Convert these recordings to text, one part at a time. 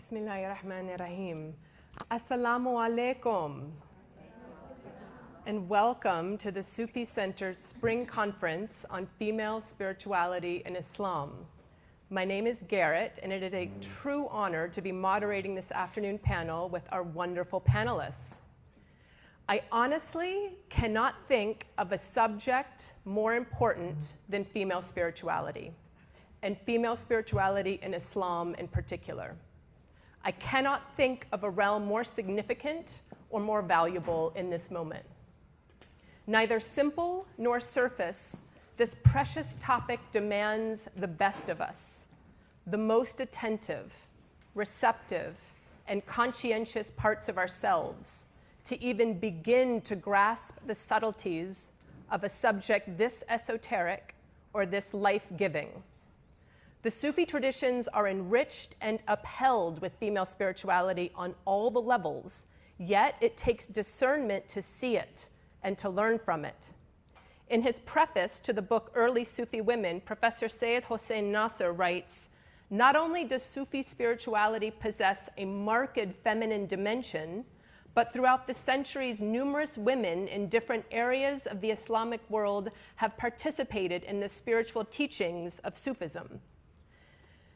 Bismillahirrahmanirrahim. Assalamu alaikum. And welcome to the Sufi Center's Spring Conference on Female Spirituality in Islam. My name is Garrett, and it is a true honor to be moderating this afternoon panel with our wonderful panelists. I honestly cannot think of a subject more important than female spirituality, and female spirituality in Islam in particular. I cannot think of a realm more significant or more valuable in this moment. Neither simple nor surface, this precious topic demands the best of us, the most attentive, receptive, and conscientious parts of ourselves to even begin to grasp the subtleties of a subject this esoteric or this life-giving. The Sufi traditions are enriched and upheld with female spirituality on all the levels, yet it takes discernment to see it and to learn from it. In his preface to the book Early Sufi Women, Professor Sayyid Hossein Nasr writes, "Not only does Sufi spirituality possess a marked feminine dimension, but throughout the centuries, numerous women in different areas of the Islamic world have participated in the spiritual teachings of Sufism."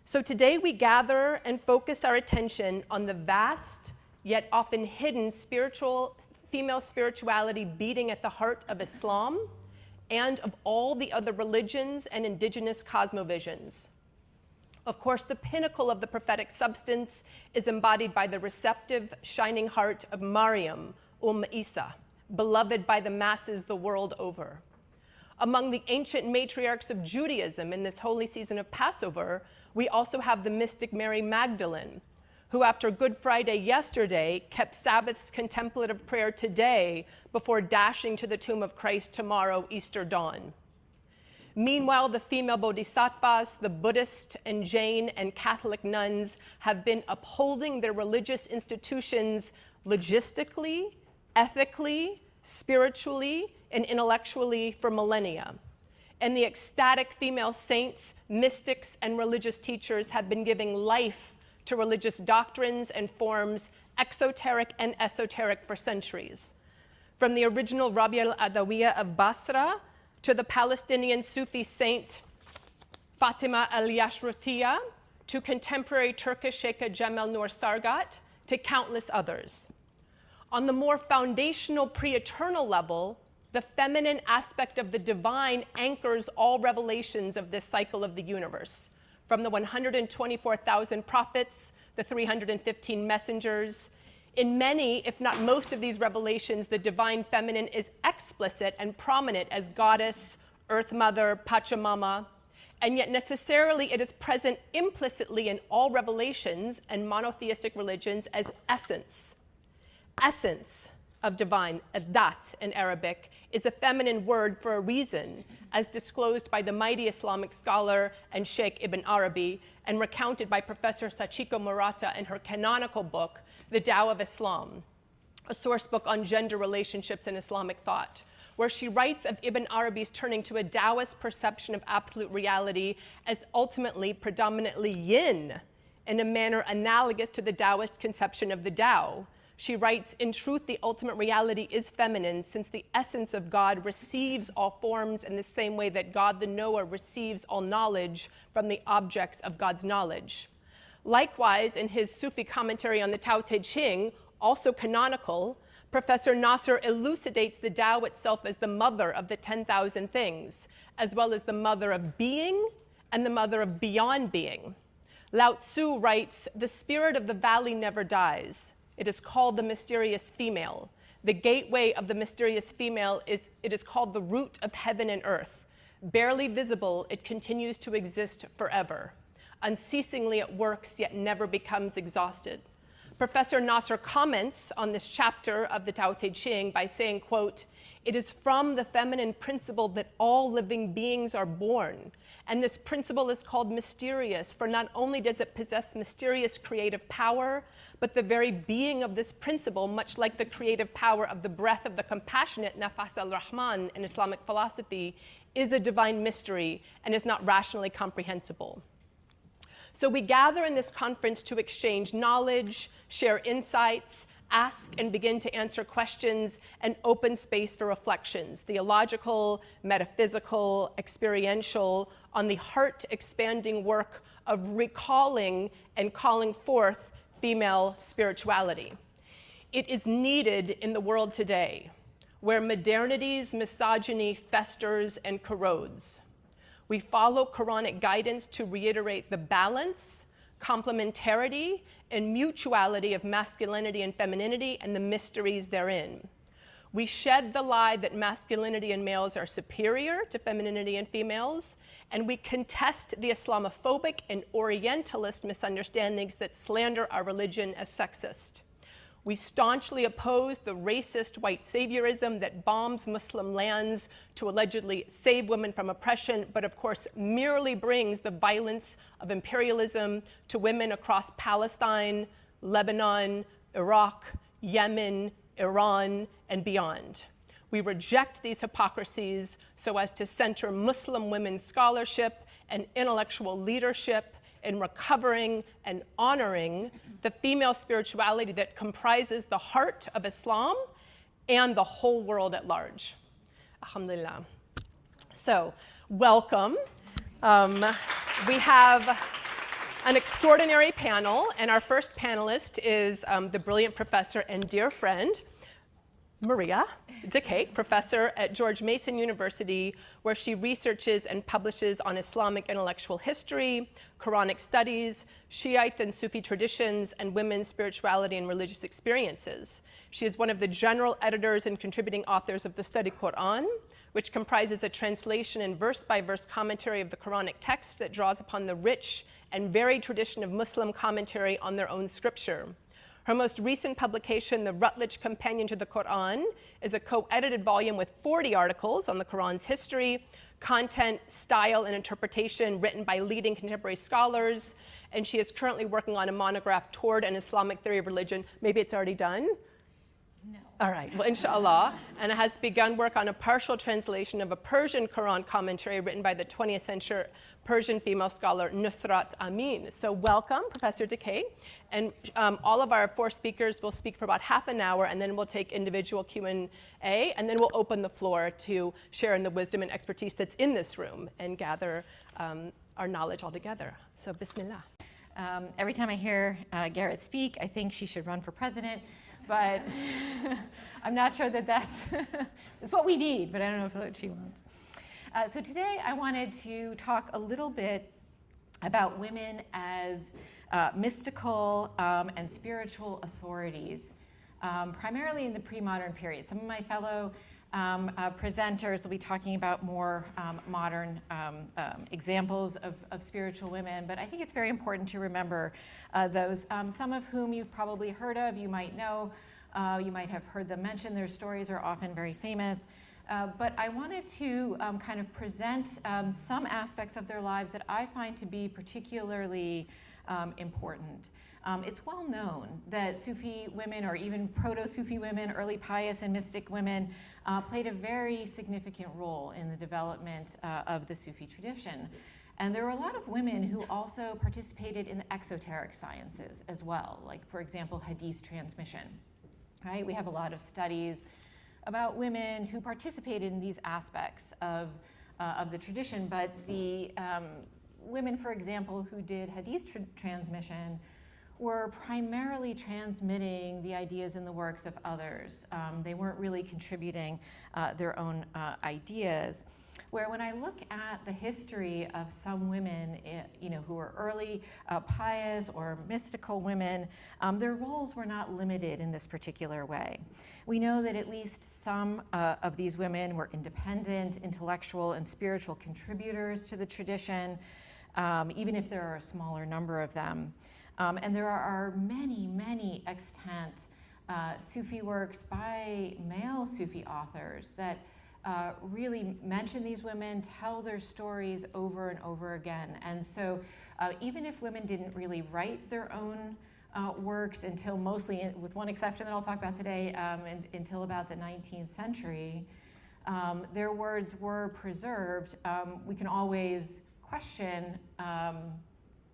So today we gather and focus our attention on the vast, yet often hidden female spirituality beating at the heart of Islam and of all the other religions and indigenous cosmovisions. Of course, the pinnacle of the prophetic substance is embodied by the receptive, shining heart of Maryam, Isa, beloved by the masses the world over. Among the ancient matriarchs of Judaism in this holy season of Passover, we also have the mystic Mary Magdalene, who after Good Friday yesterday kept Sabbath's contemplative prayer today before dashing to the tomb of Christ tomorrow, Easter dawn. Meanwhile, the female bodhisattvas, the Buddhist and Jain and Catholic nuns have been upholding their religious institutions logistically, ethically, spiritually, and intellectually for millennia. And the ecstatic female saints, mystics, and religious teachers have been giving life to religious doctrines and forms, exoteric and esoteric, for centuries. From the original Rabia al-Adawiyya of Basra to the Palestinian Sufi saint Fatima al-Yashrutiyya, to contemporary Turkish Sheikh Jamal Nur Sargat, to countless others. On the more foundational pre-eternal level, the feminine aspect of the divine anchors all revelations of this cycle of the universe, from the 124,000 prophets, the 315 messengers. In many, if not most of these revelations, the divine feminine is explicit and prominent as goddess, earth mother, Pachamama, and yet necessarily it is present implicitly in all revelations and monotheistic religions as essence. Essence of divine, that in Arabic, is a feminine word for a reason, as disclosed by the mighty Islamic scholar and Sheikh Ibn Arabi, and recounted by Professor Sachiko Murata in her canonical book, The Tao of Islam, a source book on gender relationships in Islamic thought, where she writes of Ibn Arabi's turning to a Taoist perception of absolute reality as ultimately predominantly yin, in a manner analogous to the Taoist conception of the Tao. She writes, "In truth, the ultimate reality is feminine, since the essence of God receives all forms in the same way that God the knower receives all knowledge from the objects of God's knowledge." Likewise, in his Sufi commentary on the Tao Te Ching, also canonical, Professor Nasr elucidates the Tao itself as the mother of the 10,000 things, as well as the mother of being and the mother of beyond being. Lao Tzu writes, "The spirit of the valley never dies. It is called the mysterious female. The gateway of the mysterious female is called the root of heaven and earth. Barely visible, it continues to exist forever. Unceasingly it works, yet never becomes exhausted." Professor Nasr comments on this chapter of the Tao Te Ching by saying, quote, "It is from the feminine principle that all living beings are born. And this principle is called mysterious, for not only does it possess mysterious creative power, but the very being of this principle, much like the creative power of the breath of the compassionate Nafas al-Rahman in Islamic philosophy, is a divine mystery and is not rationally comprehensible." So we gather in this conference to exchange knowledge, share insights, ask and begin to answer questions, and open space for reflections, theological, metaphysical, experiential, on the heart-expanding work of recalling and calling forth female spirituality. It is needed in the world today, where modernity's misogyny festers and corrodes. We follow Quranic guidance to reiterate the balance, complementarity, and mutuality of masculinity and femininity and the mysteries therein. We shed the lie that masculinity and males are superior to femininity and females, and we contest the Islamophobic and Orientalist misunderstandings that slander our religion as sexist. We staunchly oppose the racist white saviorism that bombs Muslim lands to allegedly save women from oppression, but of course merely brings the violence of imperialism to women across Palestine, Lebanon, Iraq, Yemen, Iran, and beyond. We reject these hypocrisies so as to center Muslim women's scholarship and intellectual leadership in recovering and honoring the female spirituality that comprises the heart of Islam and the whole world at large. Alhamdulillah. So, welcome. We have an extraordinary panel, and our first panelist is the brilliant professor and dear friend, Maria Dakake, professor at George Mason University, where she researches and publishes on Islamic intellectual history, Quranic studies, Shiite and Sufi traditions, and women's spirituality and religious experiences. She is one of the general editors and contributing authors of the study Quran, which comprises a translation and verse-by-verse commentary of the Quranic text that draws upon the rich and varied tradition of Muslim commentary on their own scripture. Her most recent publication, The Rutledge Companion to the Quran, is a co-edited volume with 40 articles on the Quran's history, content, style, and interpretation written by leading contemporary scholars. And she is currently working on a monograph toward an Islamic theory of religion. Maybe it's already done? No. All right, well, inshallah. And has begun work on a partial translation of a Persian Quran commentary written by the 20th century Persian female scholar Nusrat Amin. So welcome, Professor Dakake. And all of our four speakers will speak for about half an hour, and then we'll take individual Q&A, and then we'll open the floor to share in the wisdom and expertise that's in this room and gather our knowledge all together. So bismillah. Every time I hear Garrett speak, I think she should run for president, but I'm not sure that that's what we need, but I don't know if that's what she wants. So today I wanted to talk a little bit about women as mystical and spiritual authorities, primarily in the pre-modern period. Some of my fellow presenters will be talking about more modern examples of spiritual women, but I think it's very important to remember those, some of whom you've probably heard of, you might know, you might have heard them mentioned. Their stories are often very famous. But I wanted to kind of present some aspects of their lives that I find to be particularly important. It's well known that Sufi women, or even proto-Sufi women, early pious and mystic women, played a very significant role in the development of the Sufi tradition. And there were a lot of women who also participated in the exoteric sciences as well, like, for example, hadith transmission. Right? We have a lot of studies about women who participated in these aspects of the tradition, but the women, for example, who did hadith transmission were primarily transmitting the ideas and the works of others. They weren't really contributing their own ideas. Where when I look at the history of some women, who were early pious or mystical women, their roles were not limited in this particular way. We know that at least some of these women were independent, intellectual, and spiritual contributors to the tradition, even if there are a smaller number of them. And there are many, many extant Sufi works by male Sufi authors that really mention these women, tell their stories over and over again. And so even if women didn't really write their own works until mostly, with one exception that I'll talk about today, until about the 19th century, their words were preserved. We can always question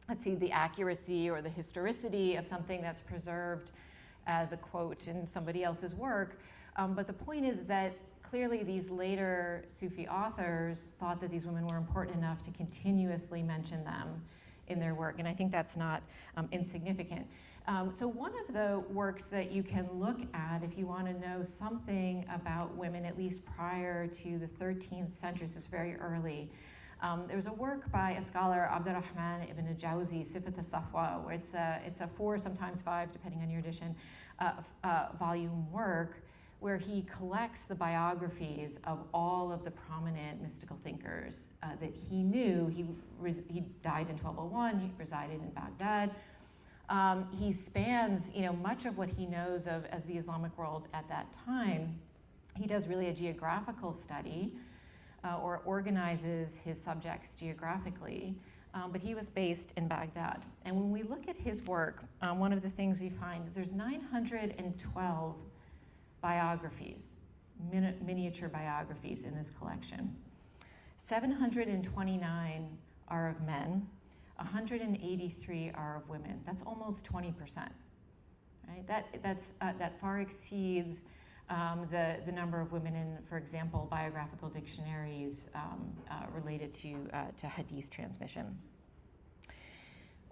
let's see, the accuracy or the historicity of something that's preserved as a quote in somebody else's work. But the point is that clearly these later Sufi authors thought that these women were important enough to continuously mention them in their work, and I think that's not insignificant. So one of the works that you can look at if you want to know something about women, at least prior to the 13th century, this is very early. There was a work by a scholar, Abdurrahman ibn Jawzi, Sifat al-Safwa, where it's a 4, sometimes 5, depending on your edition, volume work, where he collects the biographies of all of the prominent mystical thinkers that he knew. He died in 1201, he resided in Baghdad. He spans, much of what he knows of as the Islamic world at that time. He does really a geographical study, or organizes his subjects geographically, but he was based in Baghdad. And when we look at his work, one of the things we find is there's 912 biographies, miniature biographies in this collection. 729 are of men, 183 are of women. That's almost 20%. Right? That far exceeds the number of women in, for example, biographical dictionaries related to hadith transmission.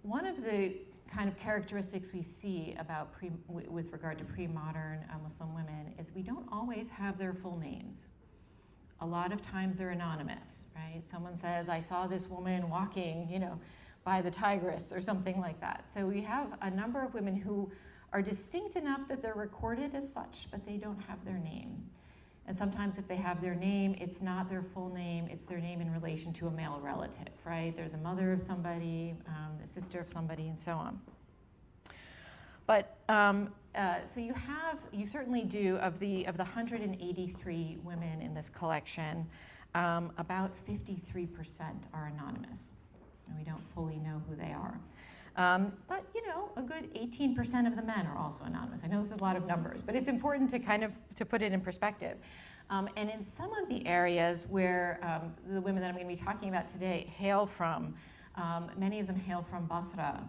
One of the kind of characteristics we see about with regard to pre-modern Muslim women is we don't always have their full names. A lot of times they're anonymous, right? Someone says, I saw this woman walking, by the Tigris or something like that. So we have a number of women who are distinct enough that they're recorded as such, but they don't have their name. And sometimes if they have their name, it's not their full name, it's their name in relation to a male relative, right? They're the mother of somebody, the sister of somebody, and so on. But, so you certainly do, of the 183 women in this collection, about 53% are anonymous, and we don't fully know who they are. But a good 18% of the men are also anonymous. I know this is a lot of numbers, but it's important to kind of to put it in perspective. And in some of the areas where the women that I'm going to be talking about today hail from, many of them hail from Basra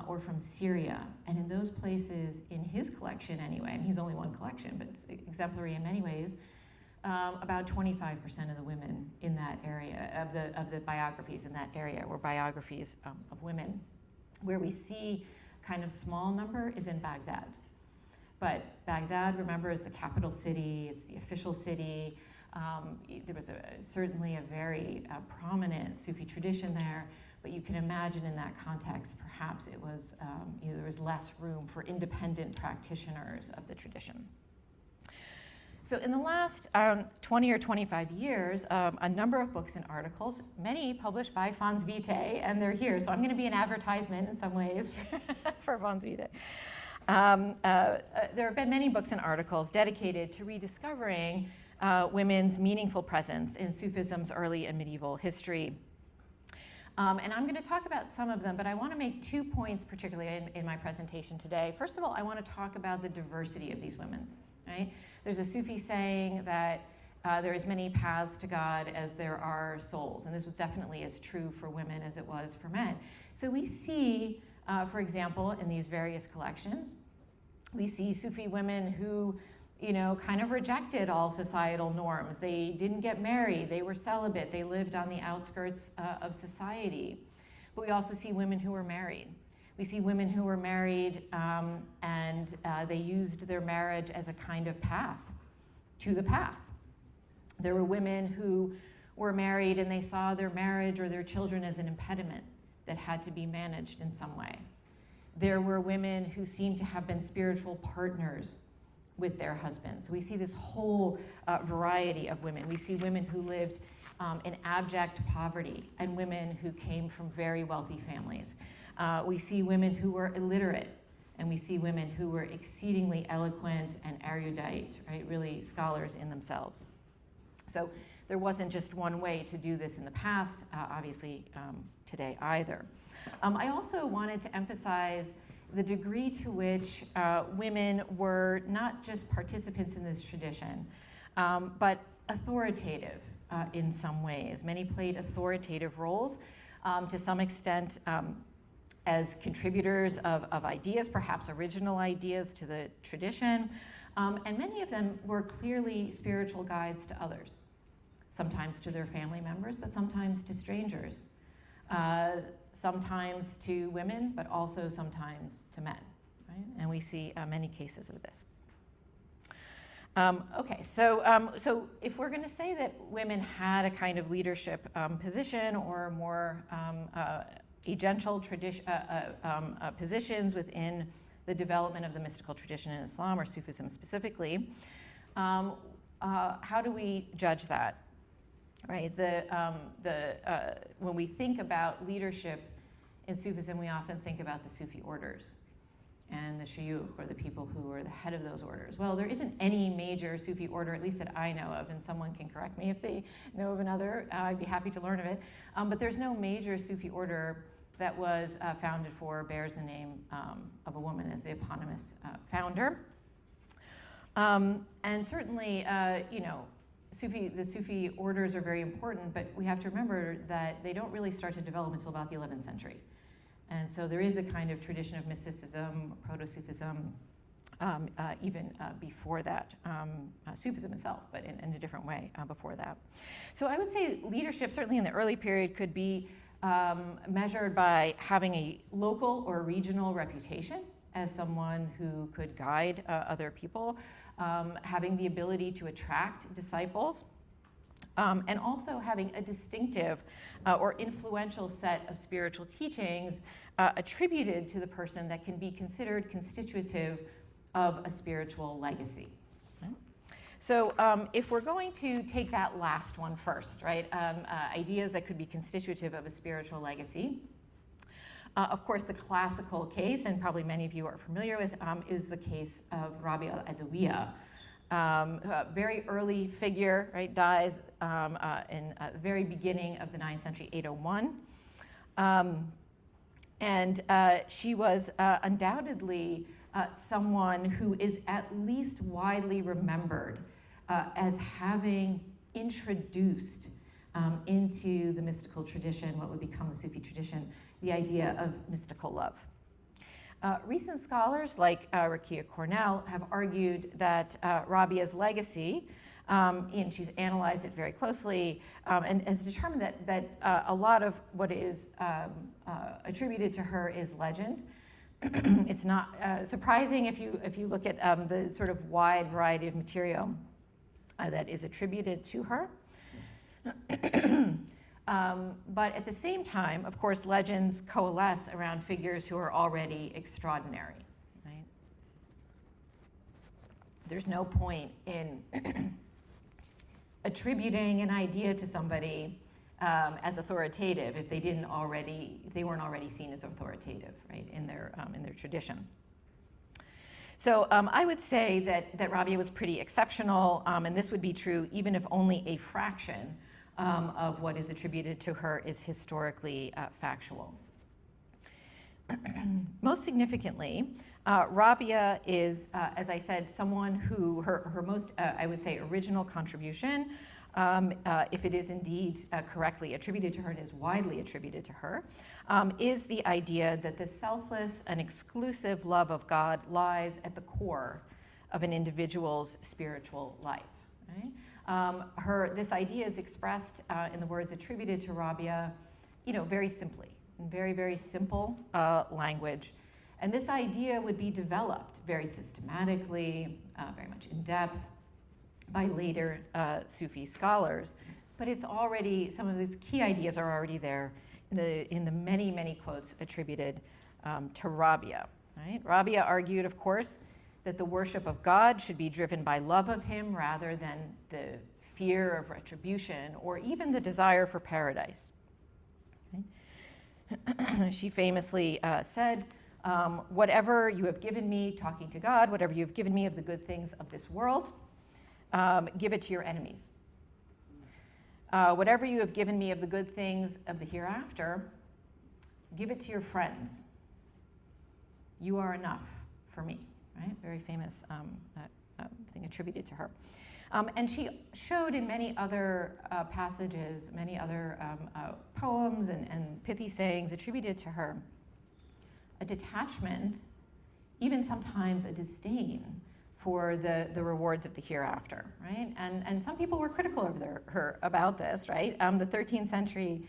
or from Syria. And in those places, in his collection anyway, and he's only one collection, but it's exemplary in many ways, about 25% of the women in that area, of the biographies in that area, were biographies of women. Where we see kind of small number is in Baghdad. But Baghdad, remember, is the capital city, it's the official city. There was certainly a very prominent Sufi tradition there, but you can imagine in that context, perhaps it was, there was less room for independent practitioners of the tradition. So in the last 20 or 25 years, a number of books and articles, many published by Fons Vitae, and they're here. So I'm going to be an advertisement in some ways for Fons Vitae. There have been many books and articles dedicated to rediscovering women's meaningful presence in Sufism's early and medieval history. And I'm going to talk about some of them, but I want to make 2 points particularly in my presentation today. First of all, I want to talk about the diversity of these women. Right? There's a Sufi saying that there are as many paths to God as there are souls, and this was definitely as true for women as it was for men. So we see, for example, in these various collections, we see Sufi women who, kind of rejected all societal norms. They didn't get married, they were celibate, they lived on the outskirts of society. But we also see women who were married. We see women who were married and they used their marriage as a kind of path to the path. There were women who were married and they saw their marriage or their children as an impediment that had to be managed in some way. There were women who seemed to have been spiritual partners with their husbands. We see this whole variety of women. We see women who lived in abject poverty and women who came from very wealthy families. We see women who were illiterate, and we see women who were exceedingly eloquent and erudite, right? Really scholars in themselves. So there wasn't just one way to do this in the past, obviously today either. I also wanted to emphasize the degree to which women were not just participants in this tradition, but authoritative in some ways. Many played authoritative roles. To some extent, as contributors of ideas, perhaps original ideas to the tradition, and many of them were clearly spiritual guides to others, sometimes to their family members, but sometimes to strangers, sometimes to women, but also sometimes to men, right? And we see many cases of this. Okay, so if we're going to say that women had a kind of leadership position or more agential positions within the development of the mystical tradition in Islam, or Sufism specifically, how do we judge that? Right. When we think about leadership in Sufism, we often think about the Sufi orders and the shuyukh, or the people who are the head of those orders. Well, there isn't any major Sufi order, at least that I know of, and someone can correct me if they know of another. I'd be happy to learn of it. But there's no major Sufi order that was founded for, bears the name of a woman as the eponymous founder. And certainly, the Sufi orders are very important, but we have to remember that they don't really start to develop until about the 11th century. And so there is a kind of tradition of mysticism, proto-Sufism, even before that, Sufism itself, but in a different way before that. So I would say leadership, certainly in the early period, could be measured by having a local or regional reputation as someone who could guide other people, having the ability to attract disciples, and also having a distinctive or influential set of spiritual teachings attributed to the person that can be considered constitutive of a spiritual legacy. Okay? So if we're going to take that last one first, right, ideas that could be constitutive of a spiritual legacy, of course, the classical case, and probably many of you are familiar with, is the case of Rabi al-Adawiyya. A very early figure, right, dies in the very beginning of the 9th century, 801. And she was undoubtedly someone who is at least widely remembered as having introduced into the mystical tradition, what would become the Sufi tradition, the idea of mystical love. Recent scholars like Rakia Cornell have argued that Rabia's legacy, and she's analyzed it very closely, and has determined that a lot of what is attributed to her is legend. It's not surprising if you look at the sort of wide variety of material that is attributed to her. But at the same time, of course, legends coalesce around figures who are already extraordinary. Right? There's no point in attributing an idea to somebody as authoritative if they weren't already seen as authoritative, right, in their tradition. So I would say that Rabia was pretty exceptional, and this would be true even if only a fraction of what is attributed to her is historically factual. Most significantly, Rabia is, as I said, someone who her most, I would say, original contribution, if it is indeed correctly attributed to her and is widely attributed to her, is the idea that the selfless and exclusive love of God lies at the core of an individual's spiritual life. Right? This idea is expressed in the words attributed to Rabia, very simply, in very, very simple language. And this idea would be developed very systematically, very much in depth by later Sufi scholars. But it's already, some of these key ideas are already there in the many, many quotes attributed to Rabia. Right? Rabia argued, of course, that the worship of God should be driven by love of him rather than the fear of retribution or even the desire for paradise. Okay? She famously said, whatever you have given me, talking to God, whatever you have given me of the good things of this world, give it to your enemies. Whatever you have given me of the good things of the hereafter, give it to your friends. You are enough for me. Right? Very famous thing attributed to her. And she showed in many other passages, many other poems and pithy sayings attributed to her, a detachment, even sometimes a disdain for the rewards of the hereafter, right? And some people were critical of her about this, right? The 13th century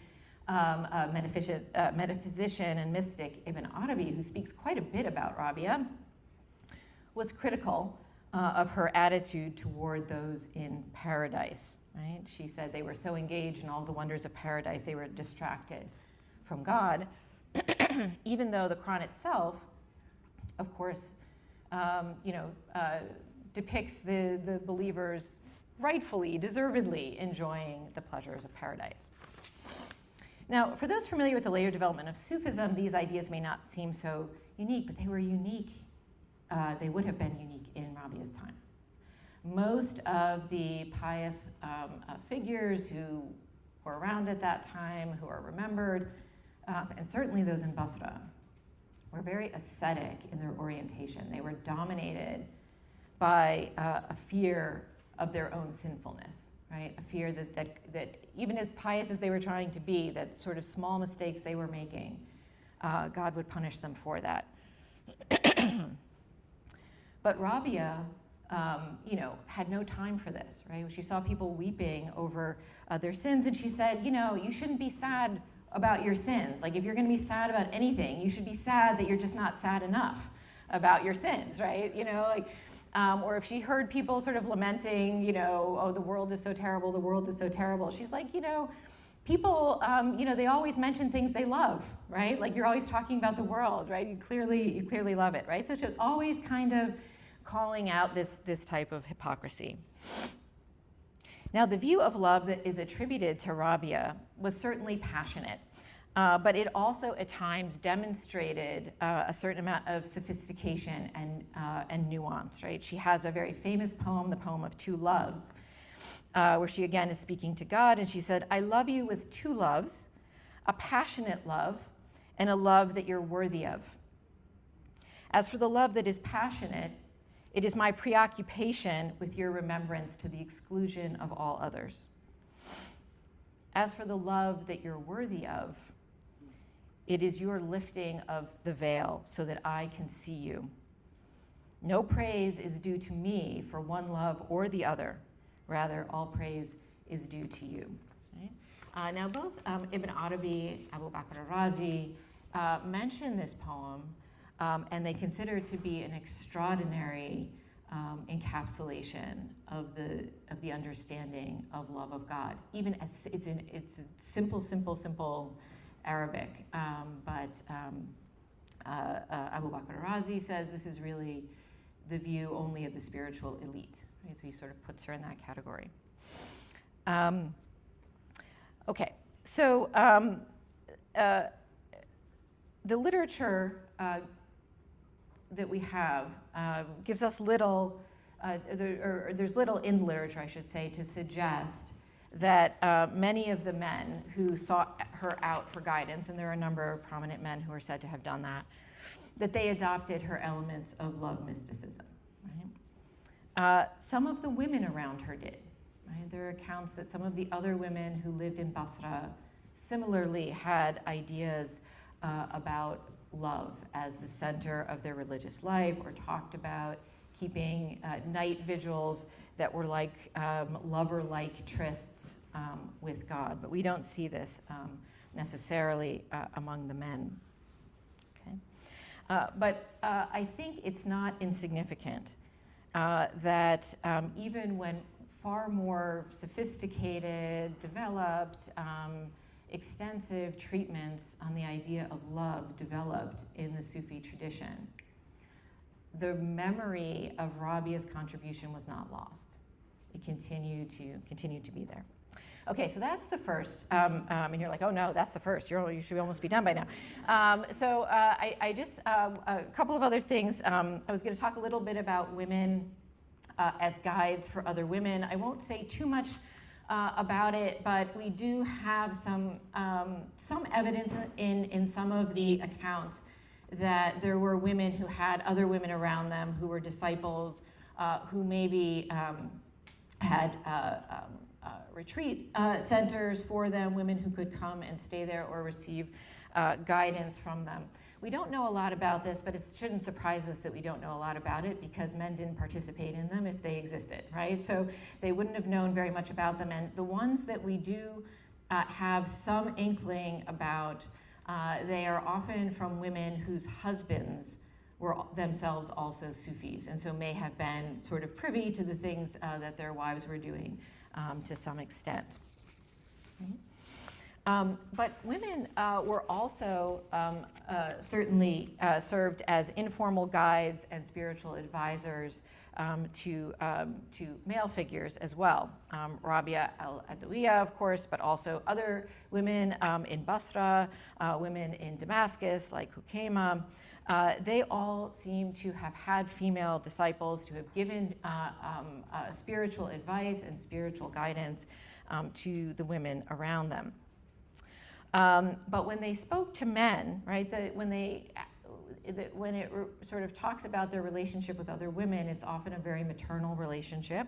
metaphysician and mystic Ibn Arabi, who speaks quite a bit about Rabia, was critical of her attitude toward those in paradise, right? She said they were so engaged in all the wonders of paradise, they were distracted from God, even though the Quran itself, of course, depicts the believers rightfully, deservedly enjoying the pleasures of paradise. Now, for those familiar with the later development of Sufism, these ideas may not seem so unique, but they were unique. They would have been unique in Rabia's time. Most of the pious figures who were around at that time, who are remembered, and certainly those in Basra, were very ascetic in their orientation. They were dominated by a fear of their own sinfulness, right? A fear that even as pious as they were trying to be, that sort of small mistakes they were making, God would punish them for that. But Rabia, had no time for this, right? She saw people weeping over their sins, and she said, you shouldn't be sad about your sins. Like, if you're going to be sad about anything, you should be sad that you're just not sad enough about your sins, right? Or if she heard people sort of lamenting, oh, the world is so terrible, the world is so terrible. She's like, people, they always mention things they love, right? Like, you're always talking about the world, right? You clearly love it, right? So she's always kind of calling out this type of hypocrisy. Now, the view of love that is attributed to Rabia was certainly passionate, but it also at times demonstrated a certain amount of sophistication and nuance, right? She has a very famous poem, the poem of Two Loves, where she again is speaking to God, and she said, I love you with two loves, a passionate love, and a love that you're worthy of. As for the love that is passionate, it is my preoccupation with your remembrance to the exclusion of all others. As for the love that you're worthy of, it is your lifting of the veil so that I can see you. No praise is due to me for one love or the other. Rather, all praise is due to you. Right? Now, both Ibn Arabi, Abu Bakr al-Razi mention this poem, and they consider it to be an extraordinary encapsulation of the understanding of love of God. Even as it's simple Arabic, but Abu Bakr al-Razi says this is really the view only of the spiritual elite. Right? So he sort of puts her in that category. Okay, so the literature that we have gives us little, there's little in the literature, I should say, to suggest that many of the men who sought her out for guidance, and there are a number of prominent men who are said to have done that they adopted her elements of love mysticism. Right? Some of the women around her did. Right? There are accounts that some of the other women who lived in Basra similarly had ideas about love as the center of their religious life, or talked about keeping night vigils that were like lover-like trysts with God. But we don't see this necessarily among the men. Okay? But I think it's not insignificant that even when far more sophisticated, developed, extensive treatments on the idea of love developed in the Sufi tradition, the memory of Rabia's contribution was not lost. It continued to be there. Okay, so that's the first. And you're like, oh no, that's the first. You should almost be done by now. I just, a couple of other things. I was going to talk a little bit about women as guides for other women. I won't say too much about it, but we do have some evidence in some of the accounts that there were women who had other women around them who were disciples, who maybe had retreat centers for them, women who could come and stay there or receive guidance from them. We don't know a lot about this, but it shouldn't surprise us that we don't know a lot about it because men didn't participate in them if they existed, right? So they wouldn't have known very much about them. And the ones that we do have some inkling about, they are often from women whose husbands were themselves also Sufis, and so may have been sort of privy to the things that their wives were doing to some extent. But women were also certainly served as informal guides and spiritual advisors to male figures as well. Rabia al-Adawiya, of course, but also other women in Basra, women in Damascus like Hukaima. They all seem to have had female disciples, to have given spiritual advice and spiritual guidance to the women around them. But when they spoke to men, right, when it sort of talks about their relationship with other women, it's often a very maternal relationship.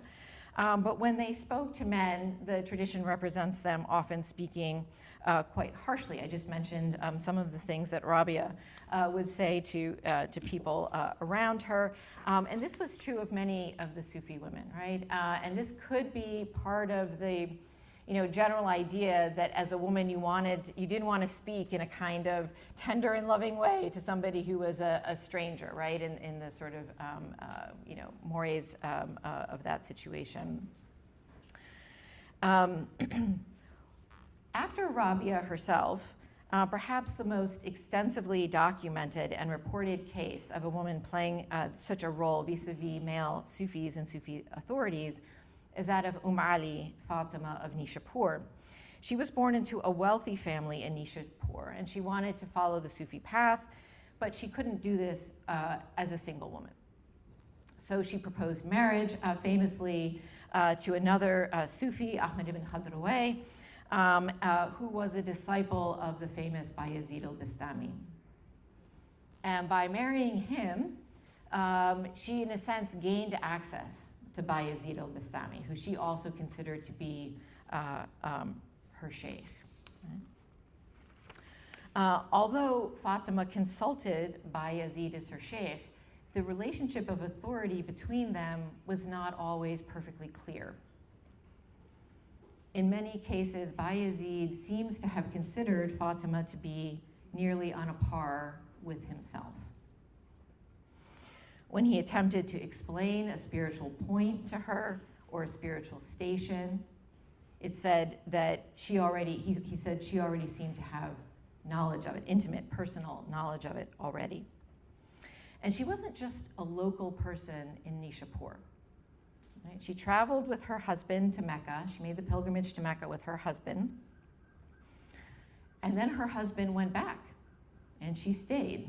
But when they spoke to men, the tradition represents them often speaking quite harshly. I just mentioned some of the things that Rabia would say to people around her. And this was true of many of the Sufi women, right? And this could be part of the general idea that as a woman you didn't want to speak in a kind of tender and loving way to somebody who was a stranger, right? In the sort of mores of that situation. After Rabia herself, perhaps the most extensively documented and reported case of a woman playing such a role vis-a-vis male Sufis and Sufi authorities is that of Ali Fatima of Nishapur. She was born into a wealthy family in Nishapur, and she wanted to follow the Sufi path, but she couldn't do this as a single woman. So she proposed marriage, famously, to another Sufi, Ahmed ibn Khadraway, who was a disciple of the famous Bayezid al-Bistami. And by marrying him, she, in a sense, gained access to Bayezid al-Bistami, who she also considered to be her sheikh. Although Fatima consulted Bayezid as her sheikh, the relationship of authority between them was not always perfectly clear. In many cases, Bayezid seems to have considered Fatima to be nearly on a par with himself. When he attempted to explain a spiritual point to her or a spiritual station, it said that he said she already seemed to have knowledge of it, intimate, personal knowledge of it already. And she wasn't just a local person in Nishapur. Right? She traveled with her husband to Mecca. She made the pilgrimage to Mecca with her husband. And then her husband went back, and she stayed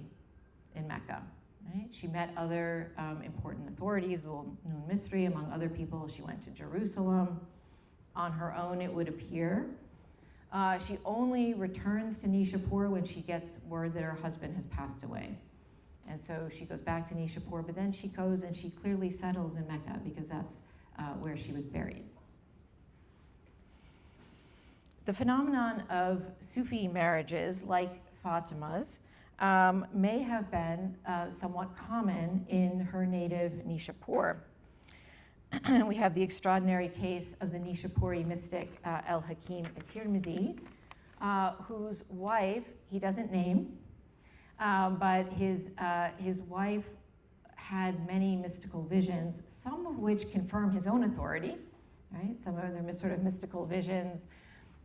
in Mecca. Right? She met other important authorities, Nun Misri, among other people. She went to Jerusalem. On her own, it would appear. She only returns to Nishapur when she gets word that her husband has passed away. And so she goes back to Nishapur, but then she goes and she clearly settles in Mecca because that's where she was buried. The phenomenon of Sufi marriages, like Fatima's, may have been somewhat common in her native Nishapur. We have the extraordinary case of the Nishapuri mystic El-Hakim at-Tirmidhi, whose wife he doesn't name, but his wife had many mystical visions, some of which confirm his own authority, right? Some of them are sort of mystical visions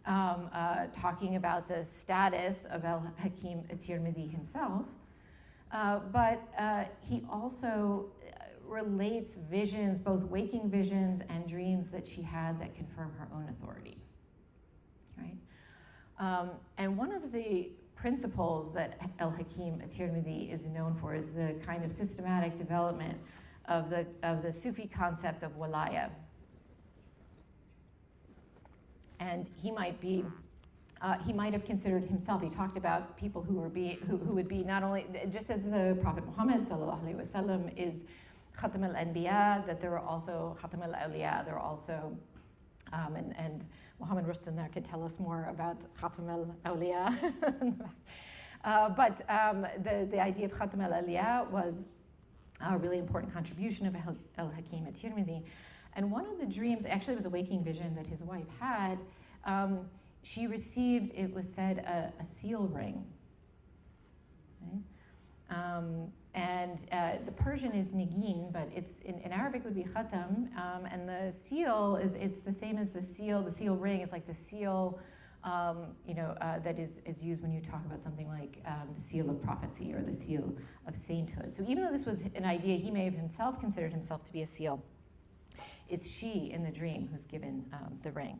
talking about the status of El-Hakim at-Tirmidhi himself, but he also relates visions, both waking visions and dreams that she had that confirm her own authority, right? And one of the principles that El-Hakim at-Tirmidhi is known for is the kind of systematic development of the Sufi concept of walaya. And he might have considered himself, he talked about people who would be not only, just as the Prophet Muhammad sallallahu alaihi wasallam is Khatam al-Anbiya, that there were also Khatam al-Awliya, there were also And Mohammed Rustam there could tell us more about Khatam al-Awliya. But the idea of Khatam al-Awliya was a really important contribution of al-Hakim at-Tirmidhi. And one of the dreams, actually it was a waking vision that his wife had, she received, it was said, a seal ring. Okay? The Persian is nigin, but it's in Arabic would be khatam, and the seal it's the same as the seal ring is like the seal, that is used when you talk about something like the seal of prophecy or the seal of sainthood. So even though this was an idea he may have himself considered himself to be a seal, it's she in the dream who's given the ring.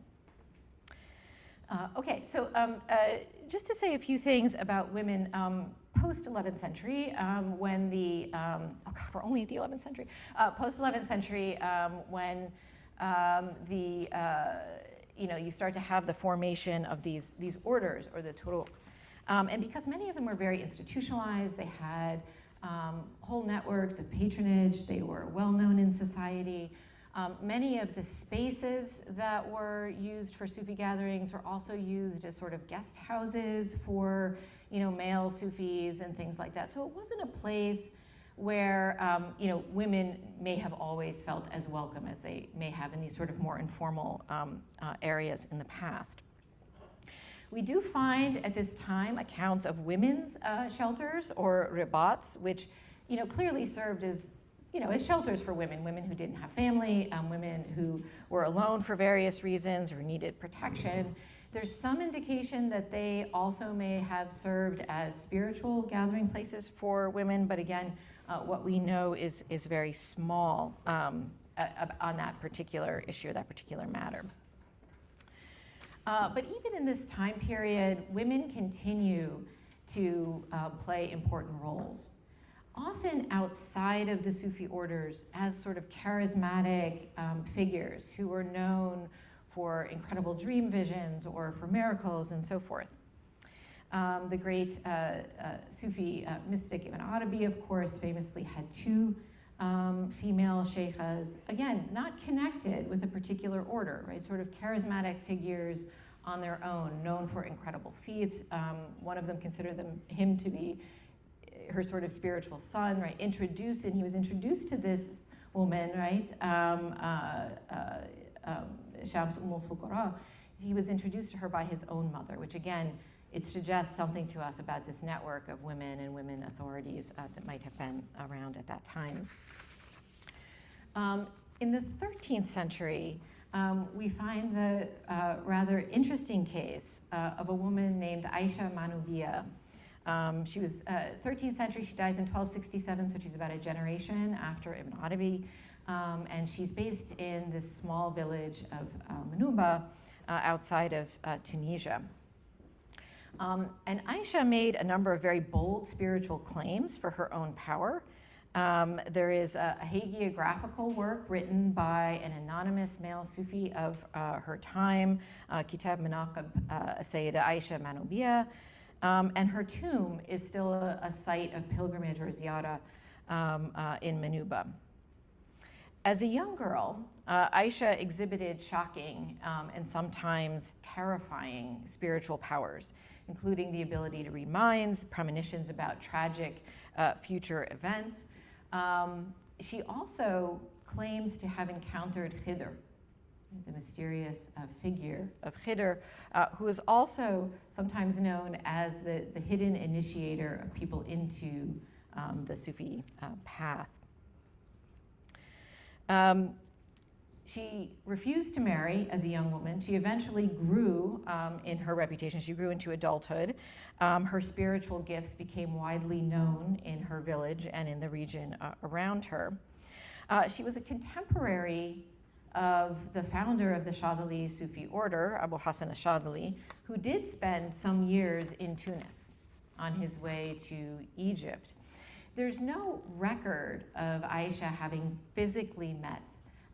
Okay, so just to say a few things about women post 11th century, when the, oh God, we're only at the 11th century, post 11th century, when you start to have the formation of these orders, or the turuq. And because many of them were very institutionalized, they had whole networks of patronage, they were well known in society. Many of the spaces that were used for Sufi gatherings were also used as sort of guest houses for, male Sufis and things like that. So it wasn't a place where, women may have always felt as welcome as they may have in these sort of more informal areas in the past. We do find at this time accounts of women's shelters or ribats, which, clearly served as shelters for women who didn't have family, women who were alone for various reasons or needed protection. There's some indication that they also may have served as spiritual gathering places for women, but again, what we know is very small on that particular issue, that particular matter. But even in this time period, women continue to play important roles, often outside of the Sufi orders as sort of charismatic figures who were known for incredible dream visions or for miracles and so forth. The great Sufi mystic Ibn Arabi, of course, famously had two female sheikhas, again, not connected with a particular order, right? Sort of charismatic figures on their own, known for incredible feats. One of them considered him to be her sort of spiritual son, right? He was introduced to this woman, right? Shams al-Fuqara. He was introduced to her by his own mother, which again, it suggests something to us about this network of women and women authorities that might have been around at that time. In the 13th century, we find the rather interesting case of a woman named Aisha Manubiya. She was 13th century, she dies in 1267, so she's about a generation after Ibn Arabi. And she's based in this small village of Manuba outside of Tunisia. And Aisha made a number of very bold spiritual claims for her own power. There is a hagiographical work written by an anonymous male Sufi of her time, Kitab Manaqib Sayyida Aisha Manubiya. And her tomb is still a site of pilgrimage or ziyarah in Manuba. As a young girl, Aisha exhibited shocking and sometimes terrifying spiritual powers, including the ability to read minds, premonitions about tragic future events. She also claims to have encountered Khidr, the mysterious figure of Khidr, who is also sometimes known as the hidden initiator of people into the Sufi path. She refused to marry as a young woman. She eventually grew in her reputation. She grew into adulthood. Her spiritual gifts became widely known in her village and in the region around her. She was a contemporary of the founder of the Shadhili Sufi order, Abu Hassan al-Shadhili, who did spend some years in Tunis on his way to Egypt. There's no record of Aisha having physically met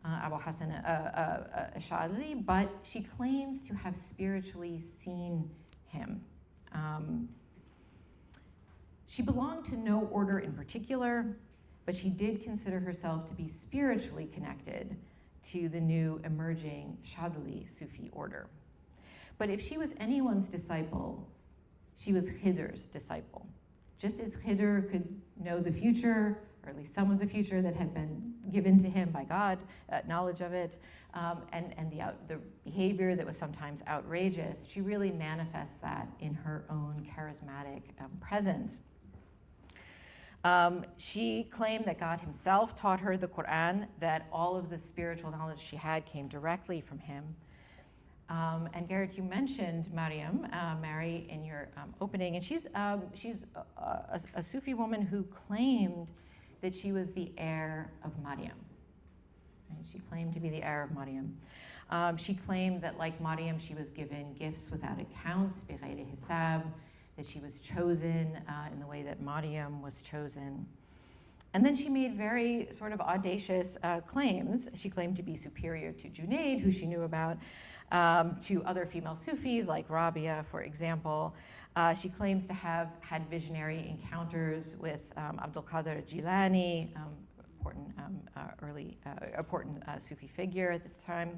Abu Hassan al-Shadhili, but she claims to have spiritually seen him. She belonged to no order in particular, but she did consider herself to be spiritually connected to the new emerging Shadili Sufi order. But if she was anyone's disciple, she was Khidr's disciple. Just as Khidr could know the future, or at least some of the future that had been given to him by God, knowledge of it, and the behavior that was sometimes outrageous, she really manifests that in her own charismatic presence. She claimed that God himself taught her the Quran, that all of the spiritual knowledge she had came directly from him. And Garrett, you mentioned Mary, in your opening, and she's a Sufi woman who claimed that she was the heir of Maryam. And she claimed to be the heir of Maryam. She claimed that, like Maryam, she was given gifts without account, بغير حساب, that she was chosen in the way that Maryam was chosen. And then she made very sort of audacious claims. She claimed to be superior to Junaid, who she knew about, to other female Sufis, like Rabia, for example. She claims to have had visionary encounters with Abdul Qadir Jilani, important Sufi figure at this time.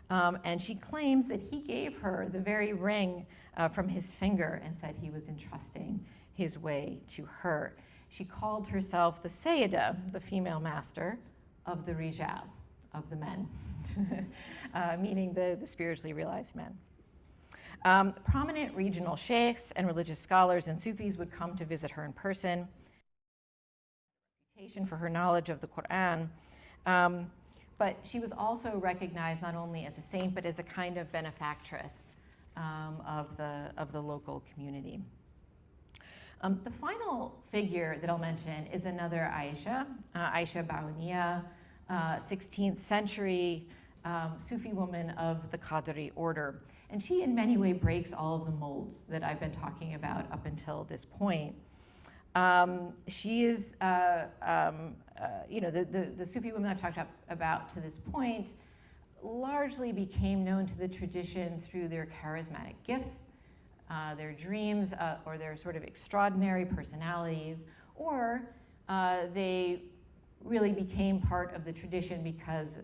And she claims that he gave her the very ring from his finger and said he was entrusting his way to her. She called herself the Sayyida, the female master of the Rijal, of the men, meaning the spiritually realized men. Prominent regional sheikhs and religious scholars and Sufis would come to visit her in person. Reputation for her knowledge of the Quran. But she was also recognized not only as a saint, but as a kind of benefactress of the local community. The final figure that I'll mention is another Aisha, Aisha Ba'uniya, 16th century Sufi woman of the Qadri order. And she in many ways breaks all of the molds that I've been talking about up until this point. She is, the Sufi women I've talked about to this point largely became known to the tradition through their charismatic gifts, their dreams, or their sort of extraordinary personalities, or they really became part of the tradition because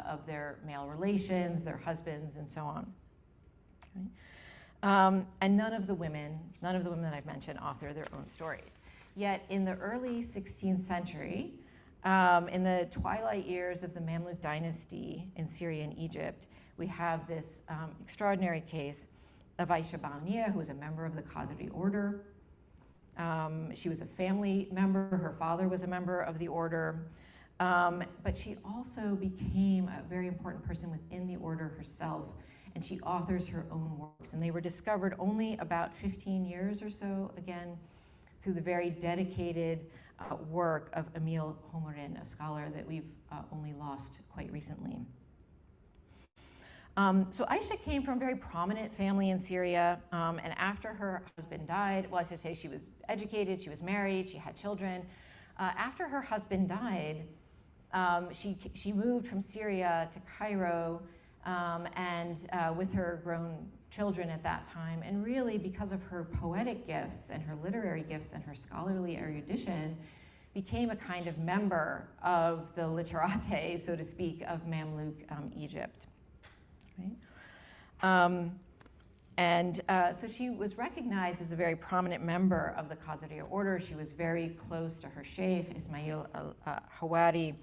of their male relations, their husbands, and so on. Okay. And none of the women that I've mentioned author their own stories. Yet in the early 16th century, in the twilight years of the Mamluk dynasty in Syria and Egypt, we have this extraordinary case of Aisha Ba'uniya, who was a member of the Qadri order. She was a family member. Her father was a member of the order. But she also became a very important person within the order herself, and she authors her own works. And they were discovered only about 15 years or so, again, through the very dedicated work of Emil Homorin, a scholar that we've only lost quite recently. So Aisha came from a very prominent family in Syria, and after her husband died, well, I should say she was educated, she was married, she had children. After her husband died, she moved from Syria to Cairo, and with her grown children at that time, and really because of her poetic gifts and her literary gifts and her scholarly erudition, became a kind of member of the literati, so to speak, of Mamluk Egypt. Right? So she was recognized as a very prominent member of the Qadiriya order. She was very close to her sheikh, Ismail al-Hawari.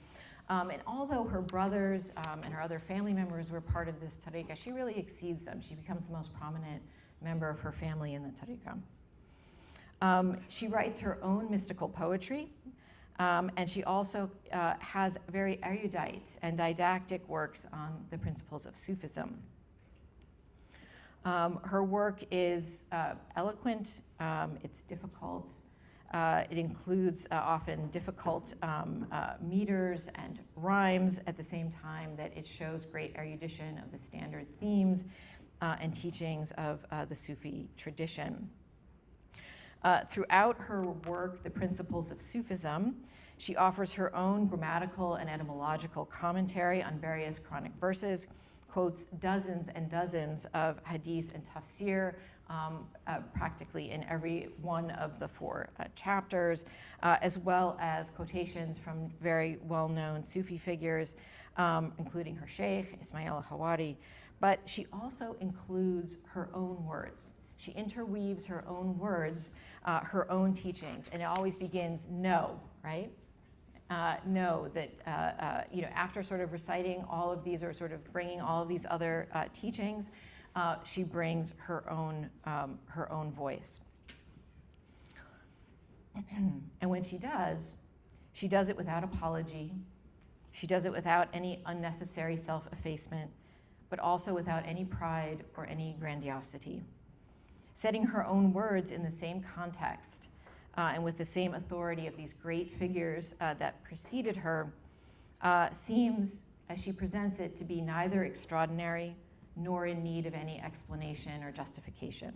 And although her brothers and her other family members were part of this tariqah, she really exceeds them. She becomes the most prominent member of her family in the tariqah. She writes her own mystical poetry, and she also has very erudite and didactic works on the principles of Sufism. Her work is eloquent, it's difficult. It includes often difficult meters and rhymes at the same time that it shows great erudition of the standard themes and teachings of the Sufi tradition. Throughout her work, The Principles of Sufism, she offers her own grammatical and etymological commentary on various Quranic verses, quotes dozens and dozens of hadith and tafsir, practically in every one of the 4 chapters, as well as quotations from very well-known Sufi figures, including her sheikh, Ismail al-Hawari. But she also includes her own words. She interweaves her own words, her own teachings, and it always begins, know, right? Know that, after sort of reciting all of these, or sort of bringing all of these other teachings, she brings her own voice. And when she does it without apology. She does it without any unnecessary self-effacement, but also without any pride or any grandiosity. Setting her own words in the same context and with the same authority of these great figures that preceded her seems, as she presents it, to be neither extraordinary nor in need of any explanation or justification.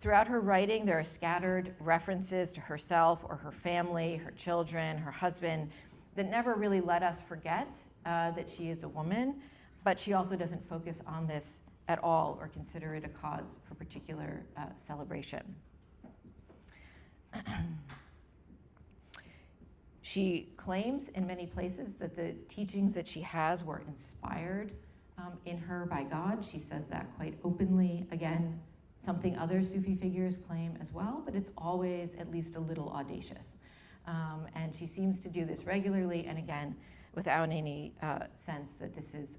Throughout her writing, there are scattered references to herself or her family, her children, her husband, that never really let us forget that she is a woman, but she also doesn't focus on this at all or consider it a cause for particular celebration. She claims in many places that the teachings that she has were inspired in her by God. She says that quite openly. Again, something other Sufi figures claim as well, but it's always at least a little audacious. And she seems to do this regularly, and again, without any sense that this is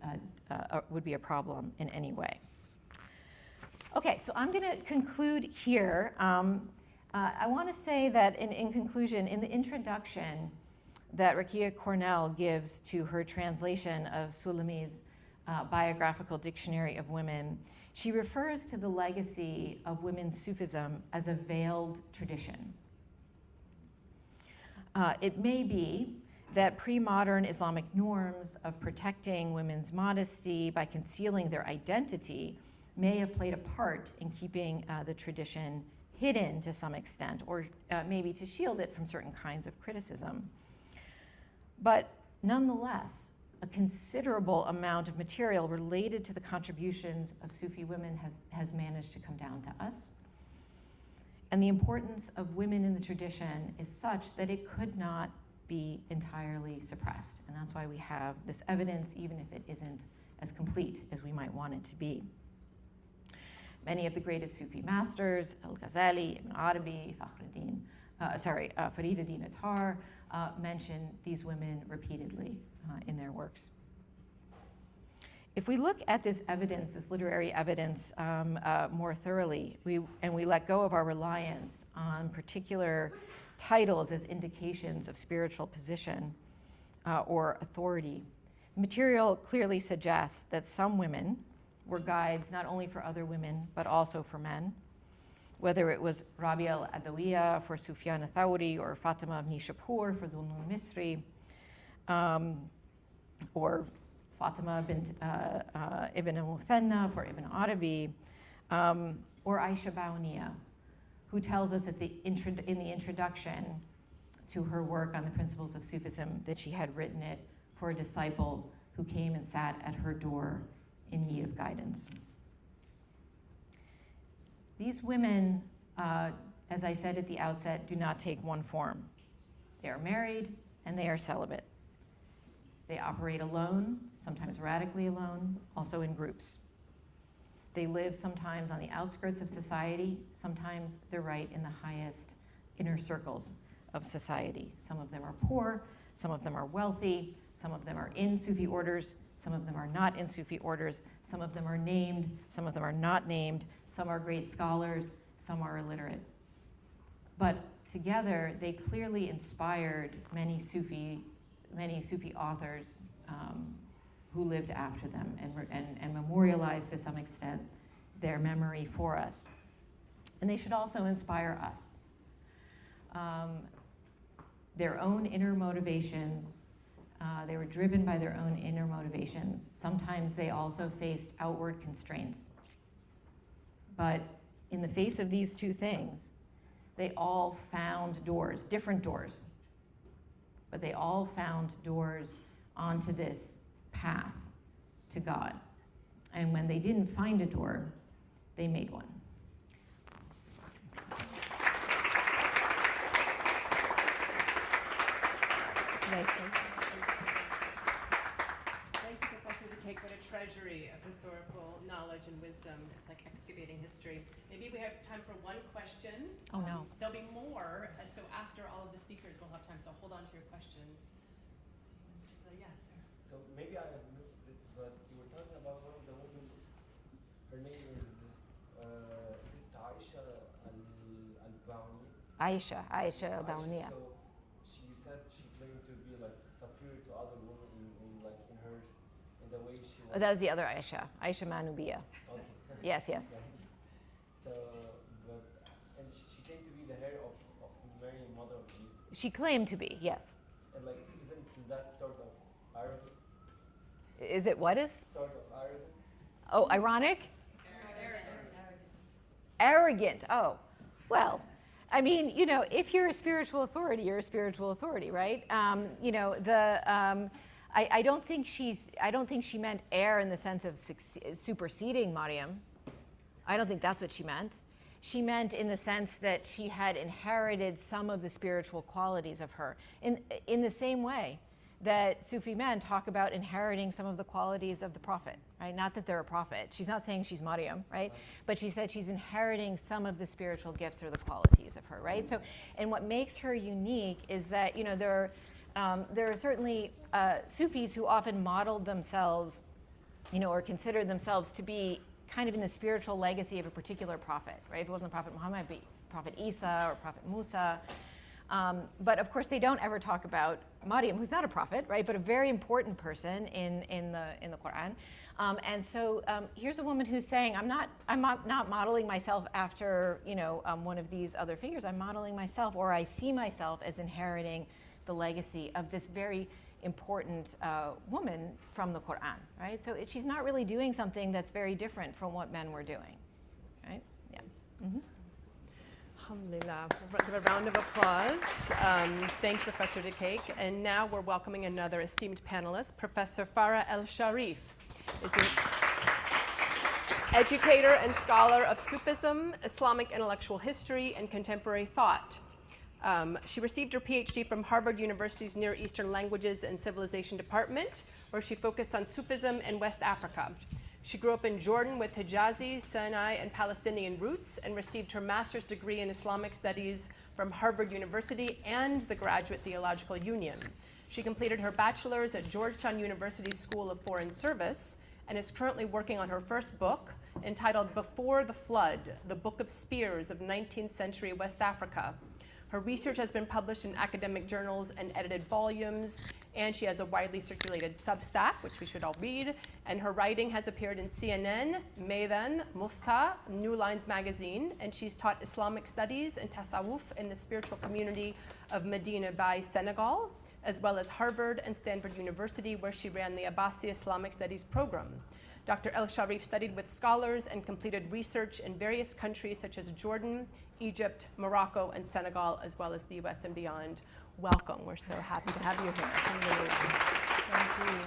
would be a problem in any way. Okay, so I'm going to conclude here. I want to say that in conclusion, in the introduction that Rakia Cornell gives to her translation of Sulamy's biographical dictionary of women, she refers to the legacy of women's Sufism as a veiled tradition. It may be that pre-modern Islamic norms of protecting women's modesty by concealing their identity may have played a part in keeping the tradition hidden to some extent, or maybe to shield it from certain kinds of criticism. But nonetheless, a considerable amount of material related to the contributions of Sufi women has managed to come down to us. And the importance of women in the tradition is such that it could not be entirely suppressed. And that's why we have this evidence, even if it isn't as complete as we might want it to be. Many of the greatest Sufi masters, Al-Ghazali, Ibn Arabi, Farid-ad-Din Attar, mention these women repeatedly in their works. If we look at this evidence, this literary evidence, more thoroughly, we let go of our reliance on particular titles as indications of spiritual position or authority, the material clearly suggests that some women were guides not only for other women, but also for men. Whether it was Rabia al-Adawiya for Sufyan al-Thawri, or Fatima ibn Shapur for Dhul Misri, or Fatima bint Ibn al-Muthanna for Ibn Arabi, or Aisha Bawniya, who tells us in the introduction to her work on the principles of Sufism that she had written it for a disciple who came and sat at her door in need of guidance. These women, as I said at the outset, do not take one form. They are married and they are celibate. They operate alone, sometimes radically alone, also in groups. They live sometimes on the outskirts of society, sometimes they're right in the highest inner circles of society. Some of them are poor, some of them are wealthy, some of them are in Sufi orders, some of them are not in Sufi orders, some of them are named, some of them are not named, some are great scholars, some are illiterate. But together, they clearly inspired many Sufi authors who lived after them and memorialized to some extent their memory for us. And they should also inspire us. Their own inner motivations, they were driven by their own inner motivations. Sometimes they also faced outward constraints. But in the face of these two things, they all found doors, different doors, but they all found doors onto this path to God. And when they didn't find a door, they made one. Thank you, Professor Dakake. What a treasury of historical knowledge and wisdom. It's like excavating history. Maybe we have time for one question. Oh, no. There'll be more, so after all of the speakers, we'll have time, so hold on to your questions. Yes, sir. So maybe I have missed this, but you were talking about one of the women. Her name is it Aisha al-Bawni? Aisha al-Bawniya. So you said she claimed to be like superior to other women in the way she was. Oh, that was the other Aisha Manubiya. Okay. Yes. So, and she came to be the heir of Mary, mother of Jesus. She claimed to be, yes. And like, isn't that sort of arrogance? Is it what is? Sort of arrogance. Oh, ironic? Arrogant. Oh, well, I mean, you know, if you're a spiritual authority, you're a spiritual authority, right? You know, I don't think she meant heir in the sense of superseding Maryam. I don't think that's what she meant. She meant in the sense that she had inherited some of the spiritual qualities of her. In the same way that Sufi men talk about inheriting some of the qualities of the prophet, right? Not that they're a prophet. She's not saying she's Maryam, right? But she said she's inheriting some of the spiritual gifts or the qualities of her, right? So, and what makes her unique is that, you know, there are certainly Sufis who often modeled themselves, you know, or considered themselves to be kind of in the spiritual legacy of a particular prophet, right? If it wasn't the Prophet Muhammad, it'd be Prophet Isa or Prophet Musa. But of course, they don't ever talk about Maryam, who's not a prophet, right? But a very important person in the Quran. And so here's a woman who's saying, I'm not modeling myself after, you know, one of these other figures. I'm modeling myself, or I see myself as inheriting the legacy of this very important woman from the Quran, right? So she's not really doing something that's very different from what men were doing, right? Yeah. Mm-hmm. Alhamdulillah. We'll give a round of applause. Thank you, Professor Dakake. And now we're welcoming another esteemed panelist, Professor Farah El-Sharif. Is an educator and scholar of Sufism, Islamic intellectual history, and contemporary thought. She received her PhD from Harvard University's Near Eastern Languages and Civilization Department, where she focused on Sufism in West Africa. She grew up in Jordan with Hijazi, Sinai, and Palestinian roots, and received her master's degree in Islamic studies from Harvard University and the Graduate Theological Union. She completed her bachelor's at Georgetown University School of Foreign Service and is currently working on her first book entitled Before the Flood, the Book of Spears of 19th Century West Africa. Her research has been published in academic journals and edited volumes, and she has a widely circulated Substack, which we should all read, and her writing has appeared in CNN, Maidan, Mufta, New Lines Magazine, and she's taught Islamic studies and Tasawwuf in the spiritual community of Medina Bay, Senegal, as well as Harvard and Stanford University, where she ran the Abbasi Islamic Studies program. Dr. El-Sharif studied with scholars and completed research in various countries such as Jordan, Egypt, Morocco, and Senegal, as well as the US and beyond. Welcome. We're so happy to have you here. Thank you.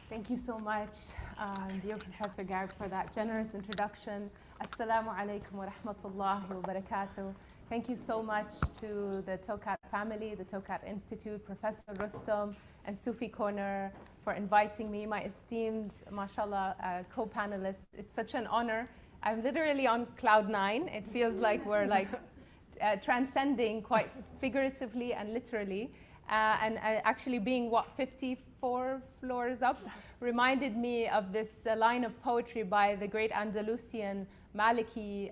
Thank you so much, dear Professor Garrett, for that generous introduction. Assalamu alaikum wa rahmatullahi wa barakatuh. Thank you so much to the Tokat family, the Tokat Institute, Professor Rustam, and SufiCorner for inviting me, my esteemed, mashallah, co-panelists. It's such an honor. I'm literally on cloud 9. It feels like we're like transcending quite figuratively and literally. And actually being, 54 floors up, reminded me of this line of poetry by the great Andalusian Maliki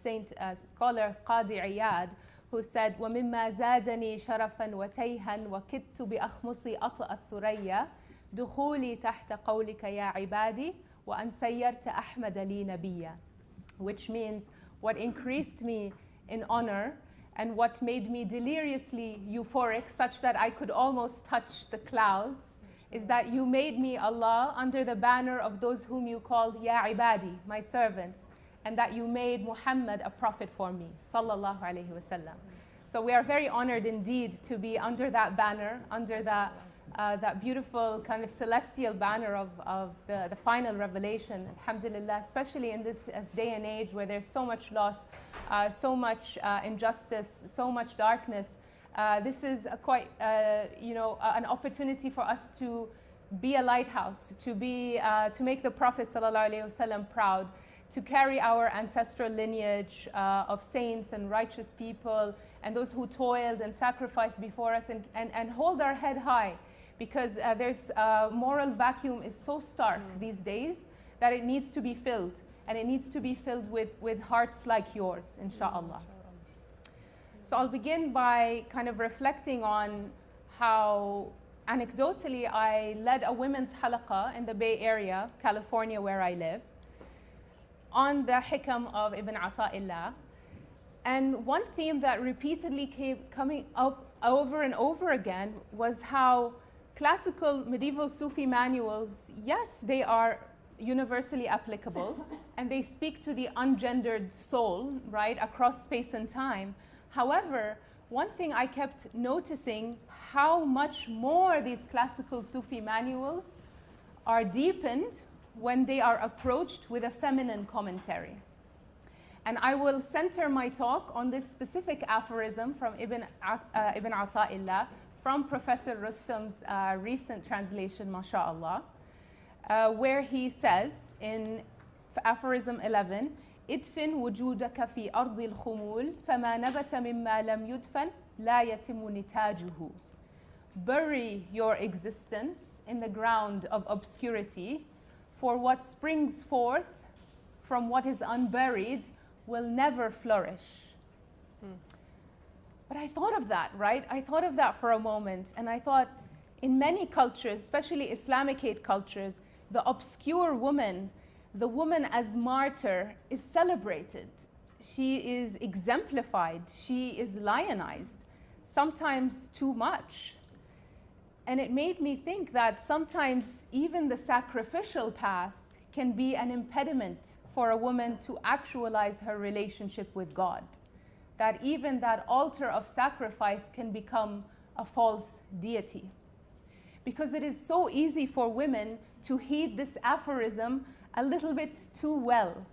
saint scholar Qadi Iyad, who said, وَمِمَّا زَادَنِي شَرَفًا وَتَيْهًا وَكِدْتُ بِأَخْمُصِ أَطْأَ الثُّرَيَّا دُخُولِي تَحْتَ قَوْلِكَ يَا عِبَادِي وَأَنْ سَيَّرْتَ أَحْمَدَ لِي نَبِيًّا. Which means, what increased me in honor and what made me deliriously euphoric, such that I could almost touch the clouds, is that you made me, Allah, under the banner of those whom you called Ya Ibadi, my servants, and that you made Muhammad a prophet for me, sallallahu alayhi wasallam. So we are very honored indeed to be under that banner, under that that beautiful kind of celestial banner of the final revelation, alhamdulillah, especially in this day and age where there's so much loss, so much injustice, so much darkness. This is quite, an opportunity for us to be a lighthouse, to make the Prophet ﷺ proud, to carry our ancestral lineage of saints and righteous people and those who toiled and sacrificed before us, and hold our head high, because there's moral vacuum is so stark these days that it needs to be filled, and it needs to be filled with hearts like yours, inshallah. So I'll begin by kind of reflecting on how anecdotally I led a women's halaqah in the Bay Area, California, where I live, on the hikam of Ibn Ata'illah. And one theme that repeatedly kept coming up over and over again was how classical medieval Sufi manuals, yes, they are universally applicable and they speak to the ungendered soul, right, across space and time. However, one thing I kept noticing, how much more these classical Sufi manuals are deepened when they are approached with a feminine commentary. And I will center my talk on this specific aphorism from Ibn Ata'illah, from Professor Rustam's recent translation, mashallah, where he says in aphorism 11, ادفن وجودك في أرض الخمول فما نبت مما لم يدفن لا يتم نتاجه. Bury your existence in the ground of obscurity, for what springs forth from what is unburied will never flourish. But I thought of that, right? I thought of that for a moment, and I thought, in many cultures, especially Islamicate cultures, the obscure woman, the woman as martyr, is celebrated. She is exemplified. She is lionized, sometimes too much. And it made me think that sometimes even the sacrificial path can be an impediment for a woman to actualize her relationship with God. That even that altar of sacrifice can become a false deity. Because it is so easy for women to heed this aphorism a little bit too well,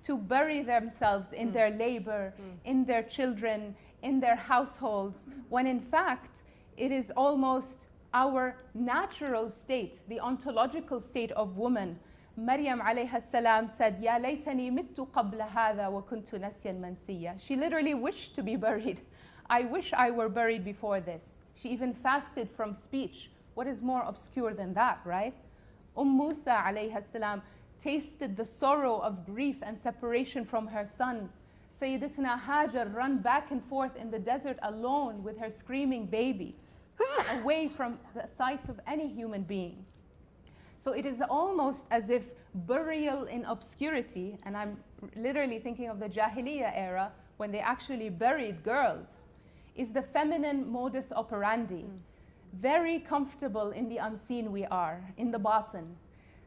to bury themselves in their labor, in their children, in their households, when in fact it is almost our natural state, the ontological state of woman. Maryam alayha salam said, Ya laytani mittu qabla hadha wa kuntu nasyan mansiya. She literally wished to be buried. I wish I were buried before this. She even fasted from speech. What is more obscure than that, right? Musa alayha salam tasted the sorrow of grief and separation from her son. Sayyidatuna Hajar ran back and forth in the desert alone with her screaming baby, away from the sights of any human being. So it is almost as if burial in obscurity, and I'm literally thinking of the Jahiliyyah era when they actually buried girls, is the feminine modus operandi. Very comfortable in the unseen we are, in the batin.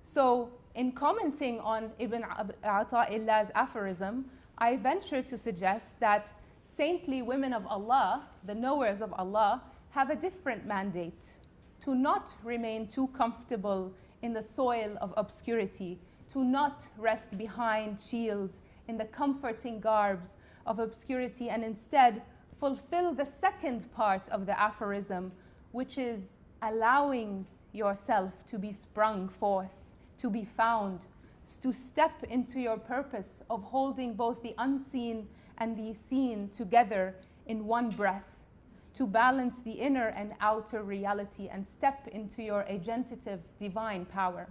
So in commenting on Ibn Ata'illah's aphorism, I venture to suggest that saintly women of Allah, the knowers of Allah, have a different mandate: to not remain too comfortable in the soil of obscurity, to not rest behind shields in the comforting garbs of obscurity, and instead fulfill the second part of the aphorism, which is allowing yourself to be sprung forth, to be found, to step into your purpose of holding both the unseen and the seen together in one breath, to balance the inner and outer reality and step into your agentative divine power.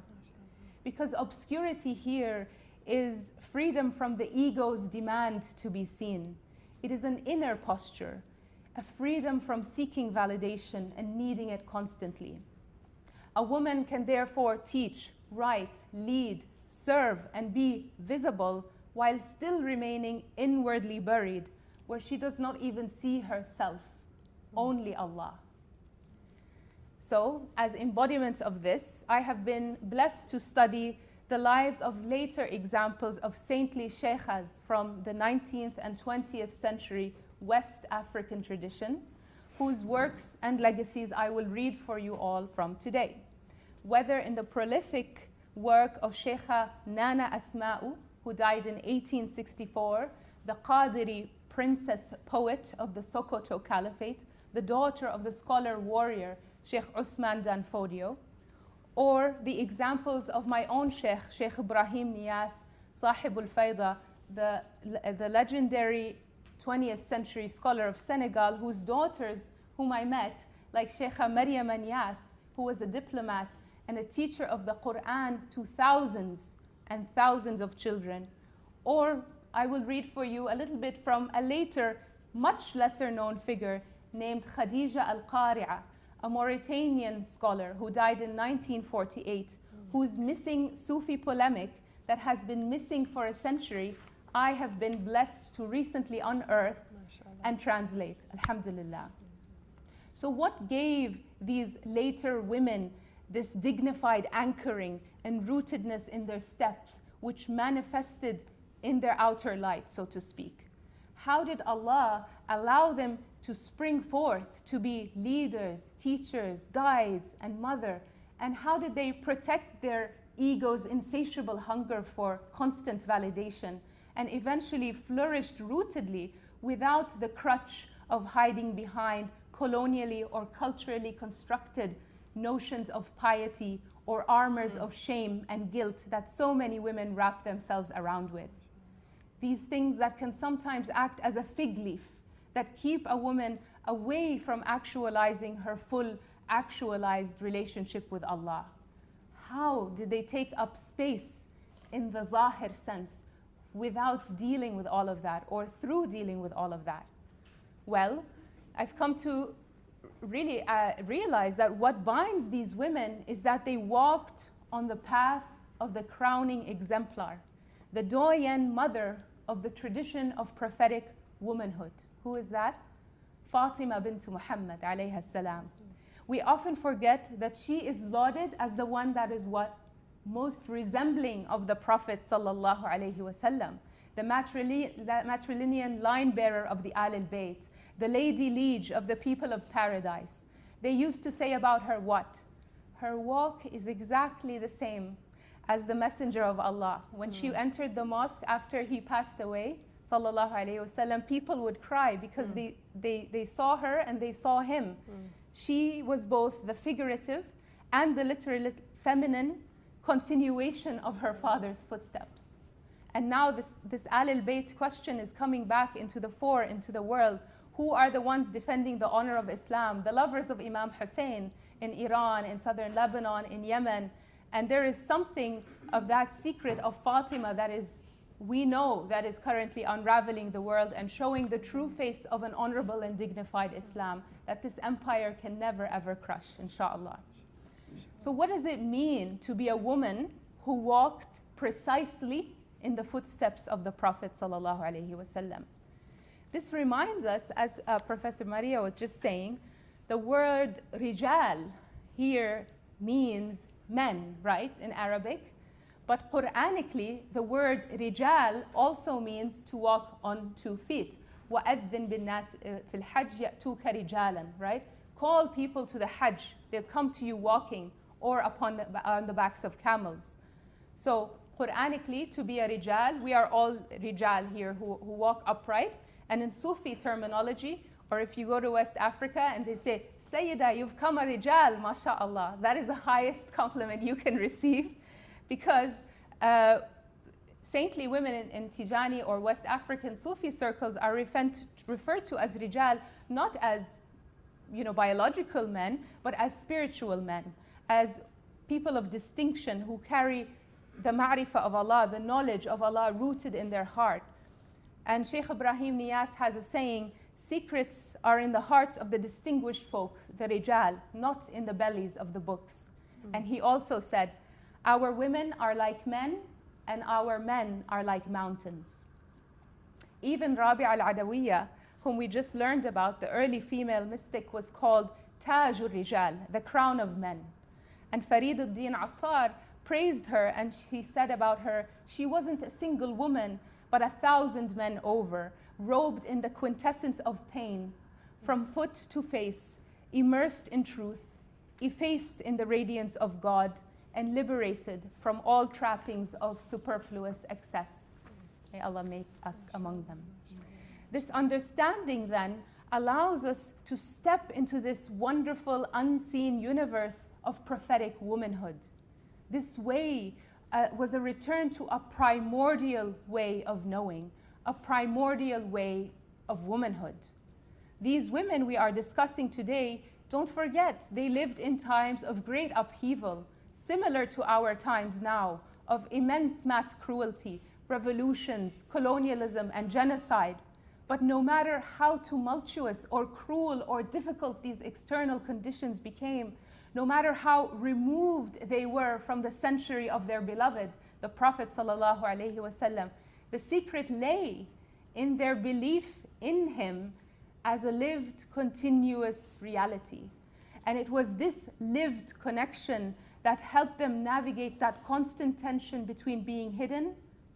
Because obscurity here is freedom from the ego's demand to be seen. It is an inner posture, a freedom from seeking validation and needing it constantly. A woman can therefore teach, write, lead, serve, and be visible while still remaining inwardly buried, where she does not even see herself, only Allah. So, as embodiments of this, I have been blessed to study the lives of later examples of saintly sheikhas from the 19th and 20th century West African tradition, whose works and legacies I will read for you all from today. Whether in the prolific work of Sheikha Nana Asma'u, who died in 1864, the Qadiri princess poet of the Sokoto Caliphate, the daughter of the scholar warrior Sheikh Usman Danfodio, or the examples of my own Sheikh, Sheikh Ibrahim Niyas, Sahib al-Fayda, the legendary 20th century scholar of Senegal, whose daughters, whom I met, like Sheikha Maryam Niyas, who was a diplomat and a teacher of the Quran to thousands and thousands of children. Or I will read for you a little bit from a later, much lesser known figure named Khadija al-Qari'a, a Mauritanian scholar who died in 1948, whose missing Sufi polemic that has been missing for a century, I have been blessed to recently unearth and translate, alhamdulillah. So what gave these later women this dignified anchoring and rootedness in their steps, which manifested in their outer light, so to speak? How did Allah allow them to spring forth to be leaders, teachers, guides, and mother? And how did they protect their ego's insatiable hunger for constant validation and eventually flourished rootedly without the crutch of hiding behind colonially or culturally constructed notions of piety or armors of shame and guilt that so many women wrap themselves around with? These things that can sometimes act as a fig leaf that keep a woman away from actualizing her full actualized relationship with Allah. How did they take up space in the zahir sense without dealing with all of that, or through dealing with all of that? Well, I've come to really realize that what binds these women is that they walked on the path of the crowning exemplar, the doyen mother of the tradition of prophetic womanhood. Who is that? Fatima bint Muhammad alayha salam. We often forget that she is lauded as the one that is what? Most resembling of the Prophet sallallahu alayhi wasallam, the matrilineal line bearer of the Ahl al-Bayt, the lady liege of the people of paradise. They used to say about her what? Her walk is exactly the same as the Messenger of Allah. When she entered the mosque after he passed away, sallallahu alayhi wasallam, people would cry because they saw her and they saw him. She was both the figurative and the literal feminine continuation of her father's footsteps. And now this Ahl al-Bayt question is coming back into the fore, into the world. Who are the ones defending the honor of Islam? The lovers of Imam Hussein in Iran, in southern Lebanon, in Yemen. And there is something of that secret of Fatima that is, we know, that is currently unraveling the world and showing the true face of an honorable and dignified Islam that this empire can never ever crush, inshallah. So what does it mean to be a woman who walked precisely in the footsteps of the Prophet sallallahu alaihi wasallam? This reminds us, as Professor Maria was just saying, the word rijal here means men, right, in Arabic. But Quranically, the word rijal also means to walk on 2 feet. وَأَذِّن بِالنَّاسِ فِي الْحَجِّ يَأْتُوكَ رِجَالًا, right? Call people to the Hajj. They'll come to you walking or on the backs of camels. So Quranically, to be a rijal, we are all rijal here who walk upright. And in Sufi terminology, or if you go to West Africa and they say, Sayyida, you've come a rijal, mashallah, that is the highest compliment you can receive, because saintly women in Tijani or West African Sufi circles are referred to as rijal, not as biological men, but as spiritual men, as people of distinction who carry the ma'rifah of Allah, the knowledge of Allah rooted in their heart. And Sheikh Ibrahim Niyas has a saying, secrets are in the hearts of the distinguished folk, the rijal, not in the bellies of the books. And he also said, our women are like men and our men are like mountains. Even Rabi' al-Adawiyya, whom we just learned about, the early female mystic, was called Taj al-Rijal, the crown of men. And Farid al-Din Attar praised her, and he said about her, she wasn't a single woman, but 1,000 men over, robed in the quintessence of pain, from foot to face, immersed in truth, effaced in the radiance of God, and liberated from all trappings of superfluous excess. May Allah make us among them. This understanding then allows us to step into this wonderful unseen universe of prophetic womanhood. This way was a return to a primordial way of knowing, a primordial way of womanhood. These women we are discussing today, don't forget, they lived in times of great upheaval, similar to our times now, of immense mass cruelty, revolutions, colonialism, and genocide. But no matter how tumultuous or cruel or difficult these external conditions became, no matter how removed they were from the century of their beloved, the Prophet ﷺ, the secret lay in their belief in him as a lived, continuous reality. And it was this lived connection that helped them navigate that constant tension between being hidden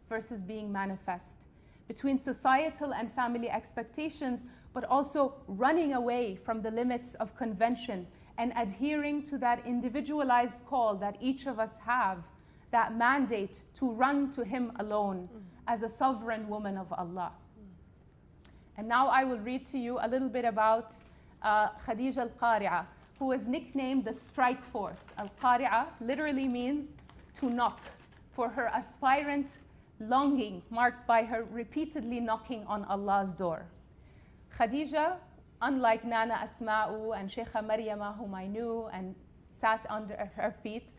versus being manifest, between societal and family expectations, but also running away from the limits of convention and adhering to that individualized call that each of us have, that mandate to run to him alone as a sovereign woman of Allah. And now I will read to you a little bit about Khadija al-Qari'ah, who was nicknamed the Strike Force. Al-Qari'ah literally means to knock, for her aspirant longing marked by her repeatedly knocking on Allah's door. Khadija, unlike Nana Asma'u and Sheikha Maryama, whom I knew and sat under her feet,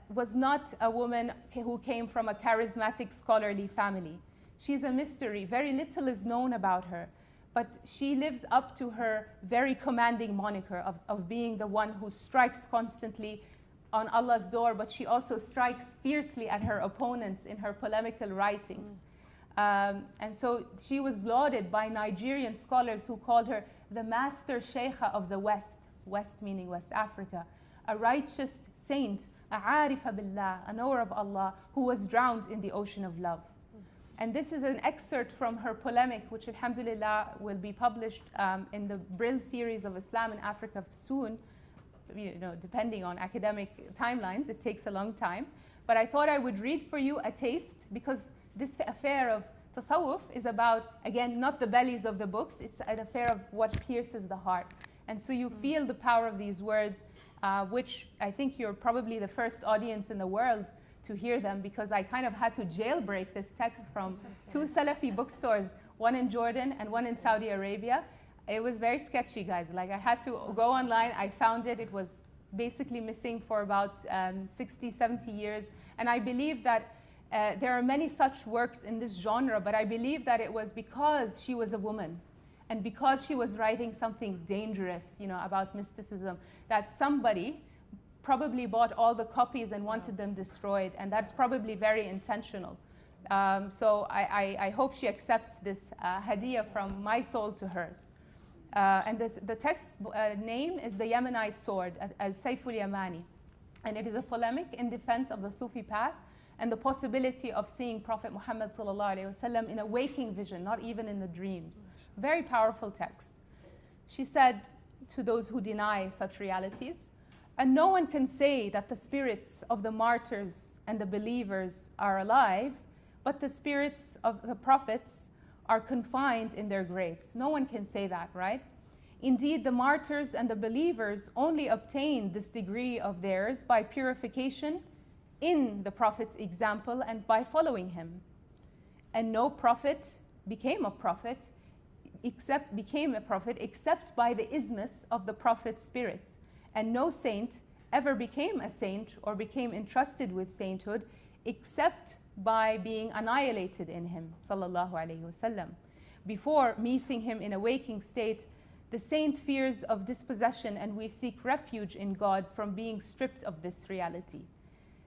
was not a woman who came from a charismatic scholarly family. She's a mystery. Very little is known about her, but she lives up to her very commanding moniker of being the one who strikes constantly on Allah's door, but she also strikes fiercely at her opponents in her polemical writings. And so she was lauded by Nigerian scholars who called her the master sheikha of the West, West meaning West Africa, a righteous saint, a arifa billah, a knower of Allah, who was drowned in the ocean of love. And this is an excerpt from her polemic, which alhamdulillah will be published in the Brill series of Islam in Africa soon. You know, depending on academic timelines, it takes a long time. But I thought I would read for you a taste, because this affair of tasawwuf is about, again, not the bellies of the books, it's an affair of what pierces the heart. And so you feel the power of these words, which I think you're probably the first audience in the world to hear them, because I kind of had to jailbreak this text from two Salafi bookstores, one in Jordan and one in Saudi Arabia. It was very sketchy, guys. Like, I had to go online, I found it. It was basically missing for about 60, 70 years. And I believe that there are many such works in this genre, but I believe that it was because she was a woman and because she was writing something dangerous, you know, about mysticism, that somebody probably bought all the copies and wanted them destroyed, and that's probably very intentional. So I hope she accepts this hadiyah from my soul to hers. And the text name is the Yemenite sword, Al-Sayful Yamani. And it is a polemic in defense of the Sufi path and the possibility of seeing Prophet Muhammad ﷺ in a waking vision, not even in the dreams. Very powerful text. She said to those who deny such realities, and no one can say that the spirits of the martyrs and the believers are alive, but the spirits of the prophets are confined in their graves. No one can say that, right? Indeed, the martyrs and the believers only obtained this degree of theirs by purification in the Prophet's example and by following him. And no prophet became a prophet except by the ismus of the Prophet's spirit. And no saint ever became a saint or became entrusted with sainthood except by being annihilated in him, sallallahu alaihi wasallam. Before meeting him in a waking state, the saint fears of dispossession, and we seek refuge in God from being stripped of this reality.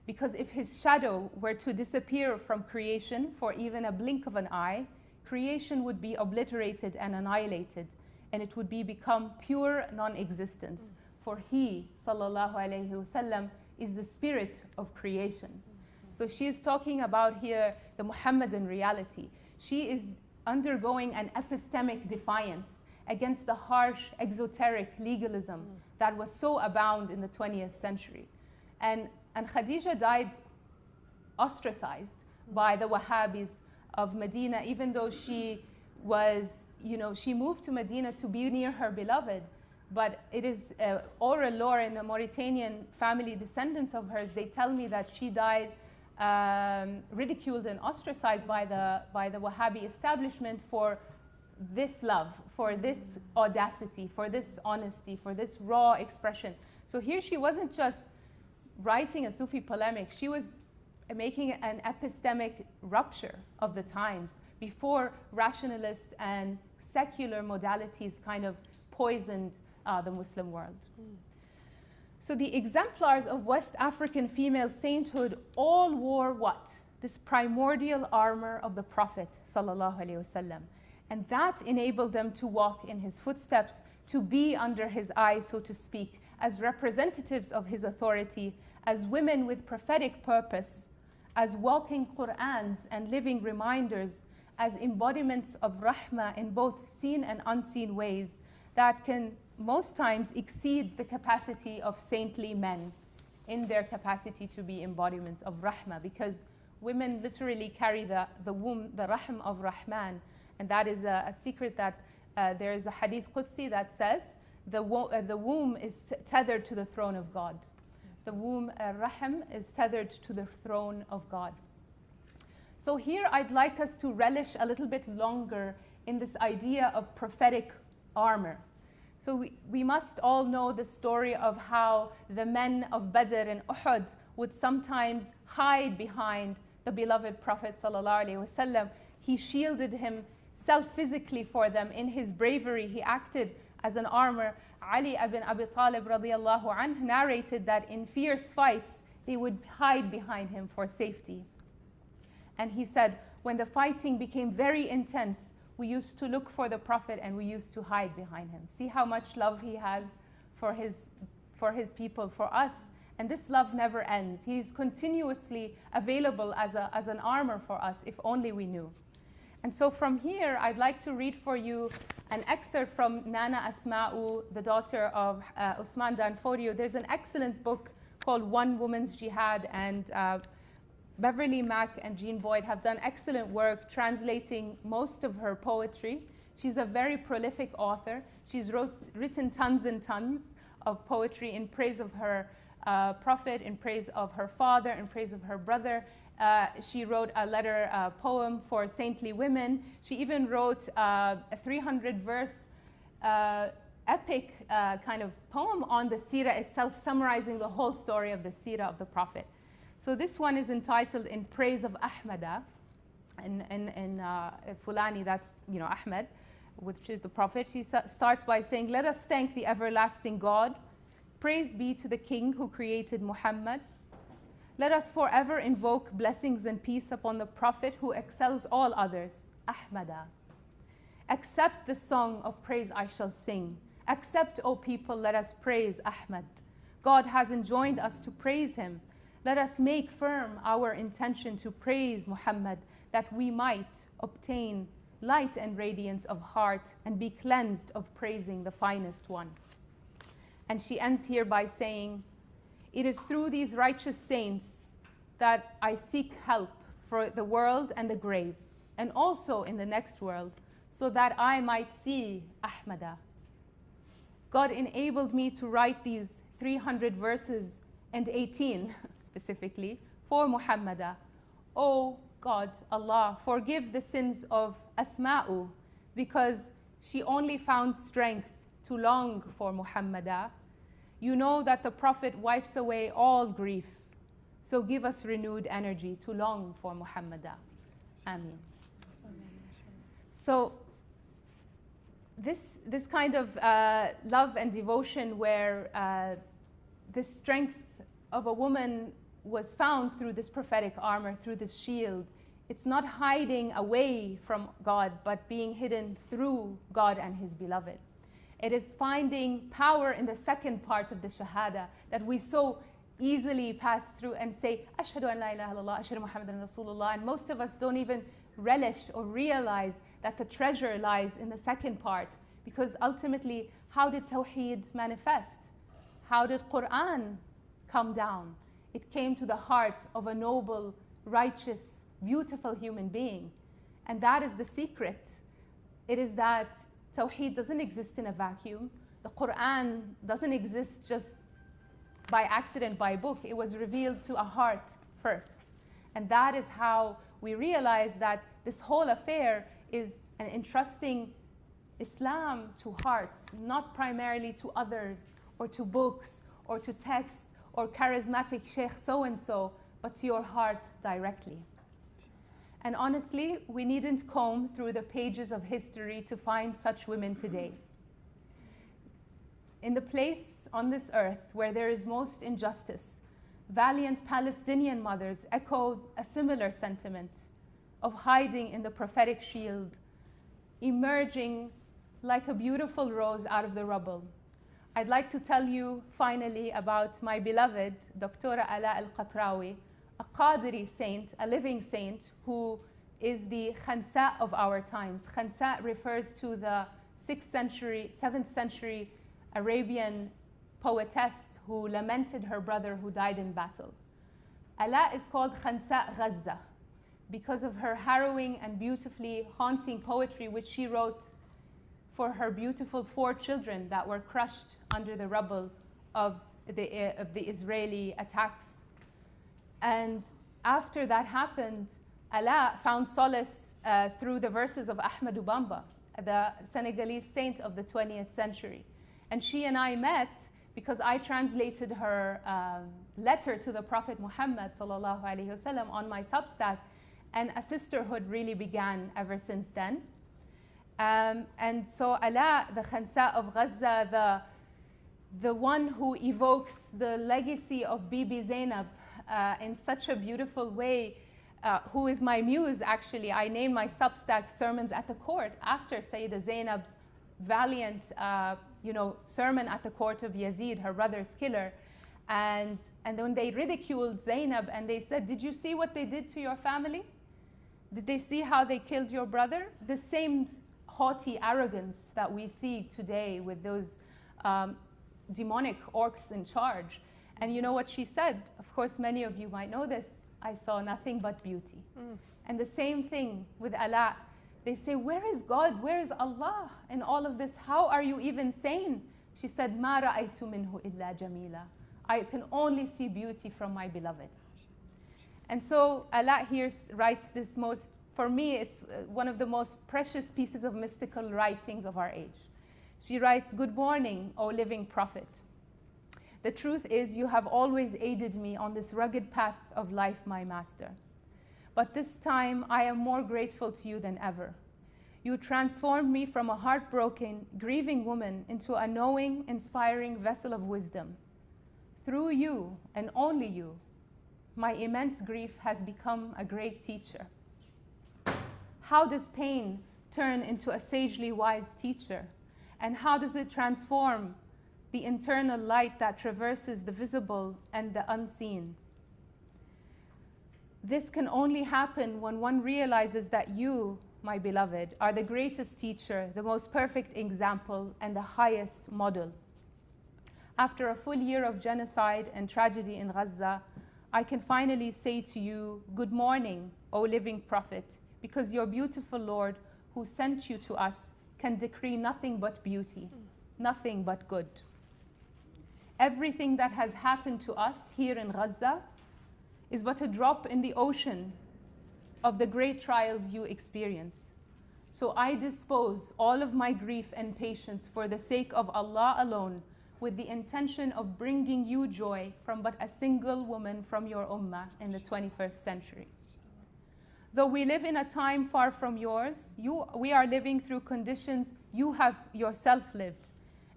Because if his shadow were to disappear from creation for even a blink of an eye, creation would be obliterated and annihilated, and it would become pure non-existence. For he, sallallahu alaihi wasallam, is the spirit of creation. So she is talking about here the Muhammadan reality. She is undergoing an epistemic defiance, against the harsh, exoteric legalism that was so abound in the 20th century. And Khadija died ostracized by the Wahhabis of Medina, even though she was, she moved to Medina to be near her beloved. But it is oral lore in the Mauritanian family descendants of hers, they tell me that she died ridiculed and ostracized by the Wahhabi establishment for this love, for this audacity, for this honesty, for this raw expression. So here she wasn't just writing a Sufi polemic, she was making an epistemic rupture of the times before rationalist and secular modalities kind of poisoned the Muslim world. So the exemplars of West African female sainthood all wore what? This primordial armor of the Prophet ﷺ. And that enabled them to walk in his footsteps, to be under his eye, so to speak, as representatives of his authority, as women with prophetic purpose, as walking Qur'ans and living reminders, as embodiments of rahmah in both seen and unseen ways that can most times exceed the capacity of saintly men in their capacity to be embodiments of rahmah, because women literally carry the womb, the rahm of Rahman. And that is a secret that there is a hadith Qudsi that says the womb is tethered to the throne of God. The womb, rahm, is tethered to the throne of God. So here I'd like us to relish a little bit longer in this idea of prophetic armor. So we must all know the story of how the men of Badr and Uhud would sometimes hide behind the beloved Prophet ﷺ. He shielded himself physically for them in his bravery. He acted as an armor. Ali ibn Abi Talib radiallahu anh narrated that in fierce fights, they would hide behind him for safety. And he said, when the fighting became very intense, we used to look for the Prophet and we used to hide behind him. See how much love he has for his people, for us. And this love never ends. He's continuously available as an armor for us, if only we knew. And so from here, I'd like to read for you an excerpt from Nana Asma'u, the daughter of Usman Dan Fodio. There's an excellent book called One Woman's Jihad, and Beverly Mack and Jean Boyd have done excellent work translating most of her poetry. She's a very prolific author. She's written tons and tons of poetry in praise of her prophet, in praise of her father, in praise of her brother. She wrote a letter poem for saintly women. She even wrote a 300-verse epic kind of poem on the seerah itself, summarizing the whole story of the seerah of the Prophet. So this one is entitled In Praise of Ahmada, in Fulani, that's Ahmed, which is the Prophet. She starts by saying, let us thank the everlasting God. Praise be to the King who created Muhammad. Let us forever invoke blessings and peace upon the Prophet who excels all others, Ahmada. Accept the song of praise I shall sing. Accept, O people, let us praise Ahmad. God has enjoined us to praise him. Let us make firm our intention to praise Muhammad, that we might obtain light and radiance of heart and be cleansed of praising the finest one. And she ends here by saying, it is through these righteous saints that I seek help for the world and the grave, and also in the next world, so that I might see Ahmada. God enabled me to write these 300 verses and 18 specifically for Muhammada. Oh God, Allah, forgive the sins of Asma'u, because she only found strength to long for Muhammada. You know that the Prophet wipes away all grief, so give us renewed energy to long for Muhammada. Ameen. So this kind of love and devotion where the strength of a woman was found through this prophetic armor, through this shield. It's not hiding away from God, but being hidden through God and his beloved. It is finding power in the second part of the Shahada that we so easily pass through and say, Ashhadu an la ilaha illallah, Ashhadu Muhammadan Rasulullah. And most of us don't even relish or realize that the treasure lies in the second part, Because ultimately, how did Tawheed manifest? How did Quran come down? It came to the heart of a noble, righteous, beautiful human being. And that is the secret. It is that Tawheed doesn't exist in a vacuum. The Quran doesn't exist just by accident, by book. It was revealed to a heart first. And that is how we realize that this whole affair is an entrusting Islam to hearts, not primarily to others, or to books, or to text, or charismatic sheikh so-and-so, but to your heart directly. And honestly, we needn't comb through the pages of history to find such women today. In the place on this earth where there is most injustice, valiant Palestinian mothers echoed a similar sentiment of hiding in the prophetic shield, emerging like a beautiful rose out of the rubble. I'd like to tell you finally about my beloved Dr. Ala al-Qatrawi, a Qadiri saint, a living saint, who is the Khansa of our times. Khansa refers to the 7th century Arabian poetess who lamented her brother who died in battle. Ala is called Khansa Gaza because of her harrowing and beautifully haunting poetry, which she wrote for her beautiful 4 children that were crushed under the rubble of the Israeli attacks. And after that happened, Ala found solace through the verses of Ahmadou Bamba, the Senegalese saint of the 20th century. And she and I met because I translated her letter to the Prophet Muhammad sallallahu alaihi wasallam on my Substack, and a sisterhood really began ever since then. And so Ala, the Khansa of Gaza, the one who evokes the legacy of Bibi Zainab in such a beautiful way, who is my muse actually. I named my Substack Sermons at the Court after Sayyida Zainab's valiant sermon at the court of Yazid, her brother's killer. And when they ridiculed Zainab and they said, did you see what they did to your family? Did they see how they killed your brother? The same haughty arrogance that we see today with those demonic orcs in charge. And you know what she said? Of course, many of you might know this. I saw nothing but beauty. And the same thing with Ala. They say, where is God? Where is Allah in all of this? How are you even sane? She said, Ma ra'aytu minhu illa jamila. I can only see beauty from my beloved. And so Ala here writes this for me, it's one of the most precious pieces of mystical writings of our age. She writes, good morning, O living prophet. The truth is, you have always aided me on this rugged path of life, my master. But this time, I am more grateful to you than ever. You transformed me from a heartbroken, grieving woman into a knowing, inspiring vessel of wisdom. Through you, and only you, my immense grief has become a great teacher. How does pain turn into a sagely wise teacher? And how does it transform the internal light that traverses the visible and the unseen? This can only happen when one realizes that you, my beloved, are the greatest teacher, the most perfect example, and the highest model. After a full year of genocide and tragedy in Gaza, I can finally say to you, good morning, O living prophet, because your beautiful Lord who sent you to us can decree nothing but beauty, nothing but good. Everything that has happened to us here in Gaza is but a drop in the ocean of the great trials you experience. So I dispose all of my grief and patience for the sake of Allah alone, with the intention of bringing you joy from but a single woman from your ummah in the 21st century. Though we live in a time far from yours, we are living through conditions you have yourself lived.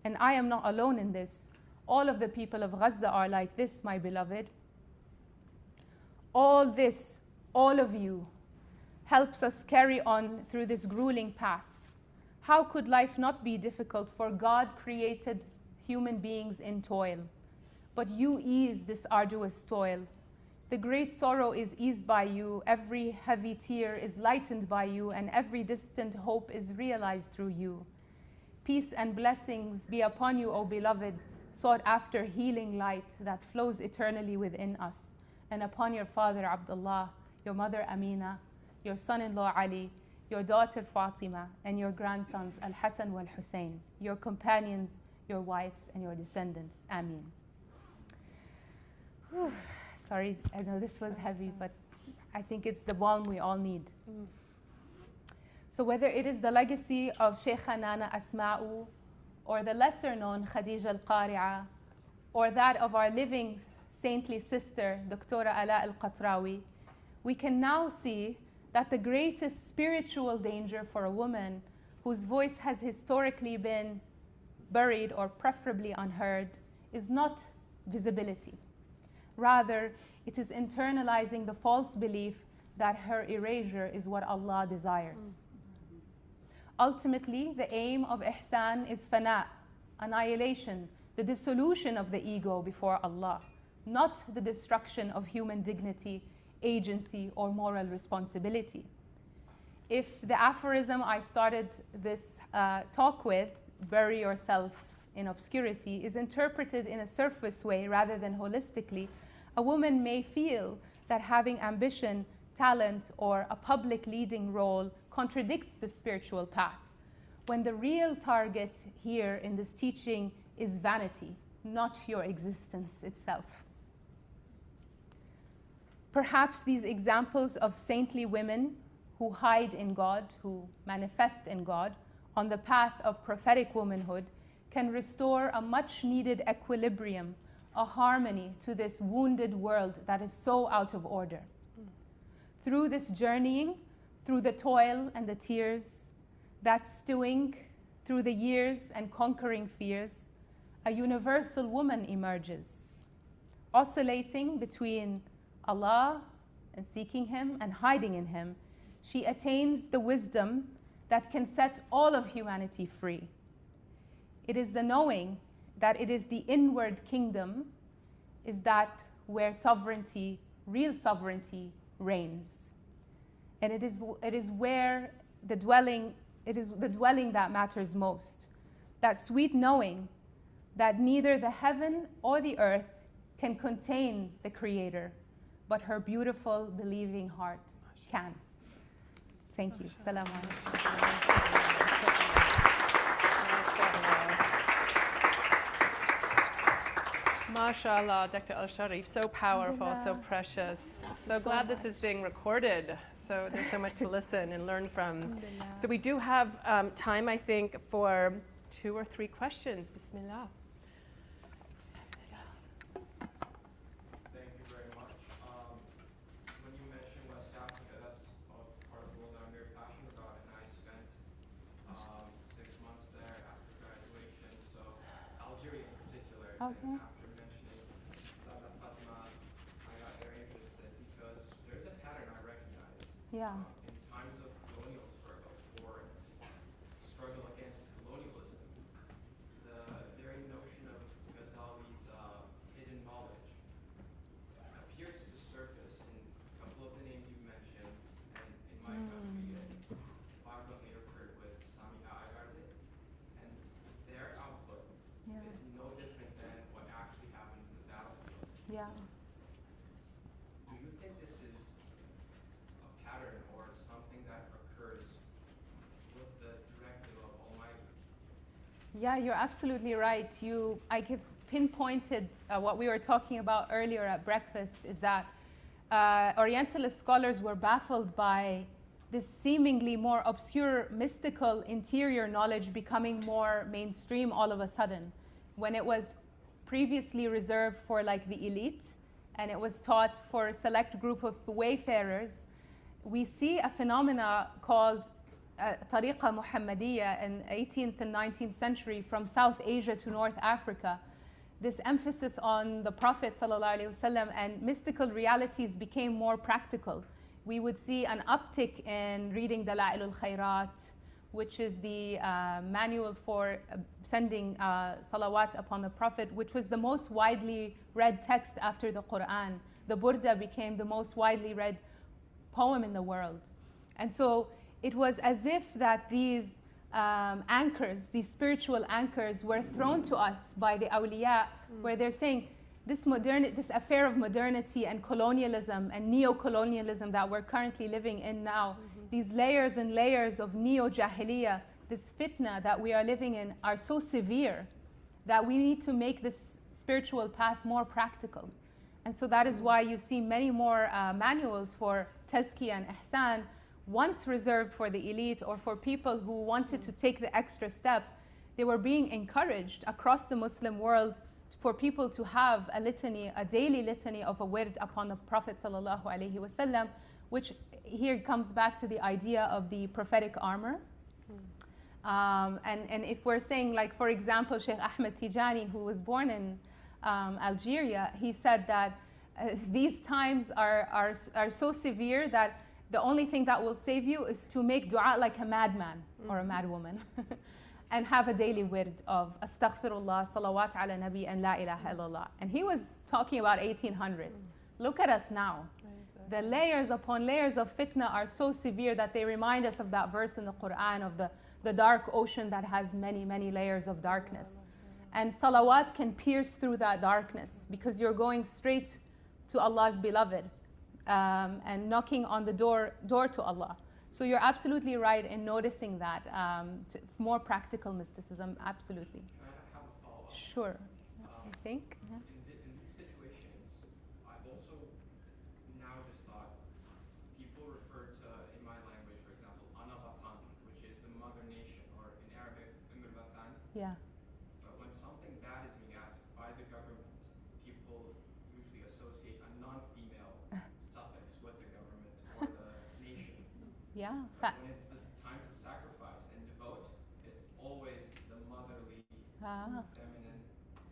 And I am not alone in this. All of the people of Gaza are like this, my beloved. All this, all of you, helps us carry on through this grueling path. How could life not be difficult for God created human beings in toil? But you ease this arduous toil. The great sorrow is eased by you, every heavy tear is lightened by you, and every distant hope is realized through you. Peace and blessings be upon you, O beloved, sought after healing light that flows eternally within us, and upon your father Abdullah, your mother Amina, your son-in-law Ali, your daughter Fatima, and your grandsons Al-Hassan wal-Hussein, your companions, your wives, and your descendants. Ameen. Whew. Sorry, I know this was heavy, but I think it's the balm we all need. So whether it is the legacy of Sheikha Nana Asma'u, or the lesser known Khadija al-Qari'a, or that of our living saintly sister, Dr. Ala al-Qatrawi, we can now see that the greatest spiritual danger for a woman whose voice has historically been buried or preferably unheard is not visibility. Rather, it is internalizing the false belief that her erasure is what Allah desires. Ultimately, the aim of ihsan is fana, annihilation, the dissolution of the ego before Allah, not the destruction of human dignity, agency, or moral responsibility. If the aphorism I started this talk with, bury yourself in obscurity, is interpreted in a surface way rather than holistically, a woman may feel that having ambition, talent, or a public leading role contradicts the spiritual path, when the real target here in this teaching is vanity, not your existence itself. Perhaps these examples of saintly women who hide in God, who manifest in God, on the path of prophetic womanhood, can restore a much needed equilibrium, a harmony to this wounded world that is so out of order. Through this journeying, through the toil and the tears, that stewing through the years and conquering fears, a universal woman emerges, oscillating between Allah and seeking Him and hiding in Him. She attains the wisdom that can set all of humanity free. It is the knowing that it is the inward kingdom is that where sovereignty, real sovereignty, reigns. And it is where the dwelling, it is the dwelling that matters most. That sweet knowing that neither the heaven or the earth can contain the Creator, but her beautiful, believing heart can. Thank you. Salam alaikum. MashaAllah, Dr. El-Sharif, so powerful, so precious. So glad this is being recorded. So there's so much to listen and learn from. So we do have time, I think, for 2 or 3 questions. Bismillah. Thank you very much. When you mentioned West Africa, that's a part of the world that I'm very passionate about, and I spent 6 months there after graduation. So Algeria in particular. Okay. And after mentioning Fatima, I got very interested because there's a pattern I recognize. Yeah. In times of colonial struggle or struggle against colonialism, the very notion of Ghazali's hidden knowledge appears to surface in a couple of the names you mentioned, and in my country, it violently occurred with Samia Agarde, and their output is no different than what actually happens in the battlefield. Yeah. Do you think this is a pattern or something that occurs with the directive of Almighty? Yeah, you're absolutely right. I have pinpointed what we were talking about earlier at breakfast, is that Orientalist scholars were baffled by this seemingly more obscure, mystical, interior knowledge becoming more mainstream all of a sudden, when it was previously reserved for like the elite, and it was taught for a select group of wayfarers. We see a phenomena called Tariqa Muhammadiyya in 18th and 19th century from South Asia to North Africa. This emphasis on the Prophet ﷺ and mystical realities became more practical. We would see an uptick in reading Dala'ilul Khairat, which is the manual for sending salawat upon the Prophet, which was the most widely read text after the Quran. The Burda became the most widely read poem in the world. And so it was as if that these anchors, these spiritual anchors were thrown to us by the awliya, where they're saying this affair of modernity and colonialism and neo-colonialism that we're currently living in now, these layers and layers of neo-jahiliyyah, this fitna that we are living in are so severe that we need to make this spiritual path more practical. And so that is why you see many more manuals for tazkiyah and ihsan, once reserved for the elite or for people who wanted to take the extra step. They were being encouraged across the Muslim world for people to have a litany, a daily litany of a wird upon the Prophet ﷺ, which here comes back to the idea of the prophetic armor. And if we're saying, like, for example, Sheikh Ahmed Tijani, who was born in Algeria, he said that these times are so severe that the only thing that will save you is to make dua like a madman or a madwoman and have a daily wird of astaghfirullah, salawat ala nabi, and la ilaha illallah. And he was talking about 1800s. Look at us now. The layers upon layers of fitna are so severe that they remind us of that verse in the Quran of the dark ocean that has many, many layers of darkness. And salawat can pierce through that darkness because you're going straight to Allah's beloved and knocking on the door to Allah. So you're absolutely right in noticing that. More practical mysticism, absolutely. Can I have a follow-up? Sure. I think. In these situations, I've also now just thought, people refer to, in my language, for example, Ana Vatan, which is the mother nation, or in Arabic, Umm al-Vatan. Yeah. But when something bad is being asked by the government, people usually associate a non-female suffix with the government or the nation. Yeah. But when it's this time to sacrifice and devote, it's always the motherly, feminine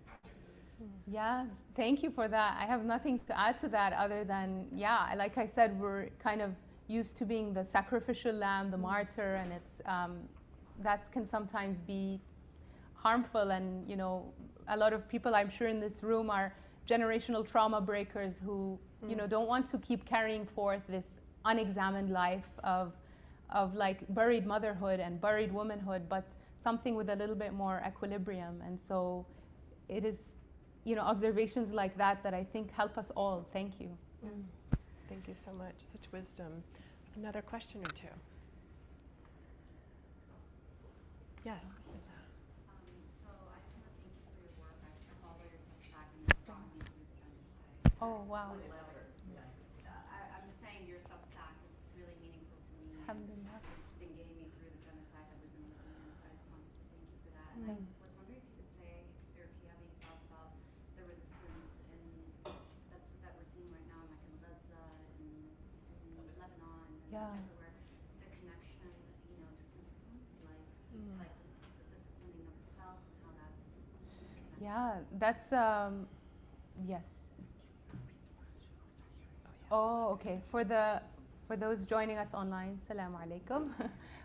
adjective. Yeah, thank you for that. I have nothing to add to that other than, yeah, like I said, we're kind of used to being the sacrificial lamb, the martyr, and it's that can sometimes be harmful. And, you know, a lot of people I'm sure in this room are generational trauma breakers who, you know, don't want to keep carrying forth this unexamined life of like buried motherhood and buried womanhood, but something with a little bit more equilibrium. And so it is, you know, observations like that that I think help us all. Thank you. Thank you so much. Such wisdom. Another question or two? Yes. So I just want to thank you for your work. I follow your substack and it's brought me through the genocide. Oh, wow. I'm just saying your substack is really meaningful to me. Alhamdulillah. It's been getting me through the genocide that we've been living in, so I just wanted to thank you for that. And I was wondering if you could say, or if you have any thoughts about the resistance that we're seeing right now, like in Gaza, in Lebanon, and everywhere. The connection, you know, to Sufism, like the disciplining of itself, and how that's connected. Yeah, that's, yes. Oh, okay. For those joining us online, Assalamu alaikum.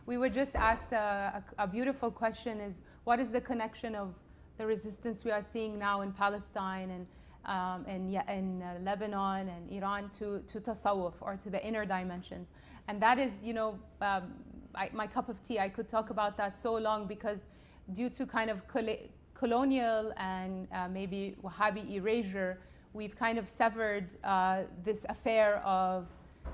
We were just asked a beautiful question: is what is the connection of the resistance we are seeing now in Palestine and Lebanon and Iran to tasawwuf, or to the inner dimensions? And that is, you know, my cup of tea. I could talk about that so long, because due to kind of colonial and maybe Wahhabi erasure, we've kind of severed this affair of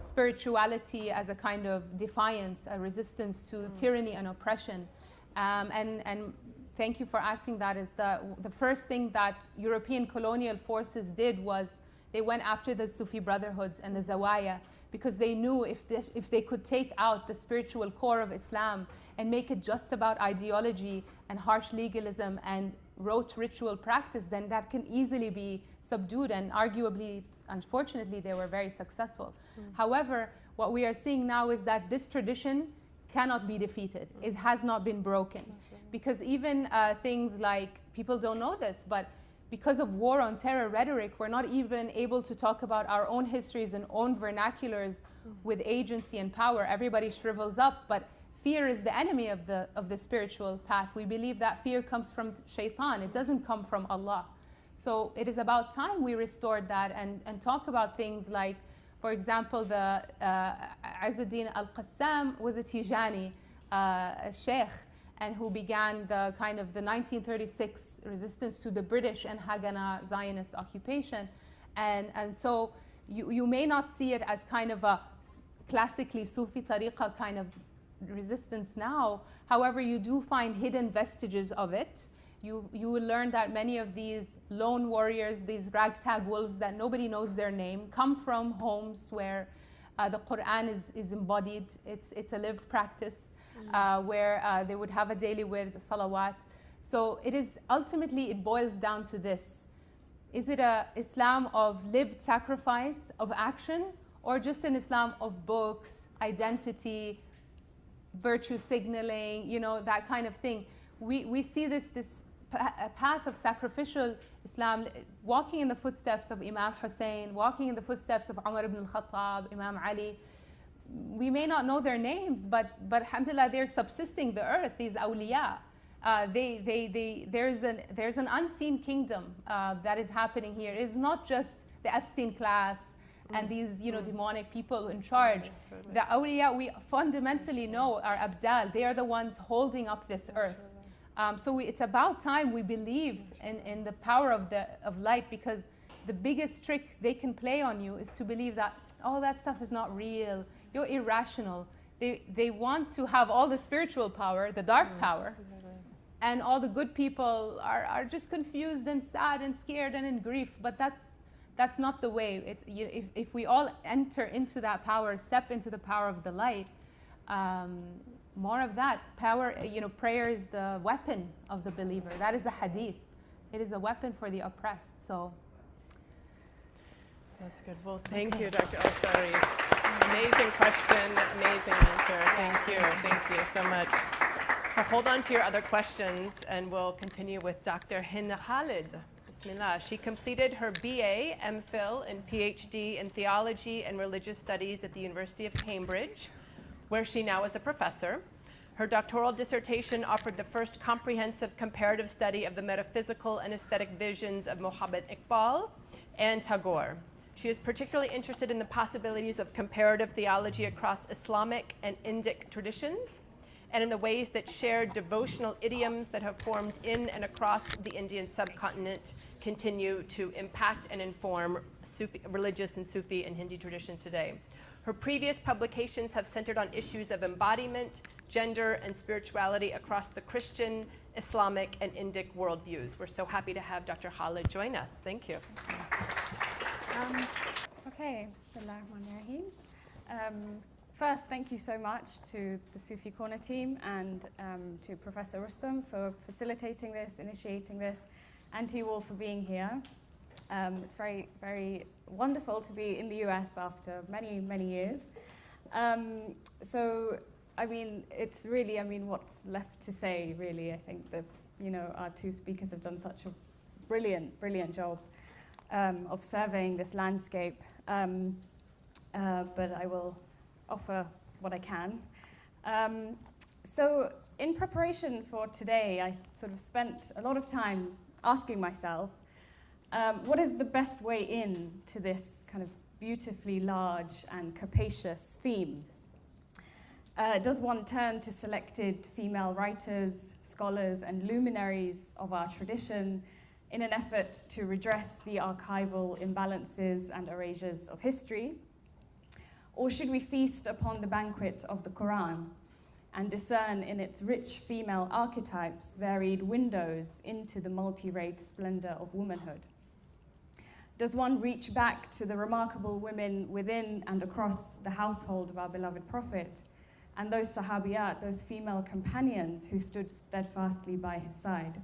spirituality as a kind of defiance, a resistance to tyranny and oppression. And thank you for asking that. Is the first thing that European colonial forces did was they went after the Sufi brotherhoods and the Zawaya, because they knew if they could take out the spiritual core of Islam and make it just about ideology and harsh legalism and rote ritual practice, then that can easily be subdued, and arguably, unfortunately, they were very successful. However, what we are seeing now is that this tradition cannot be defeated. It has not been broken. Because even things like, people don't know this, but because of war on terror rhetoric, we're not even able to talk about our own histories and own vernaculars with agency and power. Everybody shrivels up, but fear is the enemy of the spiritual path. We believe that fear comes from shaitan. It doesn't come from Allah. So it is about time we restored that and talk about things like, for example, the Izzuddin al-Qassam was a Tijani, a sheikh, and who began the kind of the 1936 resistance to the British and Haganah Zionist occupation. And so you may not see it as kind of a classically Sufi tariqa kind of resistance now. However, you do find hidden vestiges of it. You will learn that many of these lone warriors, these ragtag wolves that nobody knows their name, come from homes where the Quran is embodied. It's a lived practice where they would have a daily wird, salawat. So it is ultimately, it boils down to this. Is it a Islam of lived sacrifice, of action, or just an Islam of books, identity, virtue signaling, you know, that kind of thing? We see this path of sacrificial Islam, walking in the footsteps of Imam Hussein, walking in the footsteps of Umar ibn al-Khattab, Imam Ali. We may not know their names, but alhamdulillah, they're subsisting the earth, these awliya. There's an unseen kingdom that is happening here. It's not just the Epstein class and these, you know, demonic people in charge. The awliya, we fundamentally know, are abdal. They are the ones holding up this earth. So it's about time we believed in the power of light, because the biggest trick they can play on you is to believe that, oh, that stuff is not real. You're irrational. They want to have all the spiritual power, the dark power, and all the good people are just confused and sad and scared and in grief. But that's not the way. If we all enter into that power, step into the power of the light, more of that power, you know, prayer is the weapon of the believer. That is a hadith. It is a weapon for the oppressed. So that's good. Well, thank you, Dr. El-Sharif. Amazing question, amazing answer. Thank you so much. So hold on to your other questions, and we'll continue with Dr. Hina Khalid. Bismillah. She completed her BA, MPhil, and PhD in Theology and Religious Studies at the University of Cambridge, where she now is a professor. Her doctoral dissertation offered the first comprehensive comparative study of the metaphysical and aesthetic visions of Muhammad Iqbal and Tagore. She is particularly interested in the possibilities of comparative theology across Islamic and Indic traditions, and in the ways that shared devotional idioms that have formed in and across the Indian subcontinent continue to impact and inform religious and Sufi and Hindi traditions today. Her previous publications have centered on issues of embodiment, gender, and spirituality across the Christian, Islamic, and Indic worldviews. We're so happy to have Dr. Khalid join us. Thank you. Okay, Bismillahirrahmanirrahim. First, thank you so much to the SufiCorner team and to Professor Rustam for facilitating this, initiating this, and to you all for being here. It's very, very wonderful to be in the US after many, many years. So, I mean, it's really, what's left to say, really? I think that, you know, our two speakers have done such a brilliant, brilliant job of surveying this landscape. But I will offer what I can. So in preparation for today, I sort of spent a lot of time asking myself, what is the best way in to this kind of beautifully large and capacious theme? Does one turn to selected female writers, scholars, and luminaries of our tradition in an effort to redress the archival imbalances and erasures of history? Or should we feast upon the banquet of the Quran and discern in its rich female archetypes varied windows into the multi-rayed splendor of womanhood? Does one reach back to the remarkable women within and across the household of our beloved Prophet and those sahabiyat, those female companions who stood steadfastly by his side?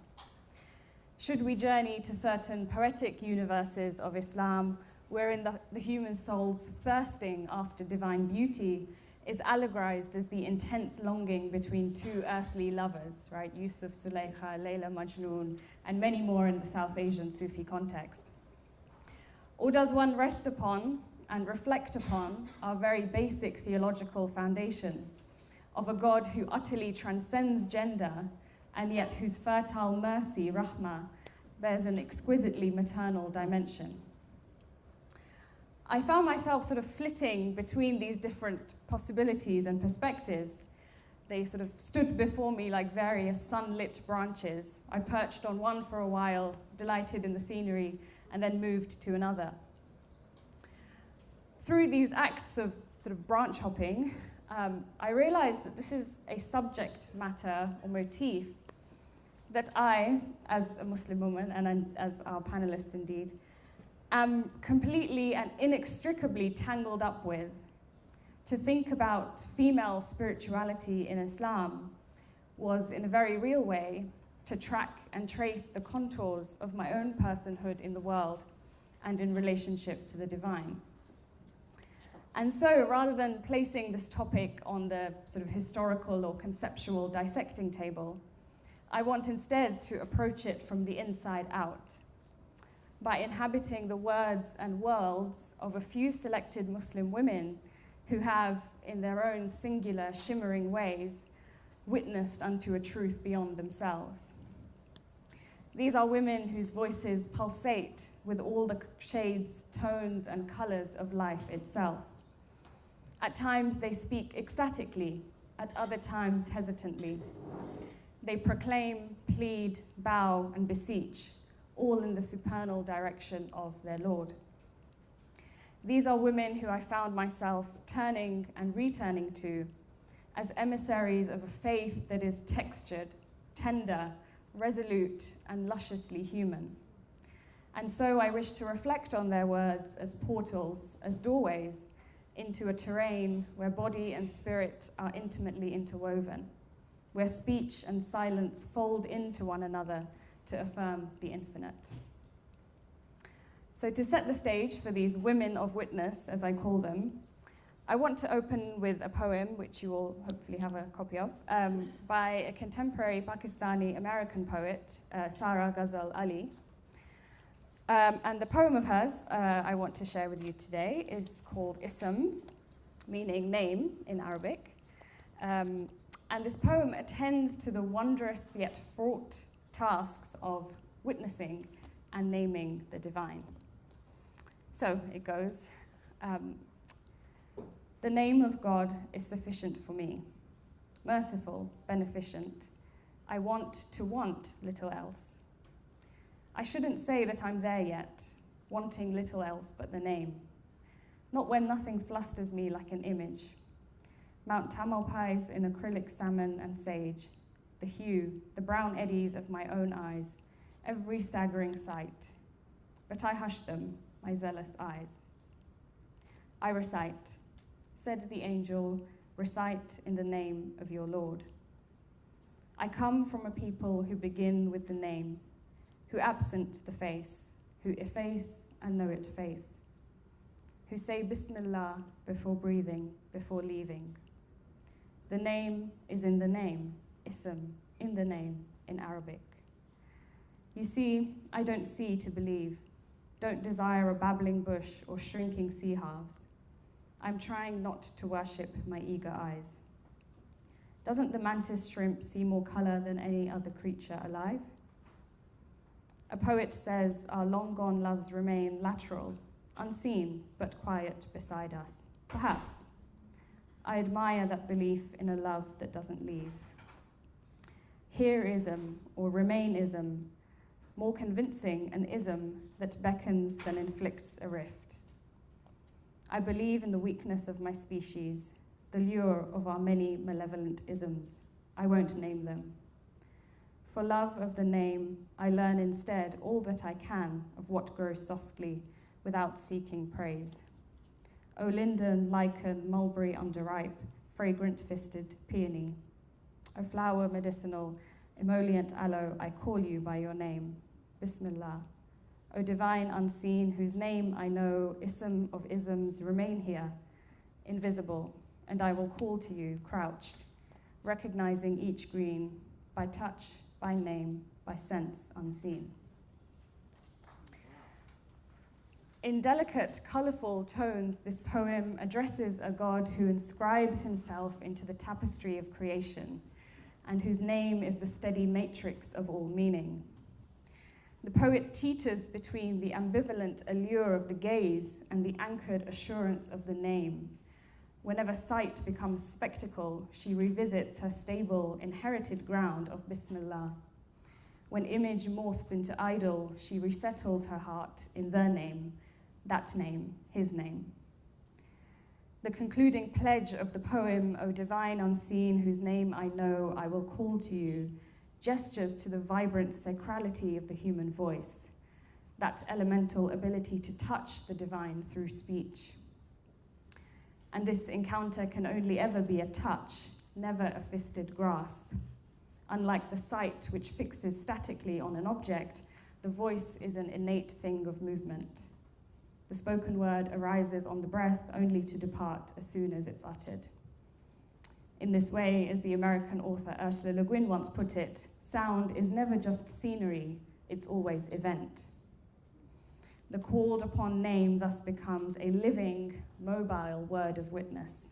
Should we journey to certain poetic universes of Islam wherein the human soul's thirsting after divine beauty is allegorized as the intense longing between two earthly lovers, right? Yusuf, Zulaykha, Layla, Majnun, and many more in the South Asian Sufi context. Or does one rest upon and reflect upon our very basic theological foundation of a God who utterly transcends gender and yet whose fertile mercy, rahmah, bears an exquisitely maternal dimension? I found myself sort of flitting between these different possibilities and perspectives, They sort of stood before me like various sunlit branches. I perched on one for a while, delighted in the scenery, and then moved to another. Through these acts of sort of branch hopping, I realized that this is a subject matter or motif that I, as a Muslim woman, and as our panelists indeed, am completely and inextricably tangled up with. To think about female spirituality in Islam was, in a very real way, to track and trace the contours of my own personhood in the world and in relationship to the divine. And so, rather than placing this topic on the sort of historical or conceptual dissecting table, I want instead to approach it from the inside out, by inhabiting the words and worlds of a few selected Muslim women who have, in their own singular, shimmering ways, witnessed unto a truth beyond themselves. These are women whose voices pulsate with all the shades, tones, and colors of life itself. At times they speak ecstatically, at other times hesitantly. They proclaim, plead, bow, and beseech, all in the supernal direction of their Lord. These are women who I found myself turning and returning to as emissaries of a faith that is textured, tender, resolute, and lusciously human. And so I wish to reflect on their words as portals, as doorways, into a terrain where body and spirit are intimately interwoven, where speech and silence fold into one another to affirm the infinite. So to set the stage for these women of witness, as I call them, I want to open with a poem, which you all hopefully have a copy of, by a contemporary Pakistani-American poet, Sara Ghazal Ali. And the poem of hers I want to share with you today is called Ism, meaning name in Arabic. And this poem attends to the wondrous yet fraught tasks of witnessing and naming the divine. So it goes, the name of God is sufficient for me, merciful, beneficent. I want to want little else. I shouldn't say that I'm there yet, wanting little else but the name. Not when nothing flusters me like an image. Mount Tamalpais in acrylic salmon and sage, the hue, the brown eddies of my own eyes, every staggering sight. But I hush them, my zealous eyes. I recite, said the angel, recite in the name of your Lord. I come from a people who begin with the name, who absent the face, who efface and know it faith, who say Bismillah before breathing, before leaving. The name is in the name, Ism, in the name, in Arabic. You see, I don't see to believe, don't desire a babbling bush or shrinking sea halves. I'm trying not to worship my eager eyes. Doesn't the mantis shrimp see more color than any other creature alive? A poet says our long-gone loves remain lateral, unseen, but quiet beside us. Perhaps. I admire that belief in a love that doesn't leave. Here-ism, or remain-ism, more convincing an ism that beckons than inflicts a rift. I believe in the weakness of my species, the lure of our many malevolent isms. I won't name them. For love of the name, I learn instead all that I can of what grows softly without seeking praise. O linden, lichen, mulberry underripe, fragrant-fisted peony. O flower medicinal, emollient aloe, I call you by your name. Bismillah. O divine unseen, whose name I know, ism of isms, remain here, invisible, and I will call to you, crouched, recognizing each green, by touch, by name, by sense unseen. In delicate, colorful tones, this poem addresses a God who inscribes himself into the tapestry of creation and whose name is the steady matrix of all meaning. The poet teeters between the ambivalent allure of the gaze and the anchored assurance of the name, Whenever sight becomes spectacle, she revisits her stable, inherited ground of Bismillah. When image morphs into idol, she resettles her heart in the name, that name, his name. The concluding pledge of the poem, O divine unseen, whose name I know, I will call to you, gestures to the vibrant sacrality of the human voice, that elemental ability to touch the divine through speech. And this encounter can only ever be a touch, never a fisted grasp. Unlike the sight, which fixes statically on an object, the voice is an innate thing of movement. The spoken word arises on the breath only to depart as soon as it's uttered. In this way, as the American author Ursula Le Guin once put it, sound is never just scenery, it's always event. The called upon name thus becomes a living, mobile word of witness,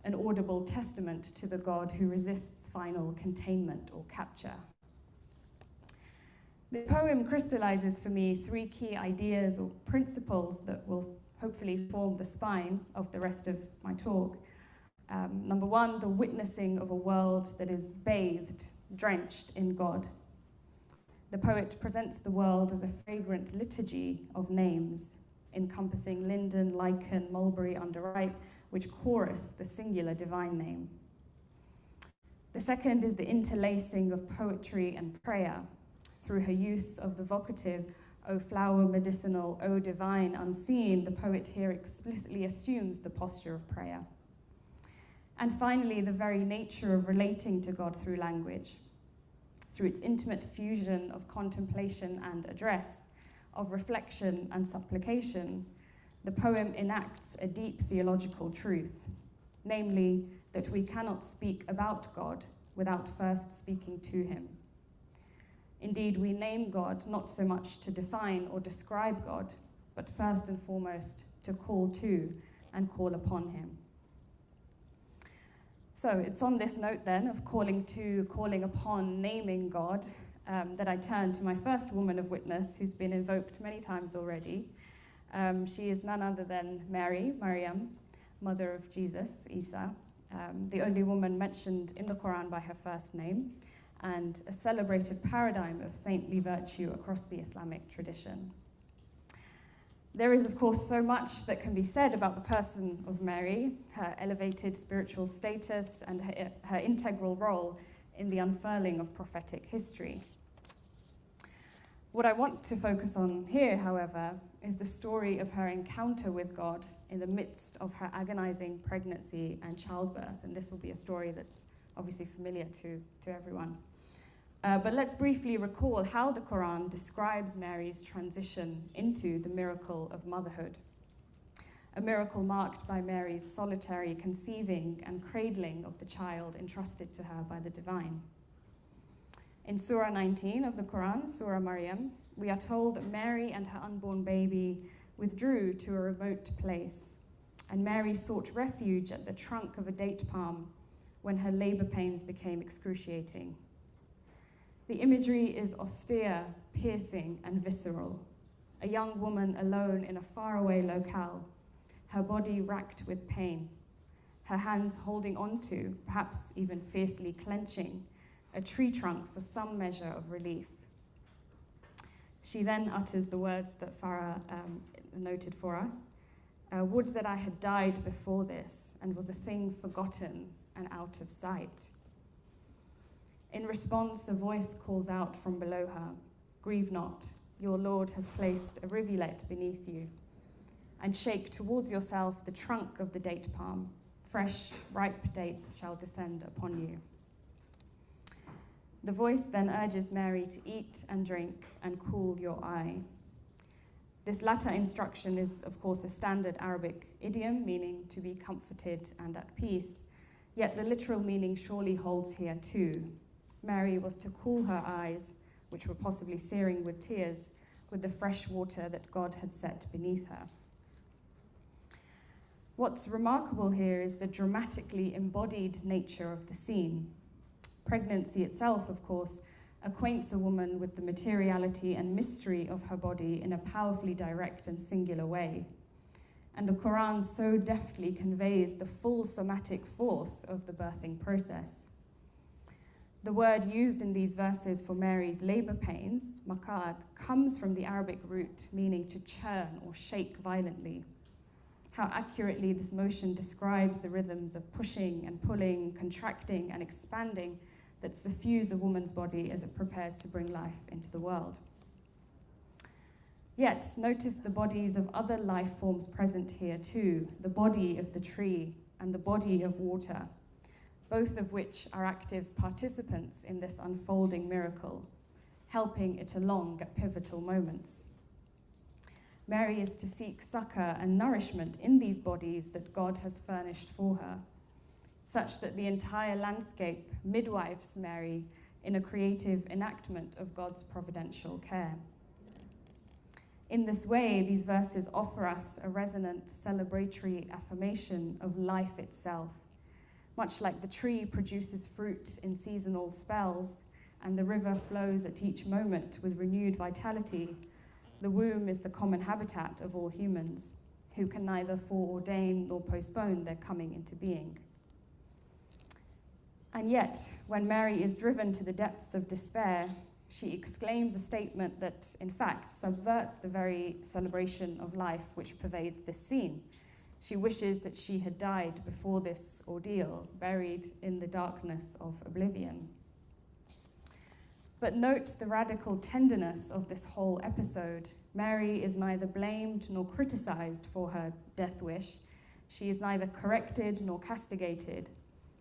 an audible testament to the God who resists final containment or capture. The poem crystallizes for me three key ideas or principles that will hopefully form the spine of the rest of my talk. Number one, the witnessing of a world that is bathed, drenched in God. The poet presents the world as a fragrant liturgy of names, encompassing linden, lichen, mulberry, underripe, which chorus the singular divine name. The second is the interlacing of poetry and prayer through her use of the vocative, O flower medicinal, O divine unseen. The poet here explicitly assumes the posture of prayer. And finally, the very nature of relating to God through language, through its intimate fusion of contemplation and address, of reflection and supplication. The poem enacts a deep theological truth, namely that we cannot speak about God without first speaking to him. Indeed, we name God not so much to define or describe God, but first and foremost to call to and call upon him. So it's on this note then of calling to, calling upon, naming God, that I turn to my first woman of witness, who's been invoked many times already. She is none other than Mary, Maryam, mother of Jesus, Isa, the only woman mentioned in the Quran by her first name, and a celebrated paradigm of saintly virtue across the Islamic tradition. There is, of course, so much that can be said about the person of Mary, her elevated spiritual status, and her integral role in the unfurling of prophetic history. What I want to focus on here, however, is the story of her encounter with God in the midst of her agonizing pregnancy and childbirth, and this will be a story that's obviously familiar to everyone. But let's briefly recall how the Quran describes Mary's transition into the miracle of motherhood, a miracle marked by Mary's solitary conceiving and cradling of the child entrusted to her by the divine. In Surah 19 of the Quran, Surah Maryam, we are told that Mary and her unborn baby withdrew to a remote place, and Mary sought refuge at the trunk of a date palm when her labor pains became excruciating. The imagery is austere, piercing, and visceral. A young woman alone in a faraway locale, her body racked with pain, her hands holding onto, perhaps even fiercely clenching, a tree trunk for some measure of relief. She then utters the words that Farah noted for us. Would that I had died before this and was a thing forgotten and out of sight. In response, a voice calls out from below her, grieve not, your Lord has placed a rivulet beneath you, and shake towards yourself the trunk of the date palm. Fresh, ripe dates shall descend upon you. The voice then urges Mary to eat and drink and cool your eye. This latter instruction is, of course, a standard Arabic idiom, meaning to be comforted and at peace, yet the literal meaning surely holds here too. Mary was to cool her eyes, which were possibly searing with tears, with the fresh water that God had set beneath her. What's remarkable here is the dramatically embodied nature of the scene. Pregnancy itself, of course, acquaints a woman with the materiality and mystery of her body in a powerfully direct and singular way. and the Quran so deftly conveys the full somatic force of the birthing process. The word used in these verses for Mary's labor pains, maqad, comes from the Arabic root meaning to churn or shake violently. How accurately this motion describes the rhythms of pushing and pulling, contracting and expanding that suffuse a woman's body as it prepares to bring life into the world. Yet, notice the bodies of other life forms present here too, the body of the tree and the body of water, both of which are active participants in this unfolding miracle, helping it along at pivotal moments. Mary is to seek succor and nourishment in these bodies that God has furnished for her, such that the entire landscape midwives Mary in a creative enactment of God's providential care. In this way, these verses offer us a resonant celebratory affirmation of life itself. Much like the tree produces fruit in seasonal spells and the river flows at each moment with renewed vitality, the womb is the common habitat of all humans, who can neither foreordain nor postpone their coming into being. And yet, when Mary is driven to the depths of despair, she exclaims a statement that, in fact, subverts the very celebration of life which pervades this scene. She wishes that she had died before this ordeal, buried in the darkness of oblivion. But note the radical tenderness of this whole episode. Mary is neither blamed nor criticized for her death wish. She is neither corrected nor castigated.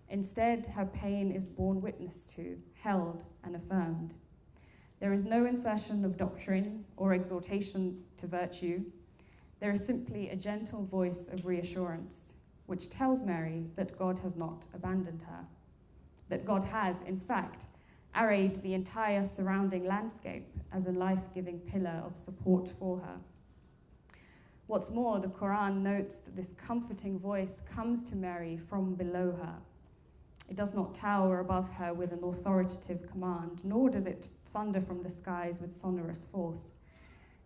Instead, her pain is borne witness to, held, and affirmed. There is no insertion of doctrine or exhortation to virtue. There is simply a gentle voice of reassurance, which tells Mary that God has not abandoned her, that God has, in fact, arrayed the entire surrounding landscape as a life-giving pillar of support for her. What's more, the Quran notes that this comforting voice comes to Mary from below her. It does not tower above her with an authoritative command, nor does it thunder from the skies with sonorous force.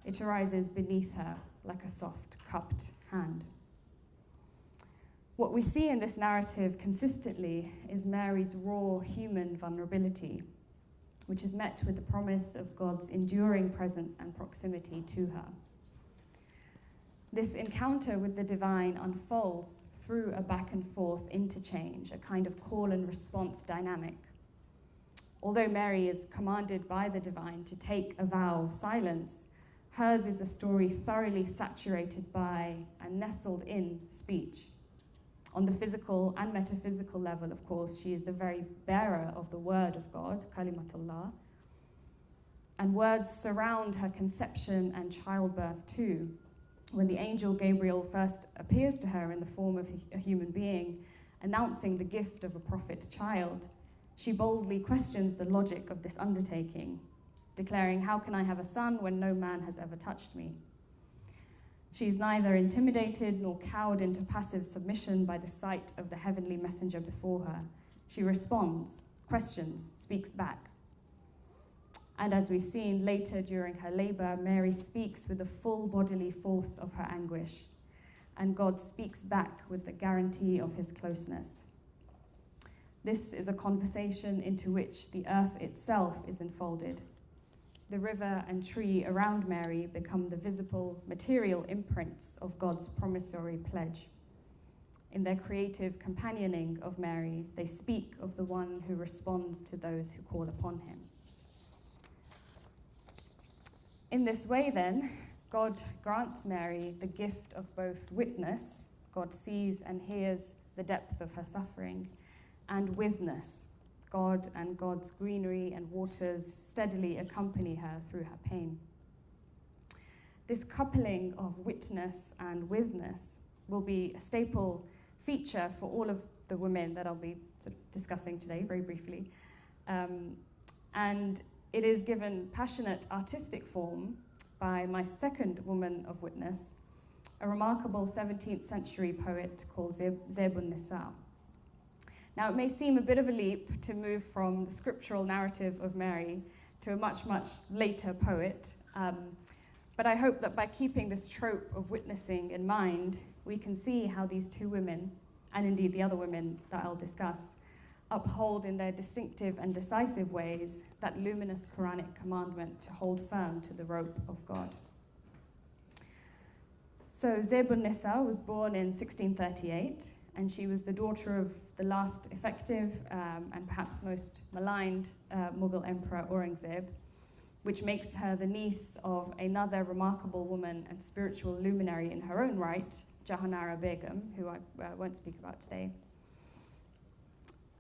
It arises beneath her like a soft, cupped hand. What we see in this narrative consistently is Mary's raw human vulnerability, which is met with the promise of God's enduring presence and proximity to her. This encounter with the divine unfolds through a back and forth interchange, a kind of call and response dynamic. Although Mary is commanded by the divine to take a vow of silence, hers is a story thoroughly saturated by and nestled in speech. On the physical and metaphysical level, of course, she is the very bearer of the word of God, kalimatullah, and words surround her conception and childbirth too. When the angel Gabriel first appears to her in the form of a human being, announcing the gift of a prophet child, she boldly questions the logic of this undertaking, declaring, "How can I have a son when no man has ever touched me?" She is neither intimidated nor cowed into passive submission by the sight of the heavenly messenger before her. She responds, questions, speaks back. And as we've seen later during her labor, Mary speaks with the full bodily force of her anguish, and God speaks back with the guarantee of his closeness. This is a conversation into which the earth itself is enfolded. The river and tree around Mary become the visible material imprints of God's promissory pledge. In their creative companioning of Mary, they speak of the one who responds to those who call upon him. In this way, then, God grants Mary the gift of both witness, God sees and hears the depth of her suffering, and witness, God and God's greenery and waters steadily accompany her through her pain. This coupling of witness and witness will be a staple feature for all of the women that I'll be sort of discussing today very briefly. And it is given passionate artistic form by my second woman of witness, a remarkable 17th century poet called Zebun Nisa. Now, it may seem a bit of a leap to move from the scriptural narrative of Mary to a much, much later poet, But I hope that by keeping this trope of witnessing in mind, we can see how these two women, and indeed the other women that I'll discuss, uphold in their distinctive and decisive ways that luminous Quranic commandment to hold firm to the rope of God. So Zebun Nisa was born in 1638, and she was the daughter of the last effective and perhaps most maligned Mughal Emperor Aurangzeb, which makes her the niece of another remarkable woman and spiritual luminary in her own right, Jahanara Begum, who I won't speak about today.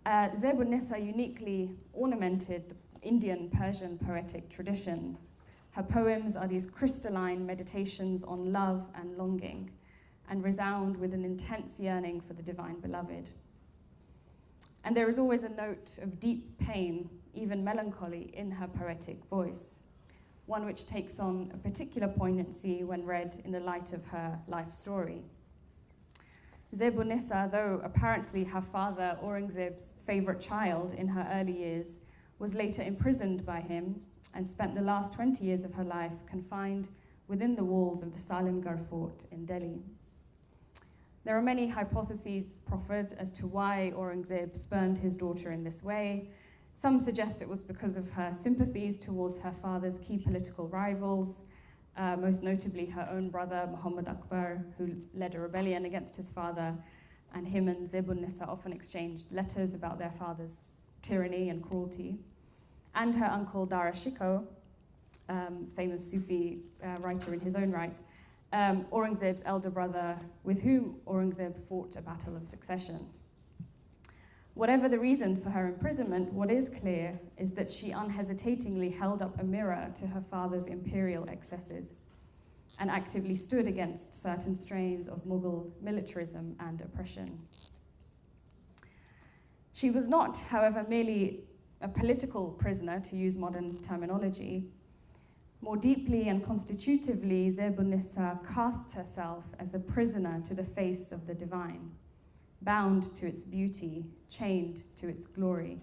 Zebun Nisa uniquely ornamented the Indian Persian poetic tradition. Her poems are these crystalline meditations on love and longing, and resound with an intense yearning for the divine beloved. And there is always a note of deep pain, even melancholy, in her poetic voice, one which takes on a particular poignancy when read in the light of her life story. Zebun Nisa, though apparently her father Aurangzeb's favorite child in her early years, was later imprisoned by him and spent the last 20 years of her life confined within the walls of the Salimgarh fort in Delhi. There are many hypotheses proffered as to why Aurangzeb spurned his daughter in this way. Some suggest it was because of her sympathies towards her father's key political rivals, most notably her own brother, Muhammad Akbar, who led a rebellion against his father, and him and Zebun Nisa often exchanged letters about their father's tyranny and cruelty. And her uncle Dara Shikoh, famous Sufi writer in his own right, Aurangzeb's elder brother, with whom Aurangzeb fought a battle of succession. Whatever the reason for her imprisonment, what is clear is that she unhesitatingly held up a mirror to her father's imperial excesses and actively stood against certain strains of Mughal militarism and oppression. She was not, however, merely a political prisoner, to use modern terminology. More deeply and constitutively, Zebun Nisa casts herself as a prisoner to the face of the divine, bound to its beauty, chained to its glory.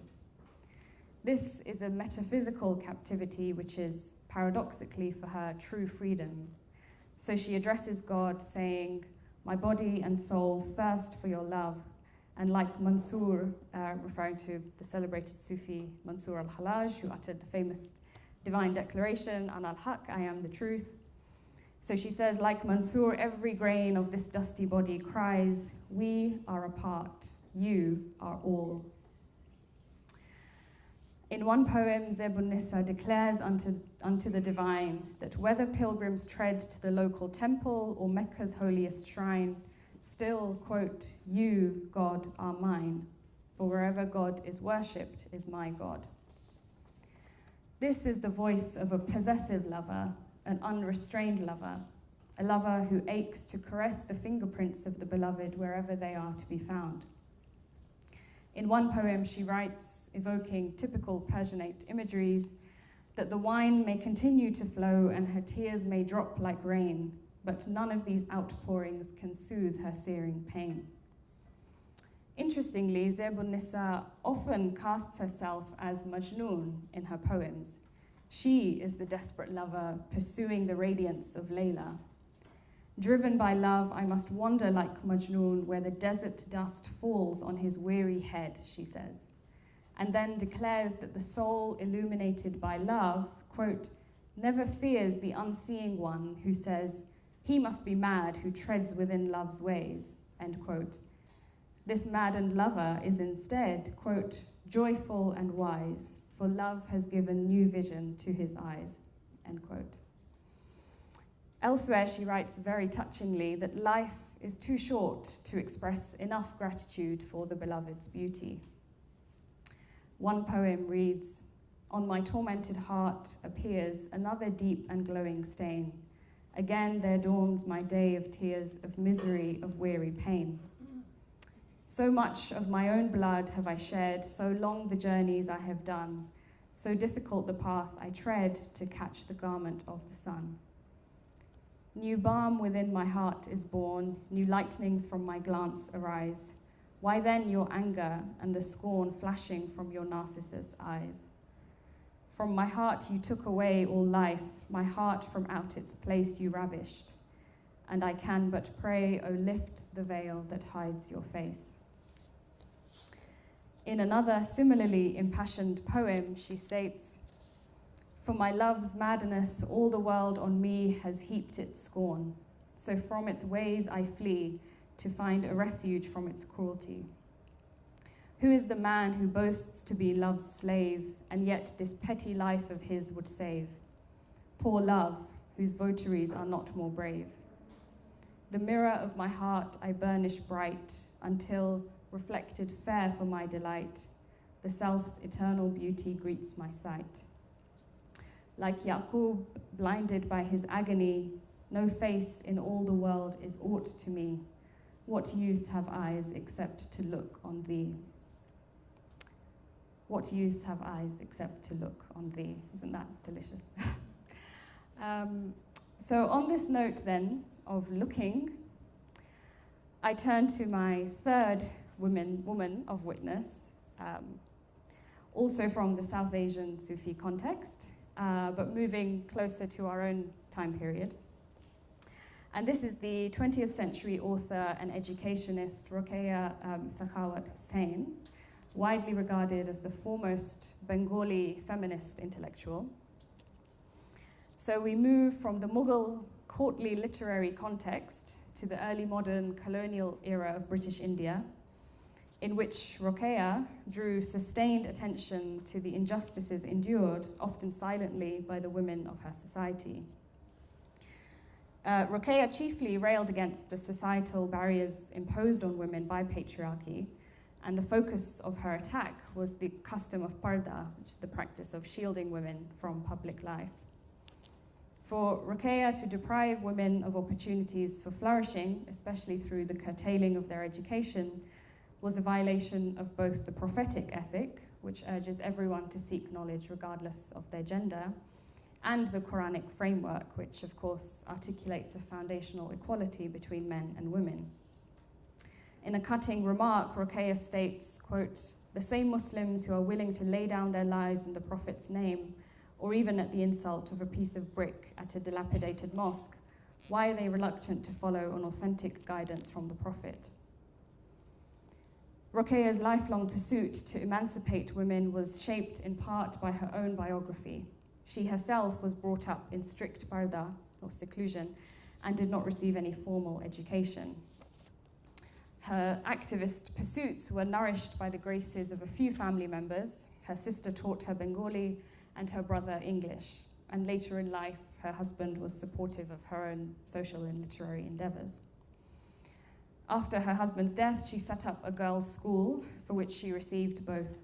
This is a metaphysical captivity which is, paradoxically for her, true freedom. So she addresses God saying, "My body and soul thirst for your love," and like Mansur, referring to the celebrated Sufi Mansur al-Hallaj, who uttered the famous divine declaration, "Ana al-Haq, I am the truth." So she says, like Mansur, every grain of this dusty body cries, "We are a part, you are all." In one poem, Zebun Nisa declares unto the divine that whether pilgrims tread to the local temple or Mecca's holiest shrine, still, quote, "You, God, are mine, for wherever God is worshipped is my God." This is the voice of a possessive lover, an unrestrained lover, a lover who aches to caress the fingerprints of the beloved wherever they are to be found. In one poem, she writes, evoking typical Persianate imageries, that the wine may continue to flow and her tears may drop like rain, but none of these outpourings can soothe her searing pain. Interestingly, Zebun Nisa often casts herself as Majnun in her poems. She is the desperate lover pursuing the radiance of Layla. Driven by love, I must wander like Majnun where the desert dust falls on his weary head, she says, and then declares that the soul illuminated by love, quote, never fears the unseeing one who says, "He must be mad who treads within love's ways," end quote. This maddened lover is instead, quote, joyful and wise, for love has given new vision to his eyes, end quote. Elsewhere, she writes very touchingly that life is too short to express enough gratitude for the beloved's beauty. One poem reads, "On my tormented heart appears another deep and glowing stain. Again there dawns my day of tears, of misery, of weary pain. So much of my own blood have I shed, so long the journeys I have done, so difficult the path I tread to catch the garment of the sun. New balm within my heart is born, new lightnings from my glance arise. Why then your anger and the scorn flashing from your Narcissus eyes? From my heart you took away all life, my heart from out its place you ravished. And I can but pray, oh lift the veil that hides your face. In another similarly impassioned poem, she states, for my love's madness, all the world on me has heaped its scorn. So from its ways I flee to find a refuge from its cruelty. Who is the man who boasts to be love's slave, and yet this petty life of his would save? Poor love, whose votaries are not more brave. The mirror of my heart I burnish bright, until, reflected fair for my delight, the self's eternal beauty greets my sight. Like Yaqub, blinded by his agony, no face in all the world is aught to me. What use have eyes except to look on thee? What use have eyes except to look on thee? Isn't that delicious? So on this note then of looking, I turn to my third woman of witness, also from the South Asian Sufi context, but moving closer to our own time period. And this is the 20th century author and educationist Rokeya Sakhawat Hussain, widely regarded as the foremost Bengali feminist intellectual. So we move from the Mughal courtly literary context to the early modern colonial era of British India, in which Rokeya drew sustained attention to the injustices endured, often silently, by the women of her society. Rokeya chiefly railed against the societal barriers imposed on women by patriarchy, and the focus of her attack was the custom of parda, which is the practice of shielding women from public life. For Rokeya to deprive women of opportunities for flourishing, especially through the curtailing of their education, was a violation of both the prophetic ethic, which urges everyone to seek knowledge regardless of their gender, and the Quranic framework, which of course articulates a foundational equality between men and women. In a cutting remark, Rokeya states, quote, the same Muslims who are willing to lay down their lives in the Prophet's name, or even at the insult of a piece of brick at a dilapidated mosque, why are they reluctant to follow an authentic guidance from the Prophet? Rokeya's lifelong pursuit to emancipate women was shaped in part by her own biography. She herself was brought up in strict parda, or seclusion, and did not receive any formal education. Her activist pursuits were nourished by the graces of a few family members. Her sister taught her Bengali and her brother English. And later in life, her husband was supportive of her own social and literary endeavors. After her husband's death, she set up a girls' school for which she received both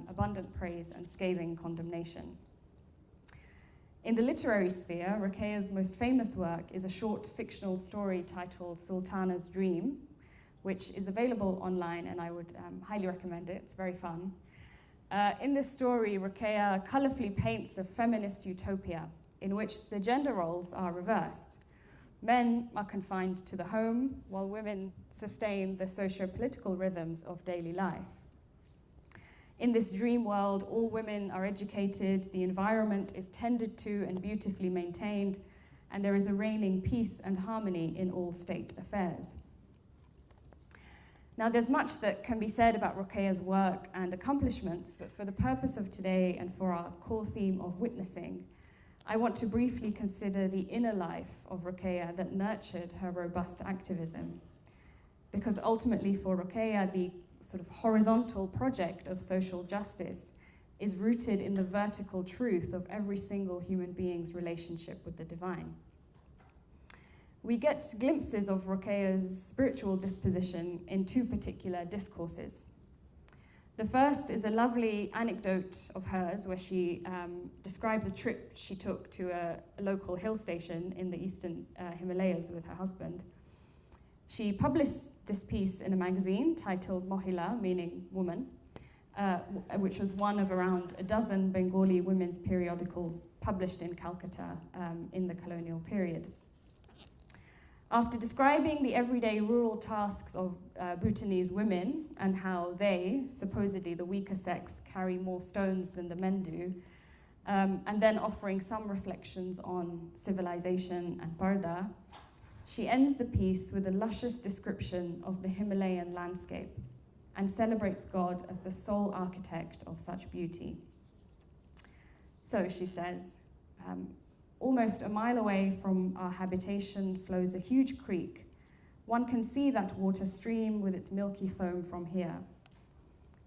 abundant praise and scathing condemnation. In the literary sphere, Rokeya's most famous work is a short fictional story titled Sultana's Dream, which is available online, and I would highly recommend it. It's very fun. In this story, Rokeya colorfully paints a feminist utopia in which the gender roles are reversed. Men are confined to the home, while women sustain the socio-political rhythms of daily life. In this dream world, all women are educated, the environment is tended to and beautifully maintained, and there is a reigning peace and harmony in all state affairs. Now, there's much that can be said about Rokeya's work and accomplishments, but for the purpose of today and for our core theme of witnessing, I want to briefly consider the inner life of Rokeya that nurtured her robust activism. Because ultimately for Rokeya, the sort of horizontal project of social justice is rooted in the vertical truth of every single human being's relationship with the divine. We get glimpses of Rokeya's spiritual disposition in two particular discourses. The first is a lovely anecdote of hers where she describes a trip she took to a local hill station in the eastern Himalayas with her husband. She published this piece in a magazine titled Mohila, meaning woman, which was one of around a dozen Bengali women's periodicals published in Calcutta in the colonial period. After describing the everyday rural tasks of Bhutanese women and how they, supposedly the weaker sex, carry more stones than the men do, and then offering some reflections on civilization and parda, she ends the piece with a luscious description of the Himalayan landscape and celebrates God as the sole architect of such beauty. So she says, almost a mile away from our habitation flows a huge creek. One can see that water stream with its milky foam from here.